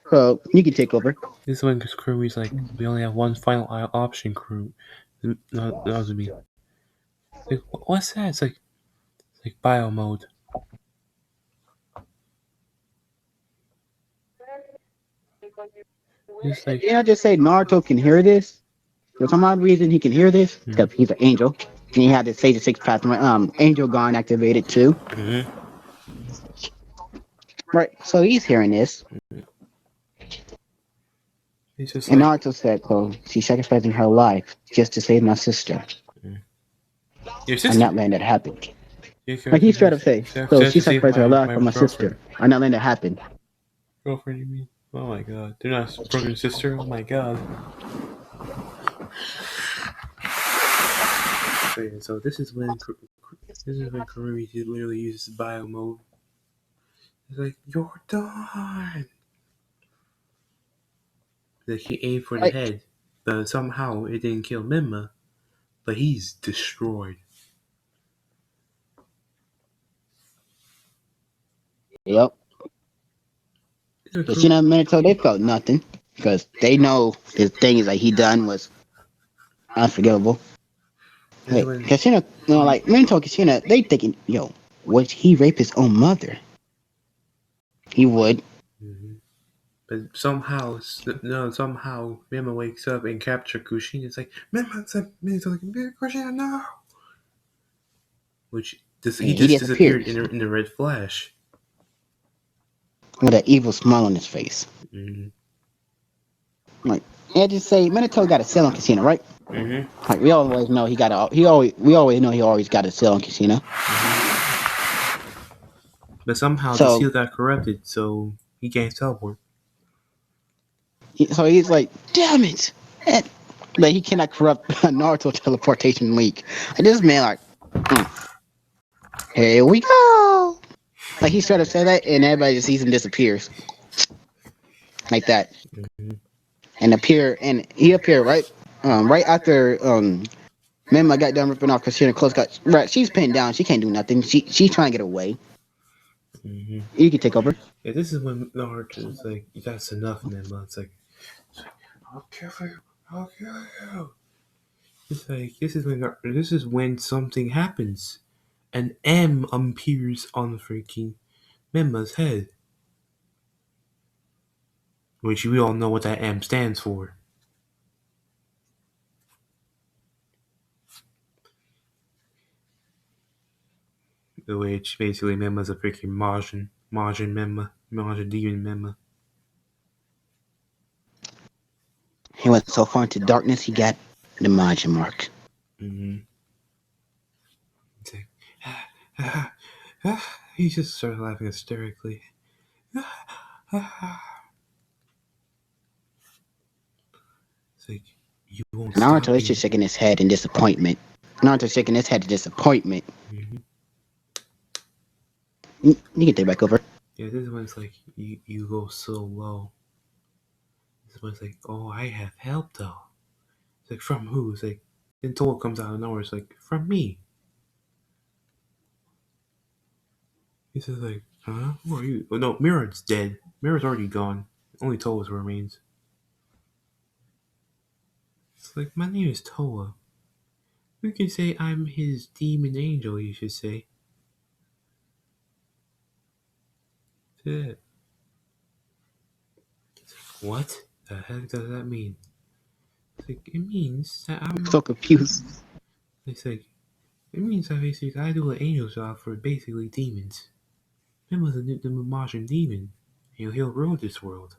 So you can take over. This one, because Kirby's like, we only have one final option, crew. That was me. Like, what's that? It's like bio mode. It's like, Didn't I just say Naruto can hear this? For some odd reason, he can hear this because he's an angel, and he had the Sage of Six Path angel gone activated too. mm-hmm. Right. So he's hearing this, It's just and like, Naruto said, "So she's sacrificing her life just to save my sister." mm. Your I'm sister. not letting that happen. Your Like he character straight up say, "So said she to save sacrificed her my, life my for my girlfriend. sister. I'm not letting that happen." Girlfriend, you mean? Oh my god. They're not brother and sister? Oh my god. So, yeah, so this is when Karumi literally uses bio mode. It's like, you're done! Like, he aimed for the Right. head, but somehow it didn't kill Mima, but he's destroyed. Yep. Because you know, Minato, they felt nothing because they know the things that he done was unforgivable. This is Wait, when, Kashina, like Minato, Kashina, they thinking, yo, would he rape his own mother? He would. mhm. But somehow Mima wakes up and captures Kushina. It's like, Mima's like, Kushina, no! Which, he And he just disappeared disappears in the red flash. with an evil smile on his face. Mm-hmm. Like, and just say, Minato got a sell on Kashina, right? Mm-hmm. Like we always know he got a, we always know he always got a sell on Kashina. But somehow the So, seal got corrupted, so he can't teleport. so he's like, damn it. And, like he cannot corrupt Naruto teleportation leak. And this man like, mm, here we go. Like he started to say that, and everybody just sees him disappears like that, Mm-hmm. and he appeared right after Mema got done ripping off Christina clothes. Got right, she's pinned down. She can't do nothing. She's trying to get away. Mm-hmm. You can take over. Yeah, this is when Naruto is like, that's enough, Mima. It's like, I'll kill you. I'll kill you. It's like, this is when something happens. An M appears on freaking Mima's head. Which we all know what that M stands for. Which basically Mima's a freaking Majin Mima. Majin Demon Mima. He went so far into darkness, he got the Majin mark. Mm-hmm. It's like, ah, ah, ah. He just started laughing hysterically. It's like, you won't Naruto stop is just me. shaking his head in disappointment. Naruto shaking his head in disappointment. Mm-hmm. You can take back over. Yeah, this one's like, you go so low. This one's like, oh, I have help though. It's like, from who? It's like, then Toa comes out of nowhere. It's like, from me. He says like, huh? Who are you? Oh no, Mirrod's dead. Mirrod's already gone. Only Toa's remains. It's like, my name is Toa. You can say I'm his demon angel, you should say. That's it. What the heck does that mean? It's like, it means that I'm I'm. so confused. It's like, it means that basically I do an angel job for basically demons. Him was the Martian demon. He'll rule this world.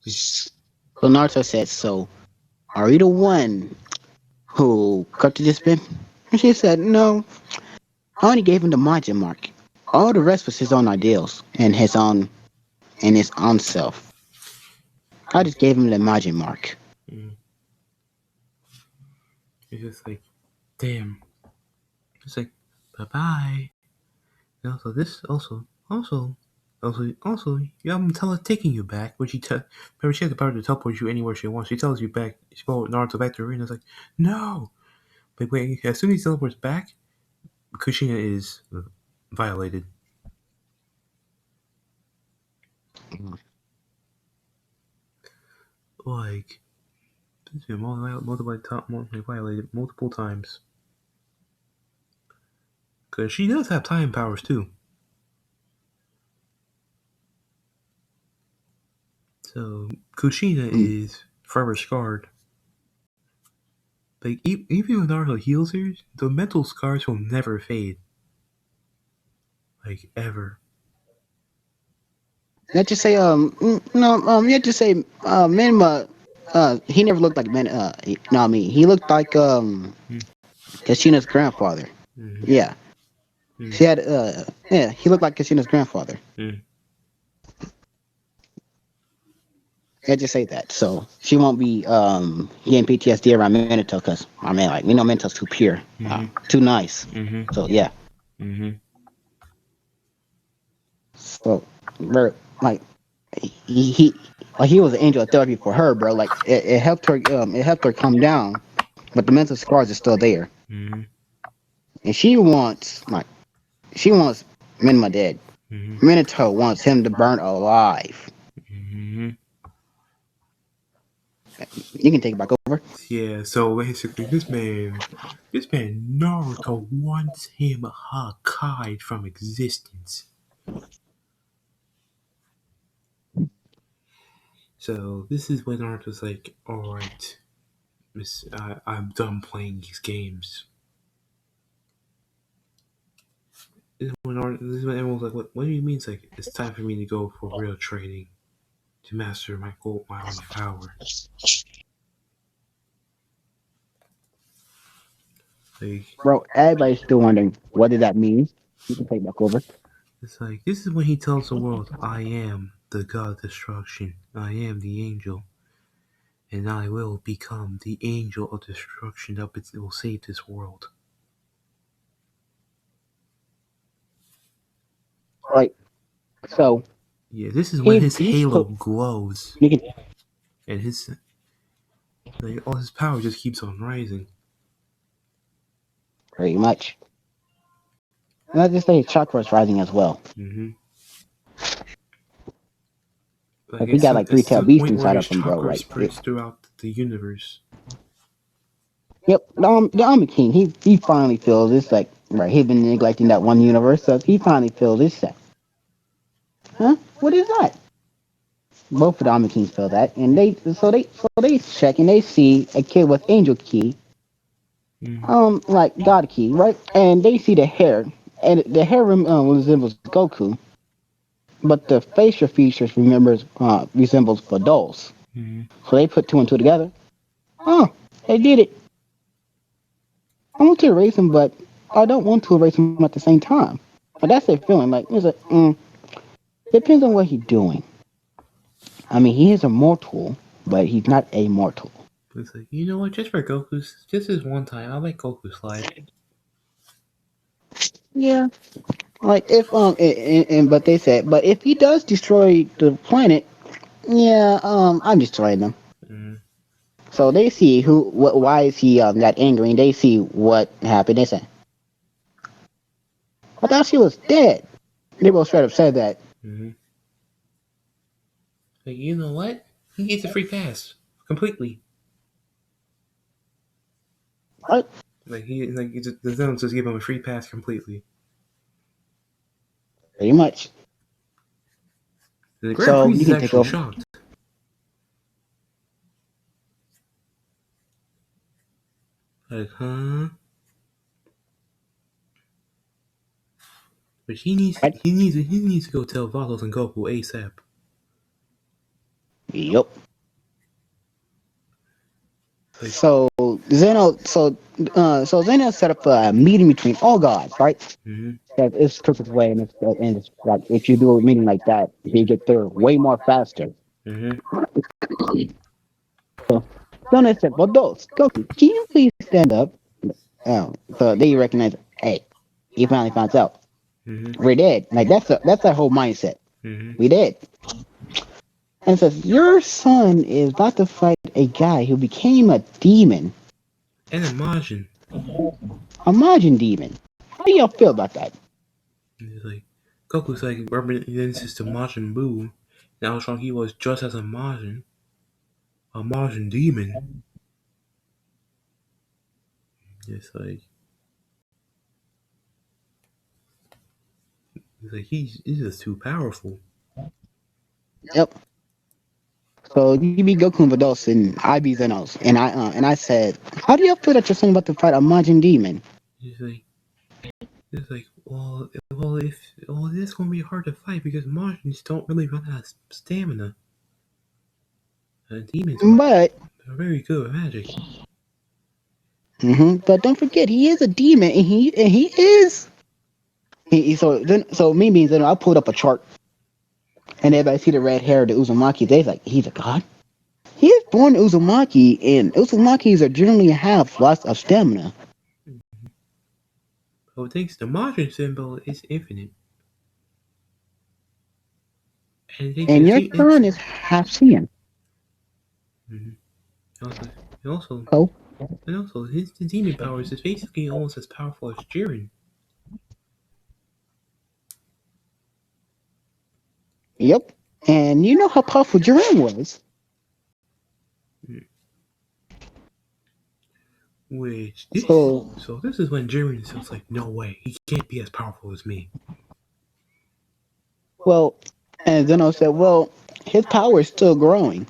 So Naruto said, so are you the one who corrupted this man? And she said, no, I only gave him the Majin mark. All the rest was his own ideals and his own and his own self. I just gave him the magic mark. Mm. It's just like, damn. It's like, bye bye. And also, this you have Nutella taking you back. When remember she has the power to teleport you anywhere she wants. She tells you back. She go Naruto back to the arena. It's like, no. But wait, as soon as he teleports back, Kushina is violated. Like, it's been violated multiple times. Because she does have time powers too. So Kushina Mm. is forever scarred. Like even if Naruto heals her, the mental scars will never fade. Like ever. Let's just say, no, let's just say, Minima, he never looked like no, I mean, he looked like, Mm, Kashina's grandfather. mm, Yeah. mm, She had, yeah, he looked like Kashina's grandfather. mm, Let's just say that. So she won't be, getting PTSD around Minato because, I mean, like, we know Minato's too pure, mhm, too nice. mhm, So, yeah. mhm, So, bro, like, he like he was an angel of therapy for her, bro. Like it helped her calm down, but the mental scars are still there, mhm, and she wants Minima dead. mhm, Minato wants him to burn alive. mhm. You can take it back over. Yeah. So basically, this man Naruto wants him Hakai from existence. So this is when Naruto's like, all right, I'm done playing these games. This is when everyone's like, what do you mean? It's like, it's time for me to go for real training to master my own power. Like, Bro, everybody's still wondering what did that mean. You can take it back over. it's like, this is when he tells the world, I am the god of destruction. I am the angel. And I will become the angel of destruction that will save this world. Like so, Yeah, this is when his he's halo put. glows. You can And all his power just keeps on rising. pretty much. And let's just say his chakra is rising as well. Hmm. Like, Like he got like three it's to tailed the beast point where inside his of him, bro. chakra Like spreads throughout the universe. yep, the Army King. He finally feels this. Like right, he's been neglecting that one universe, so he finally feels this. Like, huh? What is that? Both of the Army Kings feel that, and they check and they see a kid with Angel Key, Mm, like God Key, right? And they see the hair, and the hair resembles Goku, but the facial features resembles Vidal's. mm, So they put two and two together. Oh, they did it. I want to erase him, but I don't want to erase him at the same time. But that's their feeling. Like it's like, depends on what he's doing. I mean, he is immortal, but he's not immortal. it's like, you know what? Just for Goku's, just this one time, I'll let Goku slide. Yeah. Like if and but they said, but if he does destroy the planet, yeah, I'm destroying them. Mm, So they see why is he that angry, and they see what happened. They say, I thought she was dead. They both straight up said that. mm. Like, you know what? He gets a free pass completely. Right? The Zones just give him a free pass completely. Pretty much. The Grand So Prix you is can take actually over. shocked. Like, huh? But Right? he needs to go tell Vados and Goku ASAP. Yup. Like, So Zeno set up a meeting between all gods, right? mm-hmm, that it's the quickest way, and it's like if you do a meeting like that, you get there way more faster. Mhm. So Donut said, "Well, those Goku, can you please stand up?" So they recognize, hey, he finally finds out Mhm. we're dead. Like that's our whole mindset. Mhm. We dead. And it says your son is about to fight a guy who became a demon, And a Majin. a Majin demon. How do y'all feel about that? He's like, Goku's like represents to Majin Buu. And how strong he was just as a Majin demon. It's like he's just too powerful. Yep. So you be Goku and Vados and I be Zenos, and I said, how do y'all feel that your son about to fight a Majin demon? He's like well, this gonna be hard to fight because Majins don't really run out of stamina. Demons But are very good with magic. but don't forget he is a demon, and he is so me being Zeno, I pulled up a chart, and everybody see the red hair, the Uzumaki. They like he's a god. He is born Uzumaki, and Uzumakis are generally have lots of stamina. But thanks the Majin symbol is infinite, and it takes And your it's son is half Saiyan. mhm. also and also Oh, and also his demon powers is basically almost as powerful as Jiren. yep. And you know how powerful Jiren was. Which So, this is when Jiren feels like no way he can't be as powerful as me. well, and Zeno said, well, his power is still growing.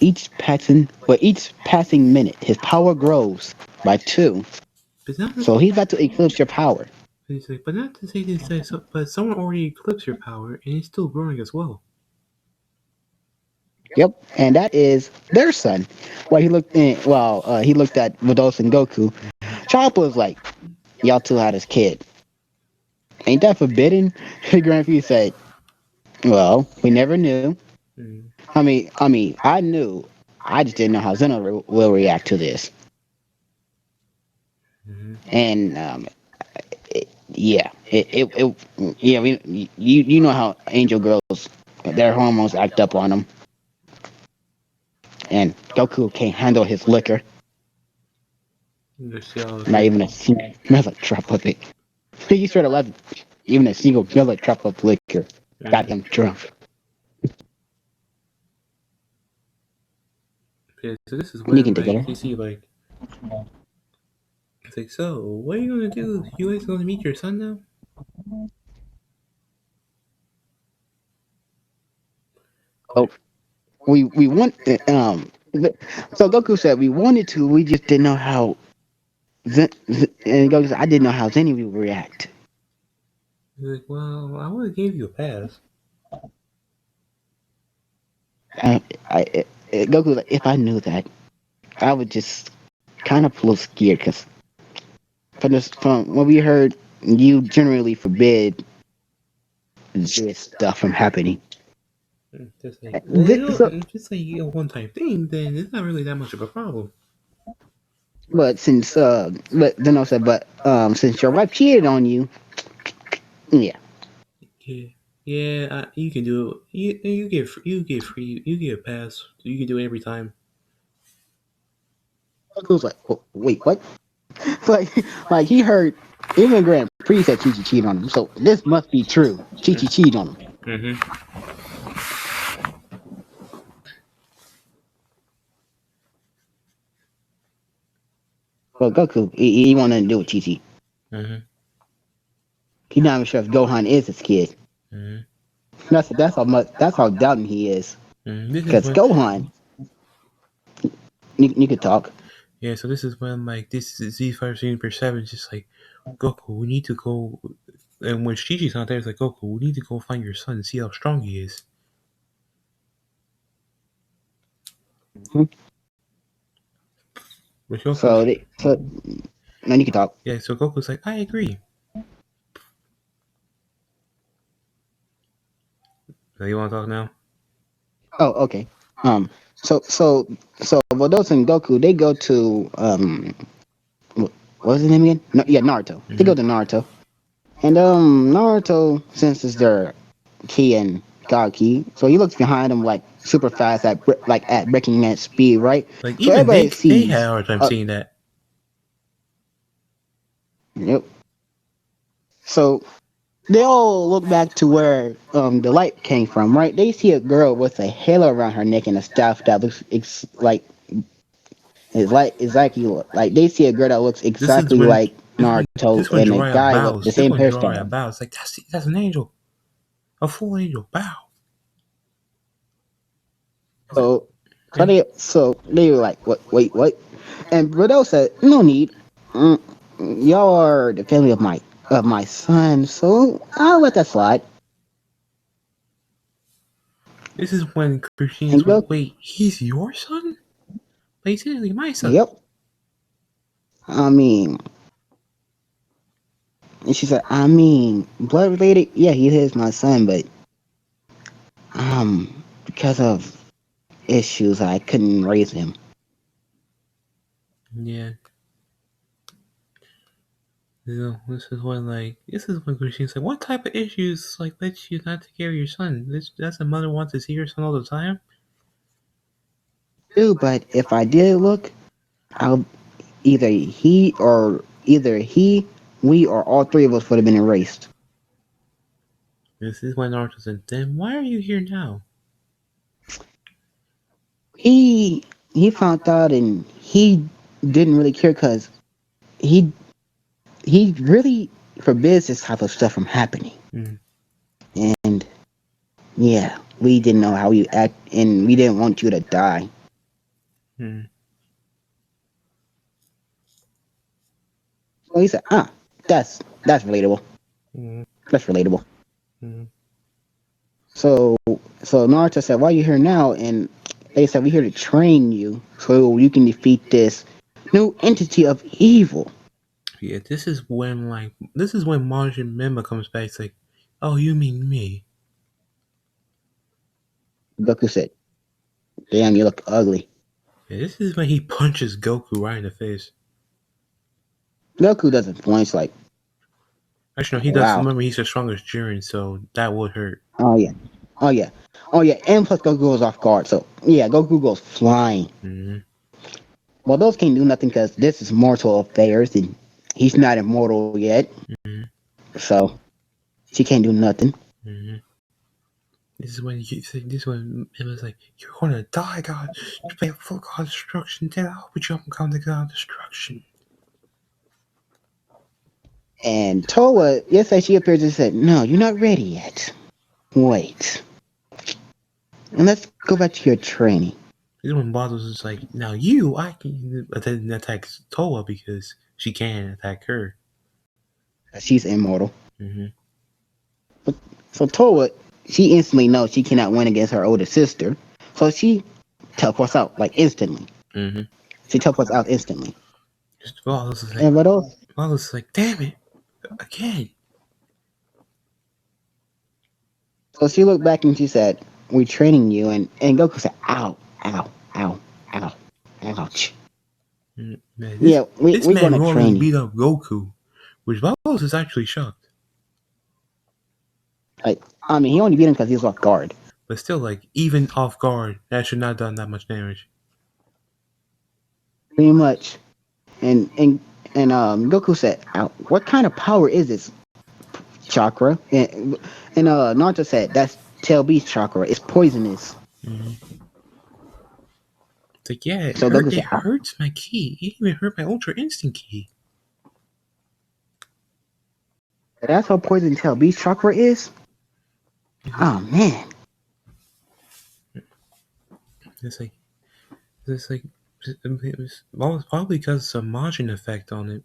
Each passing minute, his power grows by two. But not So he's about to eclipse your power. he's like, but not to say this, but someone already eclipsed your power and it's still growing as well. Yep, and that is their son. He looked at Vados and Goku. Chopper was like, y'all two had his kid. Ain't that forbidden? His grandpa said, well, we never knew. Mm-hmm. I knew. I just didn't know how Zeno will react to this. Mm-hmm. And yeah, yeah. You know how angel girls, their hormones act up on them, and Goku can't handle his liquor. You see how Not even a single drop of it. He straight up even a single drop of liquor got mm-hmm. him drunk. Yeah, so this is And you when can take like it. you see like it's like so what are you gonna do? You guys gonna meet your son now? Oh, we want so Goku said we wanted to, we just didn't know how. And Goku said I didn't know how Zenny would react. He's like, well, I would have gave you a pass. Uh, Goku was like, if I knew that, I would just kind of feel scared because from what we heard, you generally forbid this stuff from happening. Just like, well, So, if it's like a one-time thing, then it's not really that much of a problem. but then I said, but since your wife cheated on you, yeah. Yeah, yeah, you can do it. You get a pass. You can do it every time. Goku's like, oh, wait, what? like he heard even Grand Prix said Chi Chi cheated on him, so this must be true. Chi Chi cheated on him. Mm-hmm. But Goku, he want nothing to do with Chi Chi. Mm-hmm. He's not even sure if Gohan is his kid. Mm-hmm. That's how doubting he is. Mm-hmm. This is Because when Gohan, you could talk. yeah. So this is when like this is Z5 per 7 is just like Goku. We need to go. And when Chi-Chi's not there, it's like Goku. We need to go find your son and see how strong he is. Mhm. But Goku's So now you can talk. yeah. So Goku's like, I agree. So you want to talk now? Oh, okay. Um, so Bodos and Goku they go to what was his name again? No, yeah, Naruto. They Mm-hmm. go to Naruto, and Naruto senses their key and God key, so he looks behind him like super fast at at breaking at speed, right? Like So even everybody they had a sees. hard time seeing that. Yep. So they all look back to where the light came from, right? They see a girl with a halo around her neck and a staff that looks like they see a girl that looks This is exactly when like this is when Naruto this when and a Jiraiya guy with the bows. This same when Jiraiya hairstyle. bows. Like that's an angel, a full angel. Bow. Is it? So Yeah. they were like, what? Wait, what? And Riddle said, no need. Mm, y'all are the family of my son, so I'll let that slide. This is when Christine's And like, go, wait, he's your son? But he's literally my son. yep. I mean, and she said, I mean, blood related, yeah, he is my son, but because of issues, I couldn't raise him. Yeah. This is when Christine's like, what type of issues like let you not take care of your son? This that's a mother wants to see her son all the time. Too, but if I did look, I'll either he, we, or all three of us would have been erased. This is when Naruto said, then why are you here now? He found out and he didn't really care because he he really forbids this type of stuff from happening. Mm, And yeah, we didn't know how you act, and we didn't want you to die. mm, So he said, that's relatable. mm, That's relatable. mm. So so Naruto said, why are you here now? And they said, we're here to train you so you can defeat this new entity of evil. Yeah, this is when Majin Member comes back. It's like, oh, you mean me? Goku said, damn, you look ugly. Yeah, this is when he punches Goku right in the face. Goku doesn't flinch like, Actually, no, he does. wow. Remember, he's the strongest Jiren, so that would hurt. Oh yeah. Oh yeah. Oh yeah. And plus Goku goes off guard. So yeah, Goku goes flying. Mm-hmm. Well, those can't do nothing because this is mortal affairs and he's not immortal yet. Mm-hmm. So she can't do nothing. Mm-hmm. This is when Emma's like, "You're gonna die, God. You play full God destruction. Then I'll put you up and come to God destruction." And Towa, yesterday she appeared and said, no, you're not ready yet. Wait. And let's go back to your training. This is when Bottles is like, "Now I can attack Toa because she can attack her." She's immortal. Mm-hmm. So Towa, she instantly knows she cannot win against her older sister. So she teleports out like instantly. Mm-hmm. She teleports out instantly. Just Bottles is like, And what else? "Damn it, again." So she looked back and she said, we're training you. And Goku said, ow, ow, ow, ow, ouch. Man, Yeah, this we're man gonna royally train you. beat up Goku, which Bottles is actually shocked. Like, I mean, he only beat him because he was off guard. But still, like, even off guard, that should not have done that much damage. Pretty much. And Goku said, ow, what kind of power is this chakra? And Naruto said, that's Tail Beast chakra. It's poisonous. Mm-hmm. It's like, yeah, So Goku it said, ow. hurts my key. It even hurt my Ultra Instinct key. That's how poison Tail Beast chakra is? It's like, Oh, man. it's like, it's like, it was probably because of Majin effect on it.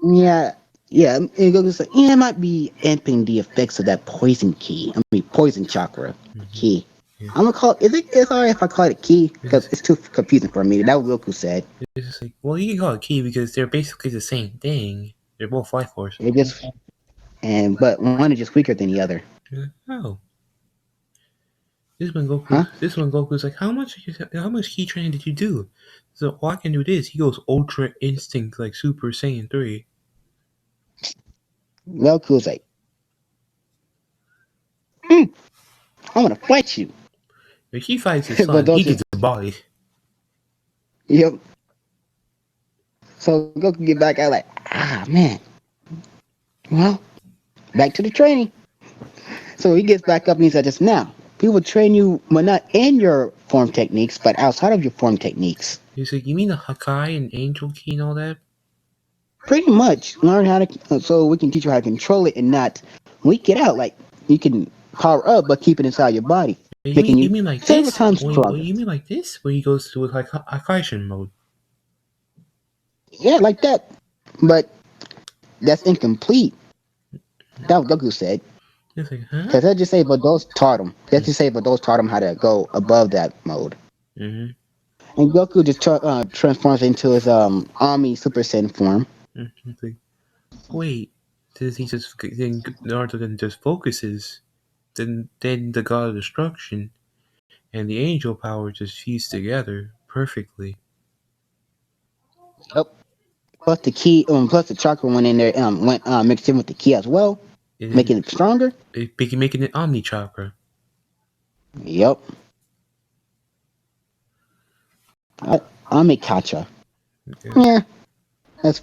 Yeah, yeah. And Goku said, yeah, it might be amping the effects of that poison key. I mean, poison chakra Mm-hmm. key. Yeah. I'm gonna call it. It's alright if I call it a key because It's, it's too confusing for me. That's what Goku said. it's just like, well, you can call it key because they're basically the same thing. They're both life force. It just but one is just weaker than the other. You're like, oh, Huh? This one Goku's like, how much key training did you do? So, oh, I can do this. He goes Ultra Instinct like Super Saiyan 3. Goku's like, mm, I'm gonna fight you. If he fights his But son, he those gets just his body. yep. So Goku get back out like, man, well, back to the training. So he gets back up and he said, just now, we will train you, but not in your form techniques, but outside of your form techniques. He's like, you mean the Hakai and Angel Key and all that? Pretty much learn how to, so we can teach you how to control it and not leak it out. Like you can power up, but keep it inside your body, making You you mean like several this? times Wait, stronger. you mean like this? Where he goes to like Hakaishin mode? Yeah, like that. But that's incomplete. That what Goku said. It's like, huh? Because that just say, but those taught him. That just say, but those taught him how to go above that mode. Mm-hmm. And Goku just transforms into his Ami Super Saiyan form. It's like, wait, does he just then Naruto then just focuses? Then the God of Destruction and the Angel power just fuse together perfectly. Yep. Plus the key, plus the chakra went in there, went mixed in with the key as well, And making it stronger. making it Omni Chakra. Yep. Ami Kacha. Yeah. Yeah, that's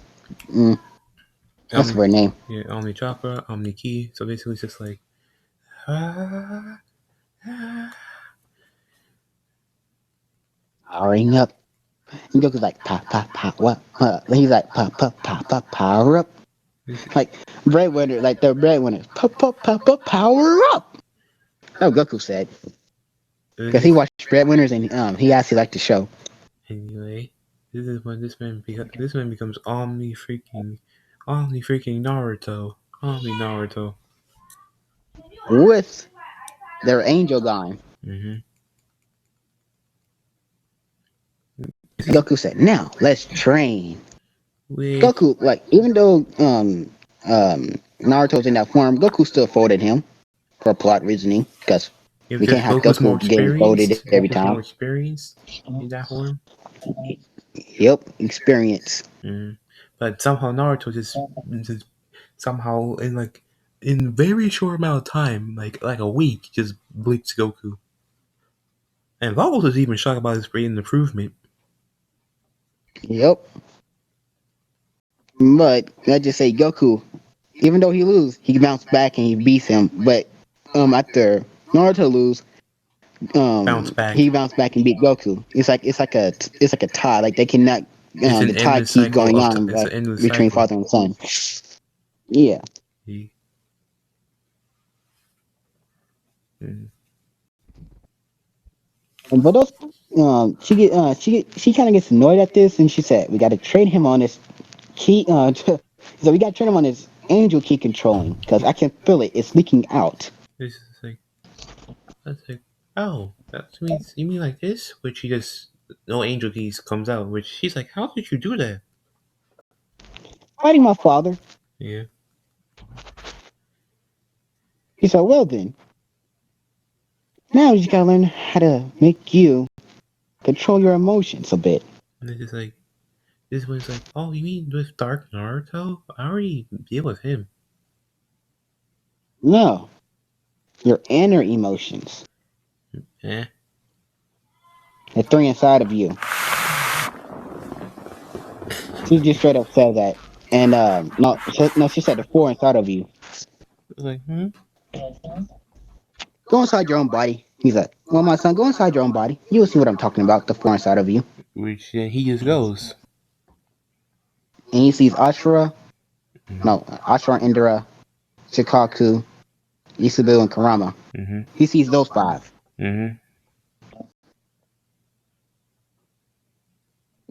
mm, that's Omni, her name. yeah, Omni Chakra, Omni Key. So basically, it's just like, ah, ah. Powering up. And Goku's like, what? He's like, power up. Like, breadwinner, like the breadwinner. Power up. Oh, Goku said. Because he watched breadwinners and he actually liked the show. Anyway, this is when this man becomes Omni freaking Naruto, Omni Naruto. With their angel gone. Mm-hmm. Goku said, now, let's train. With Goku, like, even though Naruto's in that form, Goku still folded him for plot reasoning. Because we because can't have Goku getting folded every Goku's more time. experienced in that form. Yep, experience. Mm. But somehow Naruto just somehow in a very short amount of time, like a week, just bleeps Goku. And Vogels was even shocked about his brain improvement. Yep. But I just say Goku, even though he lose, he bounce back and he beats him. But after Naruto lose, Bounce he back. bounced back and beat Goku. It's like a tie. Like they cannot It's an the tie endless keep cycle going of on it's an endless between cycle. father and son. Yeah. He, mm, But those she kind of gets annoyed at this and she said we got to train him on this key. So we got to train him on this angel key controlling because I can feel it. It's leaking out. it's just like that's like oh that means you mean like this, which he just no angel keys comes out, which she's like, how did you do that? Fighting my father. Yeah, He said, well then, now you just gotta learn how to make you control your emotions a bit. and it's just like this one's like, oh, you mean with Dark Naruto? I already deal with him. No, your inner emotions. Eh. The three inside of you. She just straight up said that. And no, she said the four inside of you. It's like, hmm? Go inside your own body. He's like, well, my son, go inside your own body. You will see what I'm talking about. The four inside of you. Which then he just goes. And he sees Ashura, Mm-hmm. no, Ashura, Indra, Shikaku, Isabu, and Karama. Mm-hmm. He sees those five. Mm-hmm.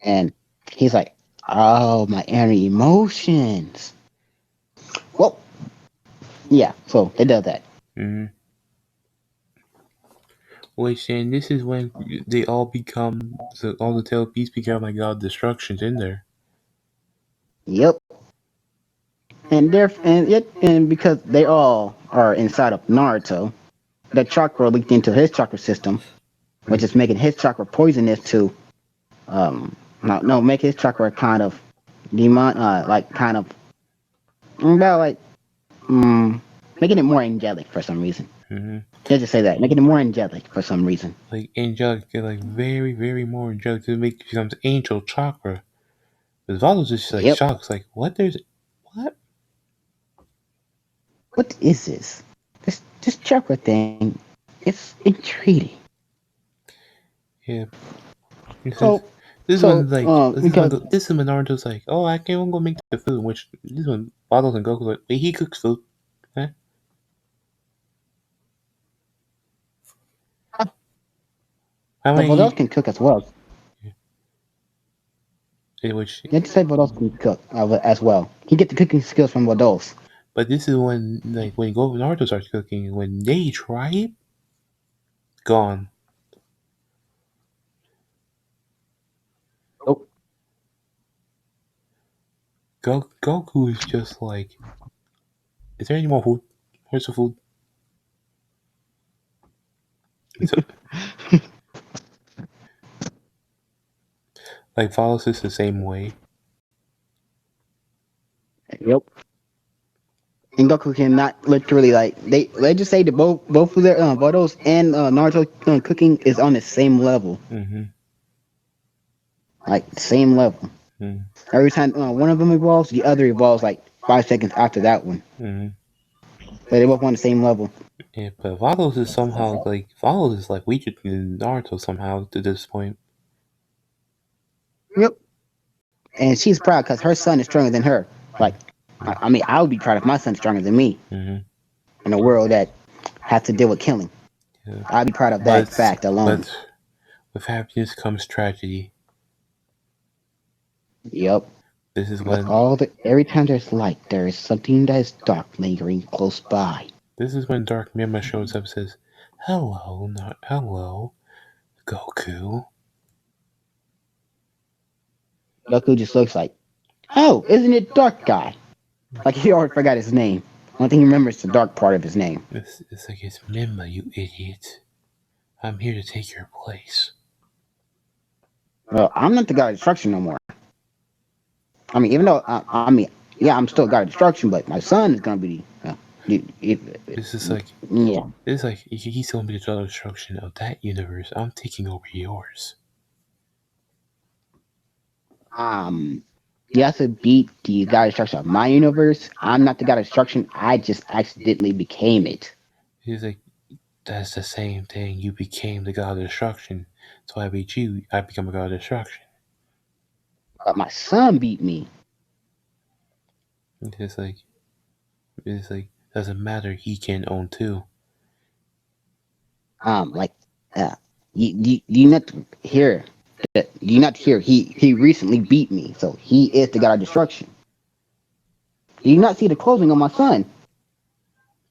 And he's like, oh, my inner emotions. Well, yeah, so it does that. Mm-hmm. Which then this is when they all become all the tail piece become like God destructions in there. Yep. and because they all are inside of Naruto, the chakra leaked into his chakra system, which is making his chakra poisonous to no, no, make his chakra kind of like kind of about like mm, making it more angelic for some reason. Mm-hmm. Let's just say that, making it more angelic for some reason. Like angelic, like very, very more angelic to make it becomes angel chakra. But Vados just like Yep. shocked, like what? There's what? What is this? This chakra thing, it's intriguing. Yeah, this is So this one like because this is when Naruto's like, oh, I can't go make the food. Which this one Vados and Goku like, wait, he cooks food. Huh? How the Vodos many? can cook as well. Which You have to say Vodos can cook as well. He get the cooking skills from Vodos. But this is when, like, when Goku and Naruto starts cooking, when they try it, gone. Oh, Goku is just like, is there any more food? Where's the food? It's like follows this the same way. yep. And Goku cannot literally like they just say that both of their Vodos and Naruto cooking is on the same level, Mm-hmm. like same level. Every time one of them evolves, the other evolves like 5 seconds after that one. Mm-hmm. So they both on the same level. Yeah, but Vados is somehow like Vados is like weaker than Naruto somehow to this point. Yep. And she's proud because her son is stronger than her. Like, I mean, I would be proud if my son's stronger than me Mm-hmm. in a world that has to deal with killing. Yeah. I'd be proud of that But fact alone. but with happiness comes tragedy. Yep. This is Because when every time there's light, there is something that is dark lingering close by. Dark Mima shows up and says, "Hello, not hello, Goku." Goku just looks like, oh, isn't it Dark Guy? Like he already forgot his name. One thing he remembers is the dark part of his name. It's like it's Mima, you idiot. I'm here to take your place. Well, I'm not the god of destruction no more. I mean, even though I mean, yeah, I'm still god of destruction, but my son is gonna be. This is like Yeah. he's gonna be the total destruction of that universe. I'm taking over yours. Um, you have to beat the god of destruction of my universe. I'm not the god of destruction. I just accidentally became it. He's like, that's the same thing. You became the god of destruction. So I beat you. I become a god of destruction. But my son beat me. It's like doesn't matter. He can own too. Like, uh, you not hear that? You not hear? He recently beat me, so he is the god of destruction. Do you not see the clothing on my son?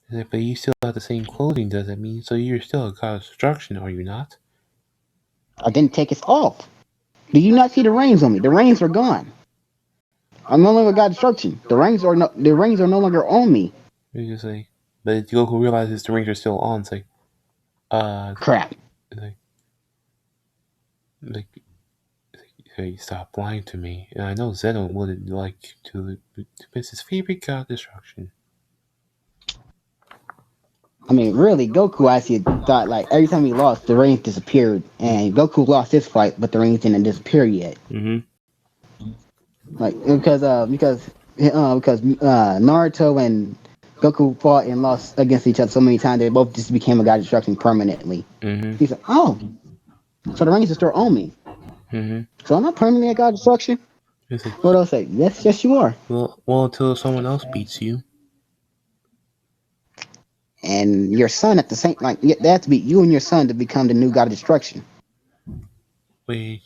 Like, but you still have the same clothing. Does it mean so you're still a god of destruction? Are you not? I didn't take it off. Do you not see the rings on me? The rings are gone. I'm no longer god of destruction. The rings are no longer on me. It's just like, but Goku realizes the rings are still on. It's like, uh, Crap. like, like hey, stop lying to me. And I know Zeno wouldn't like to miss his favorite god destruction. I mean, really, Goku actually thought like every time he lost, the rings disappeared, and Goku lost his fight, but the rings didn't disappear yet. Mm-hmm. Like because Naruto and Goku fought and lost against each other so many times, they both just became a god of destruction permanently. Mm-hmm. He's like, oh, so the rings are still on me. Mm-hmm. So I'm not permanently a god of destruction. It's like, What else say? Yes, yes, you are. well, until someone else beats you. And your son at the same like they have to be you and your son to become the new god of destruction. Wait,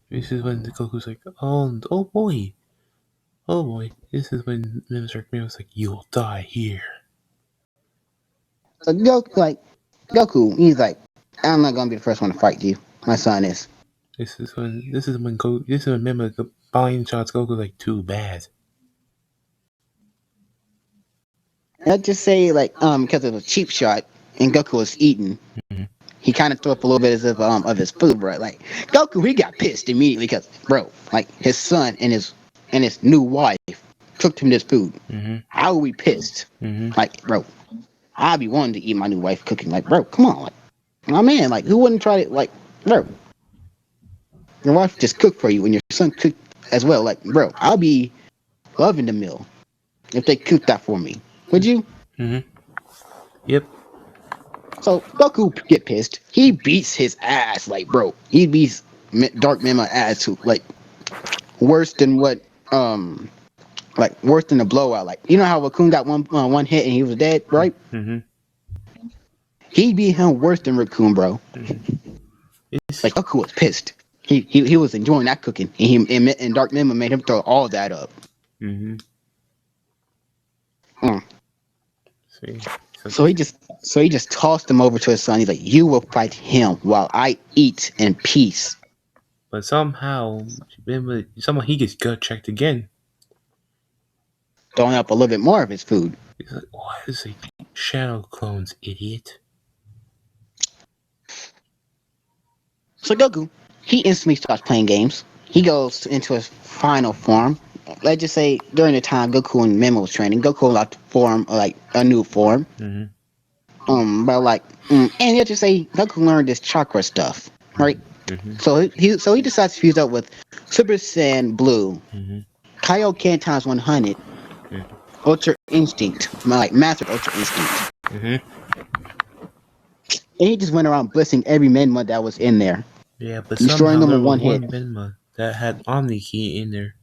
this is when the Goku's like, oh boy, oh boy. This is when Mr. McMahon was like, you'll die here. So Goku, he's like, I'm not gonna be the first one to fight you. My son is. This is when Mima buying shots Goku like too bad. let's just say like because of a cheap shot and Goku was eating, Mm-hmm. he kind of threw up a little bit as of his food, bro. Like Goku, he got pissed immediately because bro, like his son and his new wife cooked him this food. Mm-hmm. How are we pissed? Mm-hmm. Like bro, I'd be wanting to eat my new wife cooking. Like bro, come on, like my man, like who wouldn't try it? Like bro, your wife just cooked for you and your son cooked as well. Like bro, I'll be loving the meal if they cooked that for me. Would you? Mm-hmm. Yep. So Goku get pissed. He beats his ass, like bro. He beats Dark Mama ass to like worse than what like worse than a blowout. Like you know how Raccoon got one hit and he was dead, right? Mm-hmm. He beat him worse than Raccoon, bro. Mm-hmm. Like It's Goku was pissed. He was enjoying that cooking, and Dark Mama made him throw all that up. mm-hmm. Mm. See. So So this. he just tossed him over to his son. He's like, "You will fight him while I eat in peace." But somehow he gets gut checked again. Throwing up a little bit more of his food. He's like, "What is a shadow clones, idiot?" So Goku, he instantly starts playing games. He goes into his final form. Let's just say during the time Goku and Memo was training, Goku allowed to form like a new form. Mm-hmm. But like, and let's just say Goku learned this chakra stuff, right? Mm-hmm. So he decides to fuse up with Super Saiyan Blue, Mm-hmm. Kaioken times 100, Mm-hmm. Ultra Instinct, like Mastered Ultra Instinct, Mm-hmm. and he just went around blessing every Menma that was in there, Yeah, but destroying somehow them there in was one hit. one Benma that had Omni Key in there.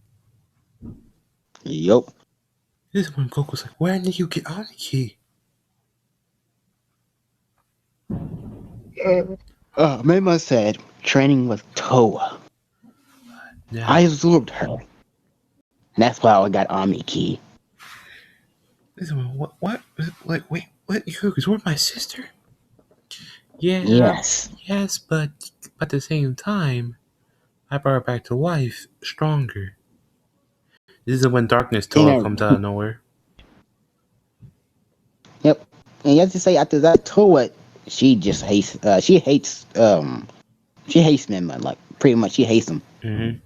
Yup. This is when Goku's like, "Where did you get Omni Key?" Menma said, training with Toa. I Now, absorbed her. And that's why I got Omni Key. this is when what? What? Like, wait, what? You were my sister? Yeah, Yes. yes, but at the same time, I brought her back to life, stronger. This is when Darkness And Toa comes out of nowhere. yep. And you have to say after that, Toa, she just hates. She hates Menma. Like pretty much, she hates him. Mm-hmm.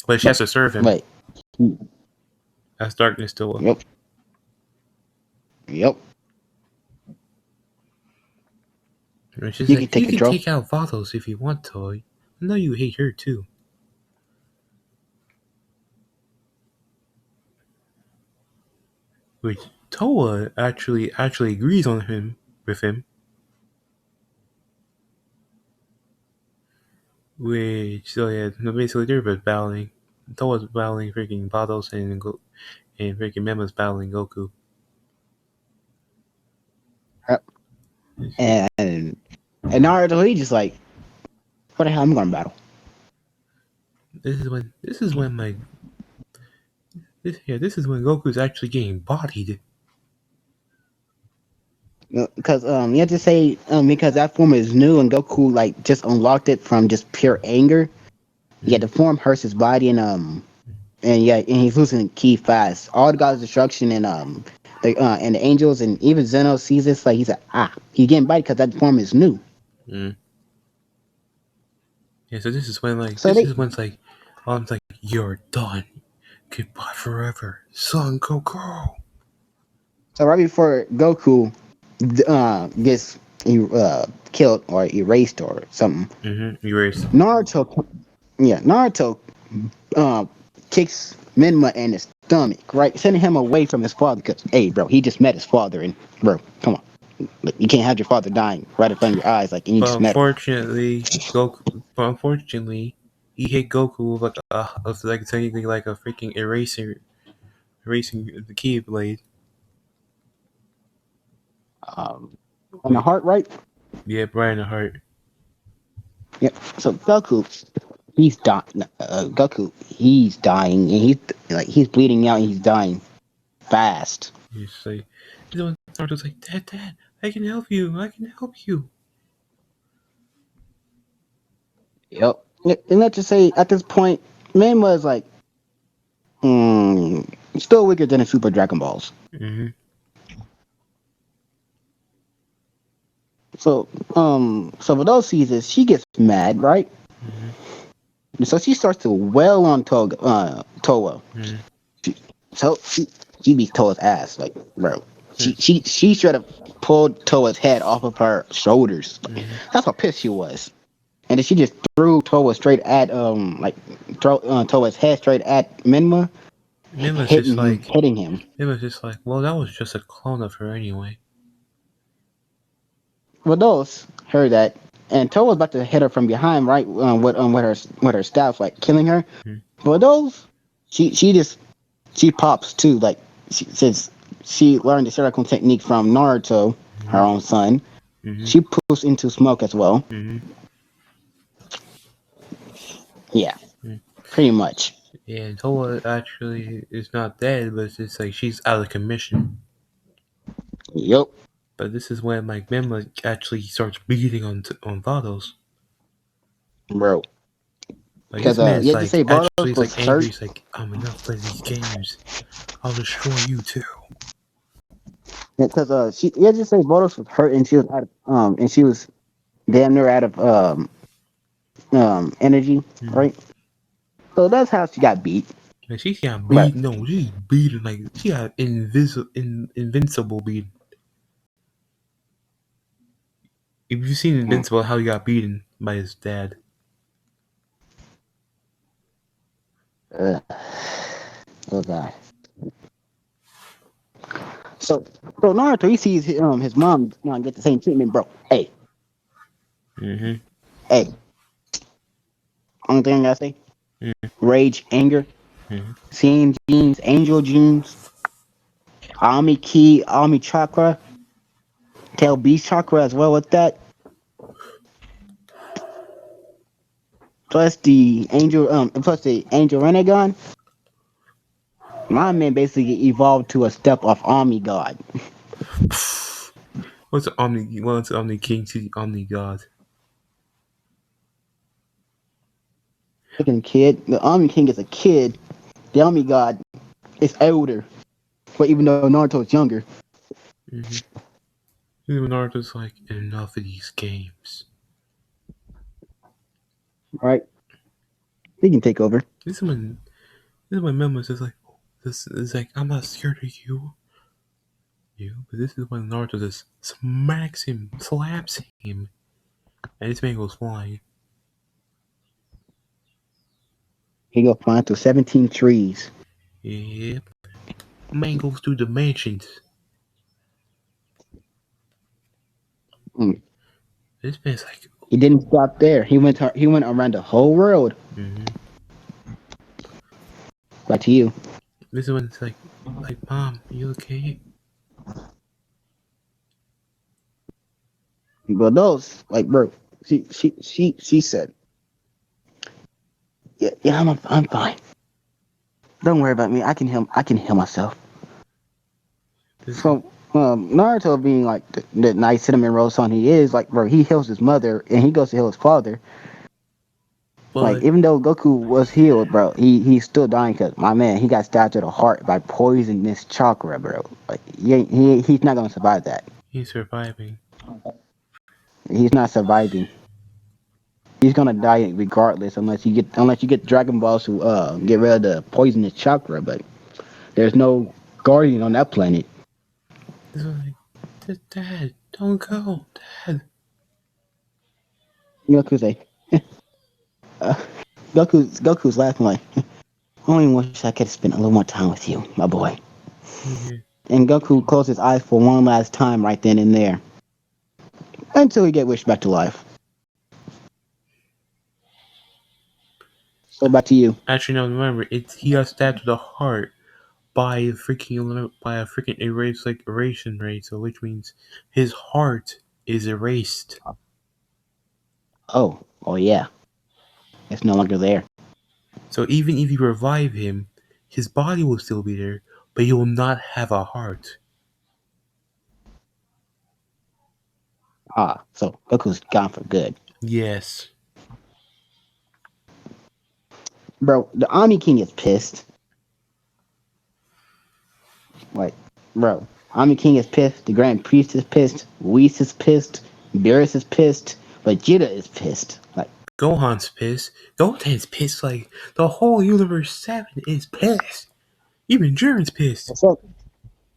But she But has to serve him. but That's Darkness Toa. yep, yep. And she's You can like, take "You can control. take out Vados if you want to. I know you hate her too." Which Toa actually agrees on him with him. Which so yeah, no, basically they're both battling. Toa's battling freaking Vados and freaking Mema's battling Goku. Yep. And Naruto, he just like, what the hell? I'm going to battle. This is when this is when Goku's actually getting bodied. Because you have to say because that form is new and Goku like just unlocked it from just pure anger. Yeah, Mm-hmm. the form hurts his body and yeah, and he's losing key fast. All the gods' destruction and the angels and even Zeno sees this like he's like he's getting bite because that form is new. Mm. Yeah, so So this they is when it's like, I'm like, "You're done. Goodbye forever, Son Goku." so right before Goku gets killed or erased or something, Mm-hmm. Erased. Naruto Naruto uh, kicks Menma in his stomach, right, sending him away from his father. Because hey, bro, he just met his father, and bro, come on, look, you can't have your father dying right in front of your eyes, like, and you But just met him. unfortunately, he hit Goku with like technically like a freaking erasing the Keyblade. Um, and the Wait, heart, right? yeah, Brian the Heart. Yep. So Goku, he's dying. Goku, he's dying, and he's bleeding out, and he's dying fast. He's like, Naruto's like, Dad, I can help you. I can help you. Yep. And let's just say at this point, Menma is like, still weaker than the Super Dragon Balls. Mm-hmm. So for those seasons, she gets mad, right? Mm-hmm. So she starts to wail on Toa. Mm-hmm. She, she beats Toa's ass, like bro. Mm-hmm. She should have pulled Toa's head off of her shoulders. Mm-hmm. That's how pissed she was. And then she just threw Toa straight at Toa's head straight at Minma, Mim was just like, hitting him. well, that was just a clone of her anyway. Well, those heard that, and Toa was about to hit her from behind, right? With her staff, like killing her. Mm-hmm. But those, she pops too. Like since she learned the circle technique from Naruto, her Mm-hmm. own son, Mm-hmm. she poofs into smoke as well. Mm-hmm. Yeah, Mm-hmm. pretty much. Yeah, and Toa actually is not dead, but it's just like she's out of commission. Yup, But this is when like Mima actually starts beating on Vados. bro. Like Because this man you is had to like say actually Bartos is was like angry. hurt. He's like, I'm enough playing these games. I'll destroy you too. Because you had to say Bartos was hurt, and she was and she was damn near out of energy, Mm-hmm. right? So that's how she got beat. And she got But beat. No, she's beaten. Like she got invincible beaten. If you've seen mm, Invincible, how he got beaten by his dad. uh, oh god. So so Naruto he sees his mom get the same treatment, bro. Mm-hmm. Hey, only thing I gotta say, rage, anger, Mm-hmm. seeing genes, angel genes, Ami Ki, Ami Chakra, Tail Beast Chakra as well with that. Plus the Angel Renegon. My man basically evolved to a step of Ami God. What's the Omni King to the Omni God? Freaking kid. The Ami King is a kid. The Ami God is older. But even though Naruto's younger, Mm-hmm. Even Naruto's like, enough of these games. right? He can take over. This is when Memo says like, this is like, I'm not scared of you. But this is when Naruto just smacks him, slaps him, and this man goes flying. He go flying through 17 trees. Yep. Man goes through dimensions. Mm. This man's like, He didn't stop there. He went around the whole world. mm-hmm. Back to you. This is when it's like, Mom, you okay? But those, like, bro, she said, yeah, I'm fine. Don't worry about me. I can heal myself. This is, So Naruto being like the nice cinnamon roll son he is, like bro, he heals his mother and he goes to heal his father. Like but even though Goku was healed, bro, he's still dying because my man he got stabbed to the heart by poisonous chakra, bro. Like he's not gonna survive that. he's surviving. He's not surviving. He's gonna die regardless unless you get Dragon Balls to get rid of the poisonous chakra. But there's no guardian on that planet. This is like, Dad, don't go, Dad. Goku say, uh, Goku's laughing like, I only wish I could have spent a little more time with you, my boy. Mm-hmm. And Goku closed his eyes for one last time right then and there until he get wished back to life. So back to you. Actually, no, remember, he got stabbed to the heart by a freaking erasing rate, so which means his heart is erased. Oh yeah, it's no longer there. So even if you revive him, his body will still be there, but he will not have a heart. So Goku's gone for good, Yes. bro. The Ami King is pissed. Like, bro, Ami King is pissed. The Grand Priest is pissed. Whis is pissed. Beerus is pissed. Vegeta is pissed. Like, Gohan's pissed. Goten's pissed. Like the whole Universe 7 is pissed. Even Jiren's pissed. so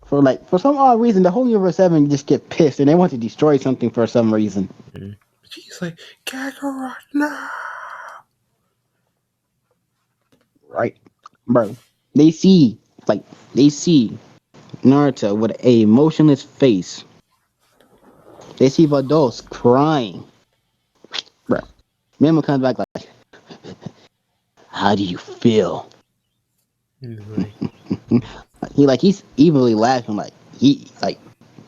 for some odd reason, the whole Universe 7 just get pissed and they want to destroy something for some reason. Mm. She's like, Kakarot, no. Right, bro. They see like they see Naruto with a emotionless face. They see Vados crying, bro. Memo comes back like, "How do you feel?" He's like, He's evilly laughing like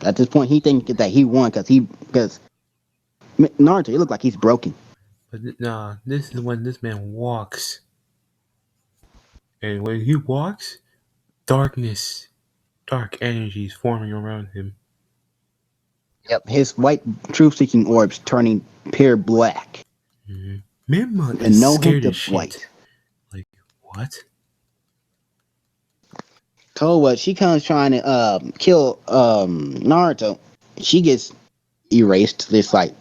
at this point he thinks that he won because Naruto he looked like he's broken. but nah, this is when this man walks. And when he walks, darkness, dark energies forming around him. Yep, his white truth-seeking orbs turning pure black Mm-hmm. Mima and is no hint scared as of shit. white. Like, what? Towa, she comes trying to kill Naruto. She gets erased. It's like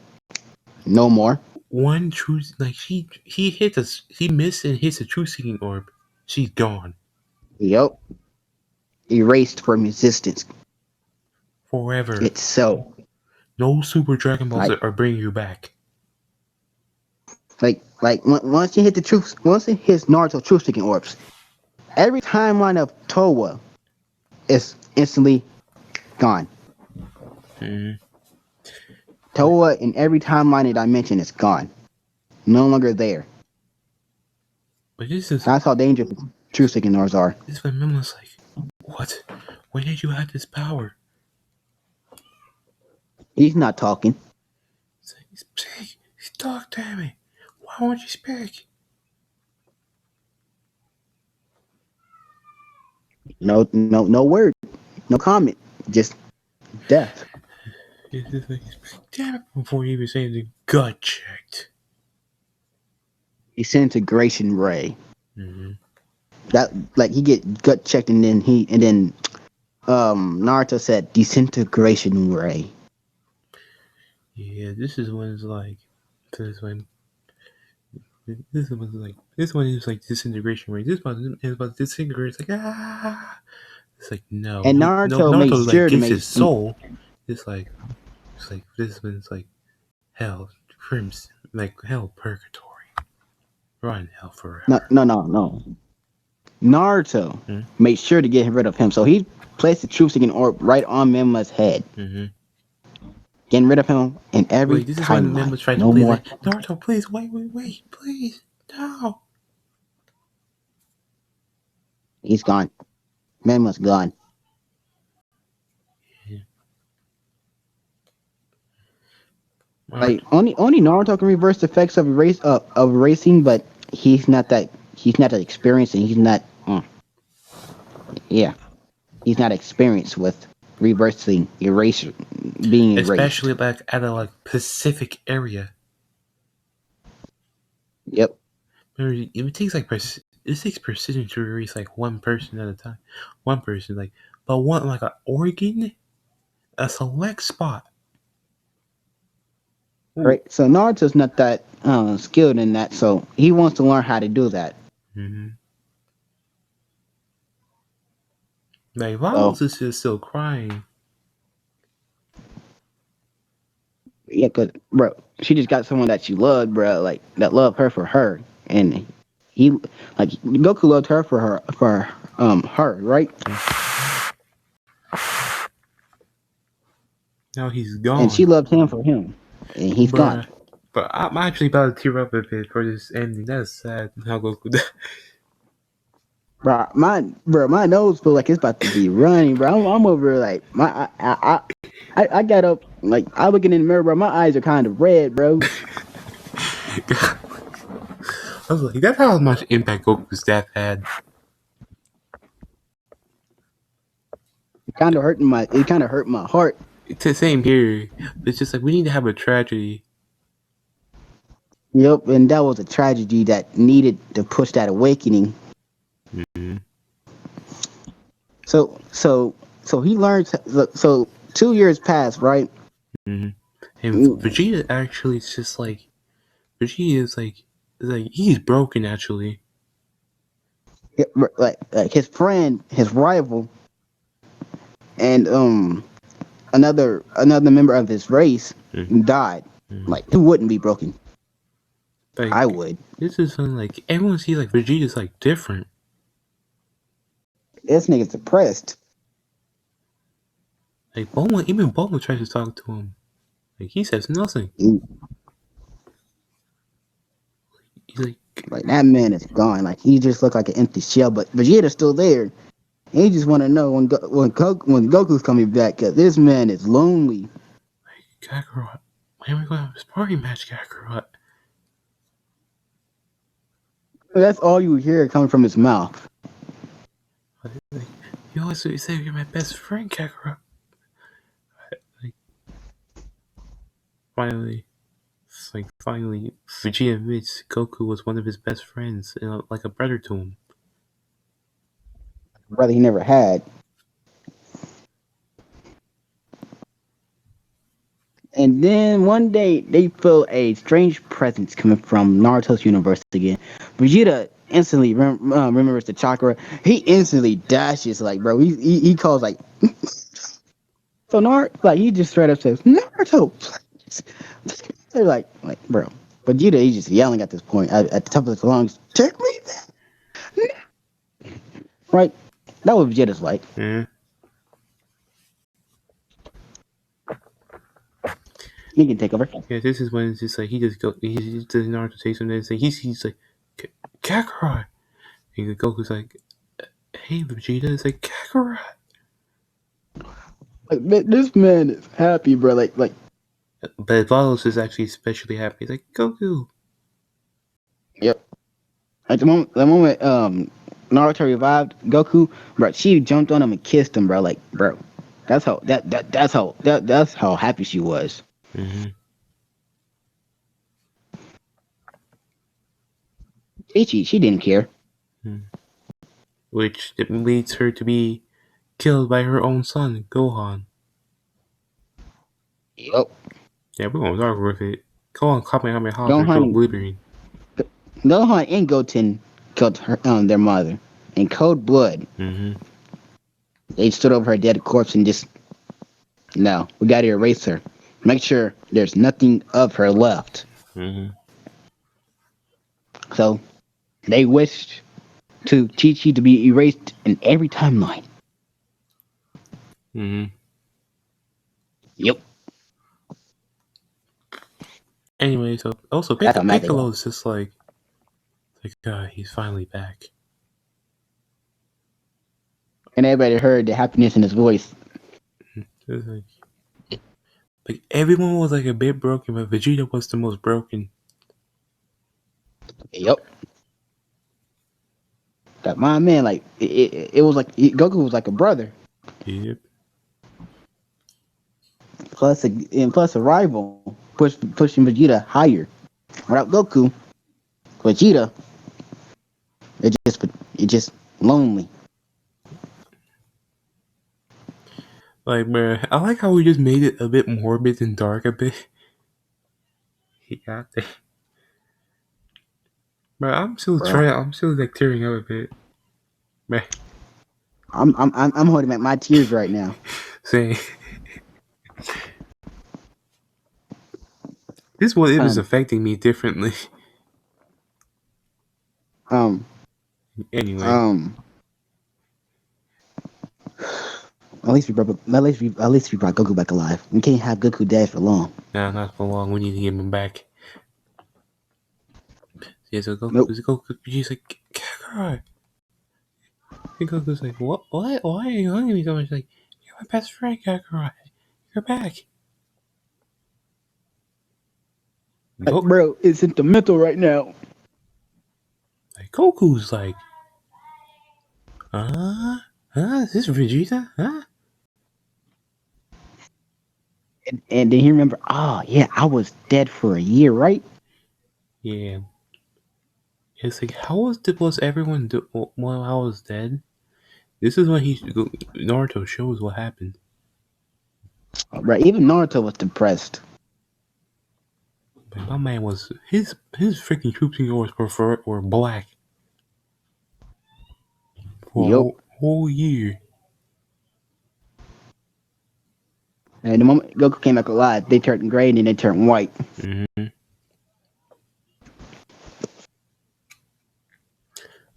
no more. One true, like, he hit us, he missed and hits a true seeking orb. She's gone. Yep, erased from existence Forever. itself. No Super Dragon Balls Like are bringing you back. once you hit the truth, once it hits Naruto truth-seeking orbs, every timeline of Towa is instantly gone. Mm-hmm. Towa in every timeline and dimension is gone. No longer there. But this is That's how dangerous truth-seeking orbs are. this when Mima's like, what? When did you have this power? He's not talking. Speak. Talk to me. Why won't you speak? No word. No comment. Just death. It's just like, damn it, before you even say anything, gut checked. Disintegration ray. Mm-hmm. That like he get gut checked and then Naruto said disintegration ray. Yeah, this is when it's like, this when this is like this one is like disintegration rate. This one is about disintegrate. It's like It's like no, And no. Naruto made Naruto like sure to gives make his soul. It's like this one's like hell, crimson, like hell, purgatory, run hell no forever. no no no. Naruto Mm-hmm. made sure to get rid of him. So he placed the truth seeking orb right on Mima's head. Mm-hmm. Getting rid of him in every Wait, this is when timeline. Member tried to No play more. like Naruto. Please wait, please, no. He's gone. Mima's gone. Yeah. Like only Naruto can reverse the effects of erasing, but he's not that experienced and he's not yeah he's not experienced with reversing erasure being erased. Especially like at a like Pacific area. Yep. Remember, it takes like it takes precision to erase like one person at a time. One person like, but one like an organ, a select spot. Ooh. Right. So Naruto's not that skilled in that, so he wants to learn how to do that. Mm-hmm. Like So Vamos is just still crying. yeah, cause bro, she just got someone that she loved, bro, like that loved her for her, and he like Goku loved her for her, right? Now he's And she gone, loved him for him, and he's gone. bruh. But I'm actually about to tear up a bit for this ending. That's sad. How Goku died. My nose feel like it's about to be running, bro. I'm over like I got up like I looking in the mirror, bro. My eyes are kind of red, bro. I was like, that's how much impact Goku's death had. It kind of hurt my heart. It's the same here. It's just like we need to have a tragedy. Yep, and that was a tragedy that needed to push that awakening. Mm-hmm. So he learns. So 2 years passed, right? Mm-hmm. And Vegeta actually is just like Vegeta is like he's broken actually. like his friend, his rival, and another member of his race Mm-hmm. died. Mm-hmm. Like who wouldn't be broken? I Like would. this is something like everyone sees like Vegeta's like different. This nigga's depressed. Like even Bulma tries to talk to him. Like he says nothing. He's like, Like that man is gone. Like he just looked like an empty shell. But Vegeta's still there. And he just want to know when Goku's coming back. Cause this man is lonely. Kakarot, when are we going to have a sparring match, Kakarot? That's all you hear coming from his mouth. Like, you always say you're my best friend, Kakarot. Like, finally, Vegeta admits Goku was one of his best friends, like a brother to him. Brother he never had. And then one day they feel a strange presence coming from Naruto's universe again. Vegeta instantly remembers the chakra. He instantly dashes like bro. He calls like so Naruto like he just straight up says Naruto. They're like bro. Vegeta he's just yelling at this point at the top of his lungs. Take me there. Right. That was Vegeta's like. Yeah. He can take over. Yeah, this is when it's just like he does Naruto say something and say he's like Kakarot. And Goku's like, hey Vegeta, it's like Kakarot. Like this man is happy, bro. Like But Valos is actually especially happy. He's like Goku. yep. At the moment, Naruto revived Goku, bro. She jumped on him and kissed him, bro. Like, bro, that's how happy she was. Mm-hmm. Ichi, she didn't care. Mm-hmm. Which leads her to be killed by her own son, Gohan. Yep. Yeah, we're gonna start with it. Gohan Kamehameha her Gohan, throat bleeding. Gohan and Goten killed her, their mother in cold blood. Mm-hmm. They stood over her dead corpse and just, no, we got to erase her. Make sure there's nothing of her left. Mm-hmm. So they wished to Chi Chi to be erased in every timeline. Mm-hmm. Yep. Anyway, so also That's how mad they got. Piccolo is just like he's finally back. And everybody heard the happiness in his voice. It's like everyone was like a bit broken, but Vegeta was the most broken. Yep. That my man, like it was like Goku was like a brother, Yep. plus a rival, pushing Vegeta higher. Without Goku, Vegeta, it just lonely. Like, bruh, I like how we just made it a bit morbid and dark a bit. He got there. But I'm still like tearing up a bit. Bruh, I'm holding back my tears right now. saying this one it was Um affecting me differently. um Anyway, um. At least we brought Goku back alive. We can't have Goku dead for long. nah, not for long. We need to get him back. Yeah, so Nope. Goku, he's like, Kakarot. And Goku's like, what? Why are you hugging me so much? Like, you're my best friend, Kakarot. You're back. Like, Go, bro, it's sentimental right now. like Goku's like, huh? Is this Vegeta? Huh? And then he remember, oh yeah, I was dead for a year, right? Yeah. It's like, was everyone while I was dead? This is when Naruto shows what happened. Right. Even Naruto was depressed. But my man was his freaking troops and yours were black for a Yup. whole year. And the moment Goku came back alive, they turned gray and then they turned white. Mm-hmm.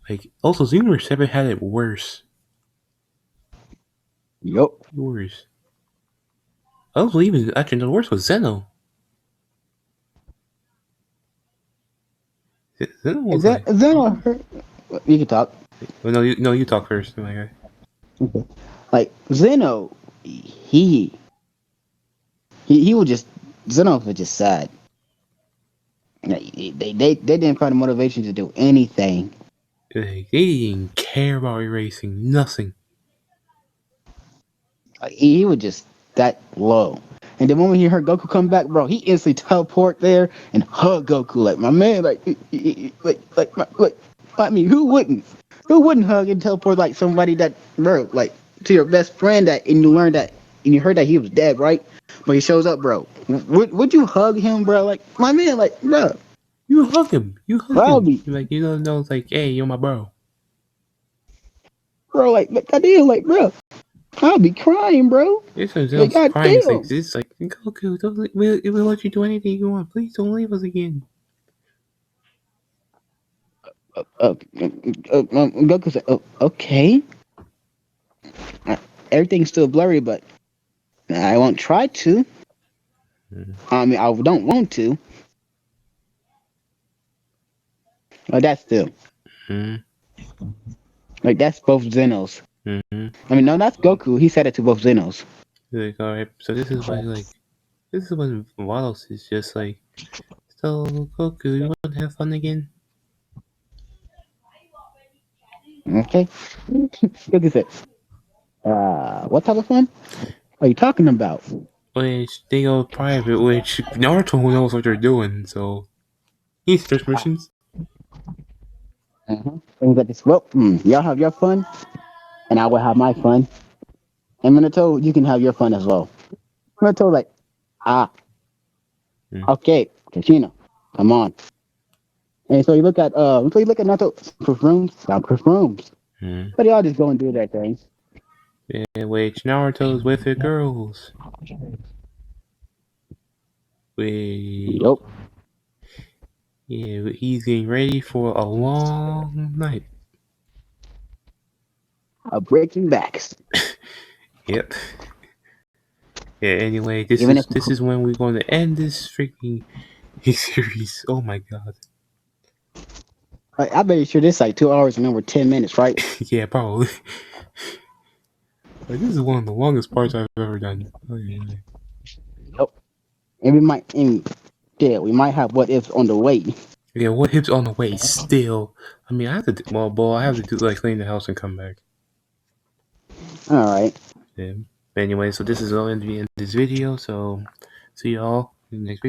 Like also Xenoverse 7 had it worse. Yup. Worse. I don't believe it. Actually, the worst was Zeno. Zeno was like, Is that on her? You can talk. well, no, you talk first, my guy. Okay. Like Zeno, he was just Zeno was just sad. Like, they didn't find the motivation to do anything. Like, they didn't care about erasing nothing. Like, he was just that low. And the moment he heard Goku come back, bro, he instantly teleport there and hug Goku like my man, like I mean, who wouldn't? Who wouldn't hug and teleport like somebody that, bro, like to your best friend that, and you learned that, and you heard that he was dead, right? But he shows up, bro. Would you hug him, bro? Like my man, like bro, You hug him. You hug I'll him. be, Like you don't know. It's like, hey, you're my bro. bro, like goddamn, like bro, I'll be crying, bro. It's some Like Zeno's crying. goddamn. It's like Goku, we'll let you do anything you want. Please don't leave us again. Goku said, oh, okay. Everything's still blurry, but I won't try to. Mm-hmm. I mean, I don't want to. Like that's still like that's both Zenos. Mm-hmm. I mean, no, that's Goku. He said it to both Zenos. Like, all right. So this is when Vados is just like, so Goku, you want to have fun again? Okay. Goku said, what type of fun are you talking about? Which they go private. Which Naruto knows what they're doing. So he starts missions. And he's like, well, y'all have your fun, and I will have my fun. And Minato, you can have your fun as well. Minato like, ah, Mm-hmm. okay, Kashina, come on. And so you look at Naruto, soundproof rooms. But they all just go and do their thing. Yeah, which Naruto's with the girls. Wait, Yup. yeah, he's getting ready for a long night. Breaking backs. Yep. Yeah. Anyway, Even if this is when we're going to end this freaking series. Oh my god. I bet you sure this like 2 hours and over 10 minutes, right? Yeah, probably. Like, this is one of the longest parts I've ever done. Oh, yeah. Yup. And we might have what ifs on the way. Yeah, what hips on the way still? I mean, I have to. I have to do like clean the house and come back. All right. Yeah. But anyway, so this is all in the end of this video. So see y'all in the next video.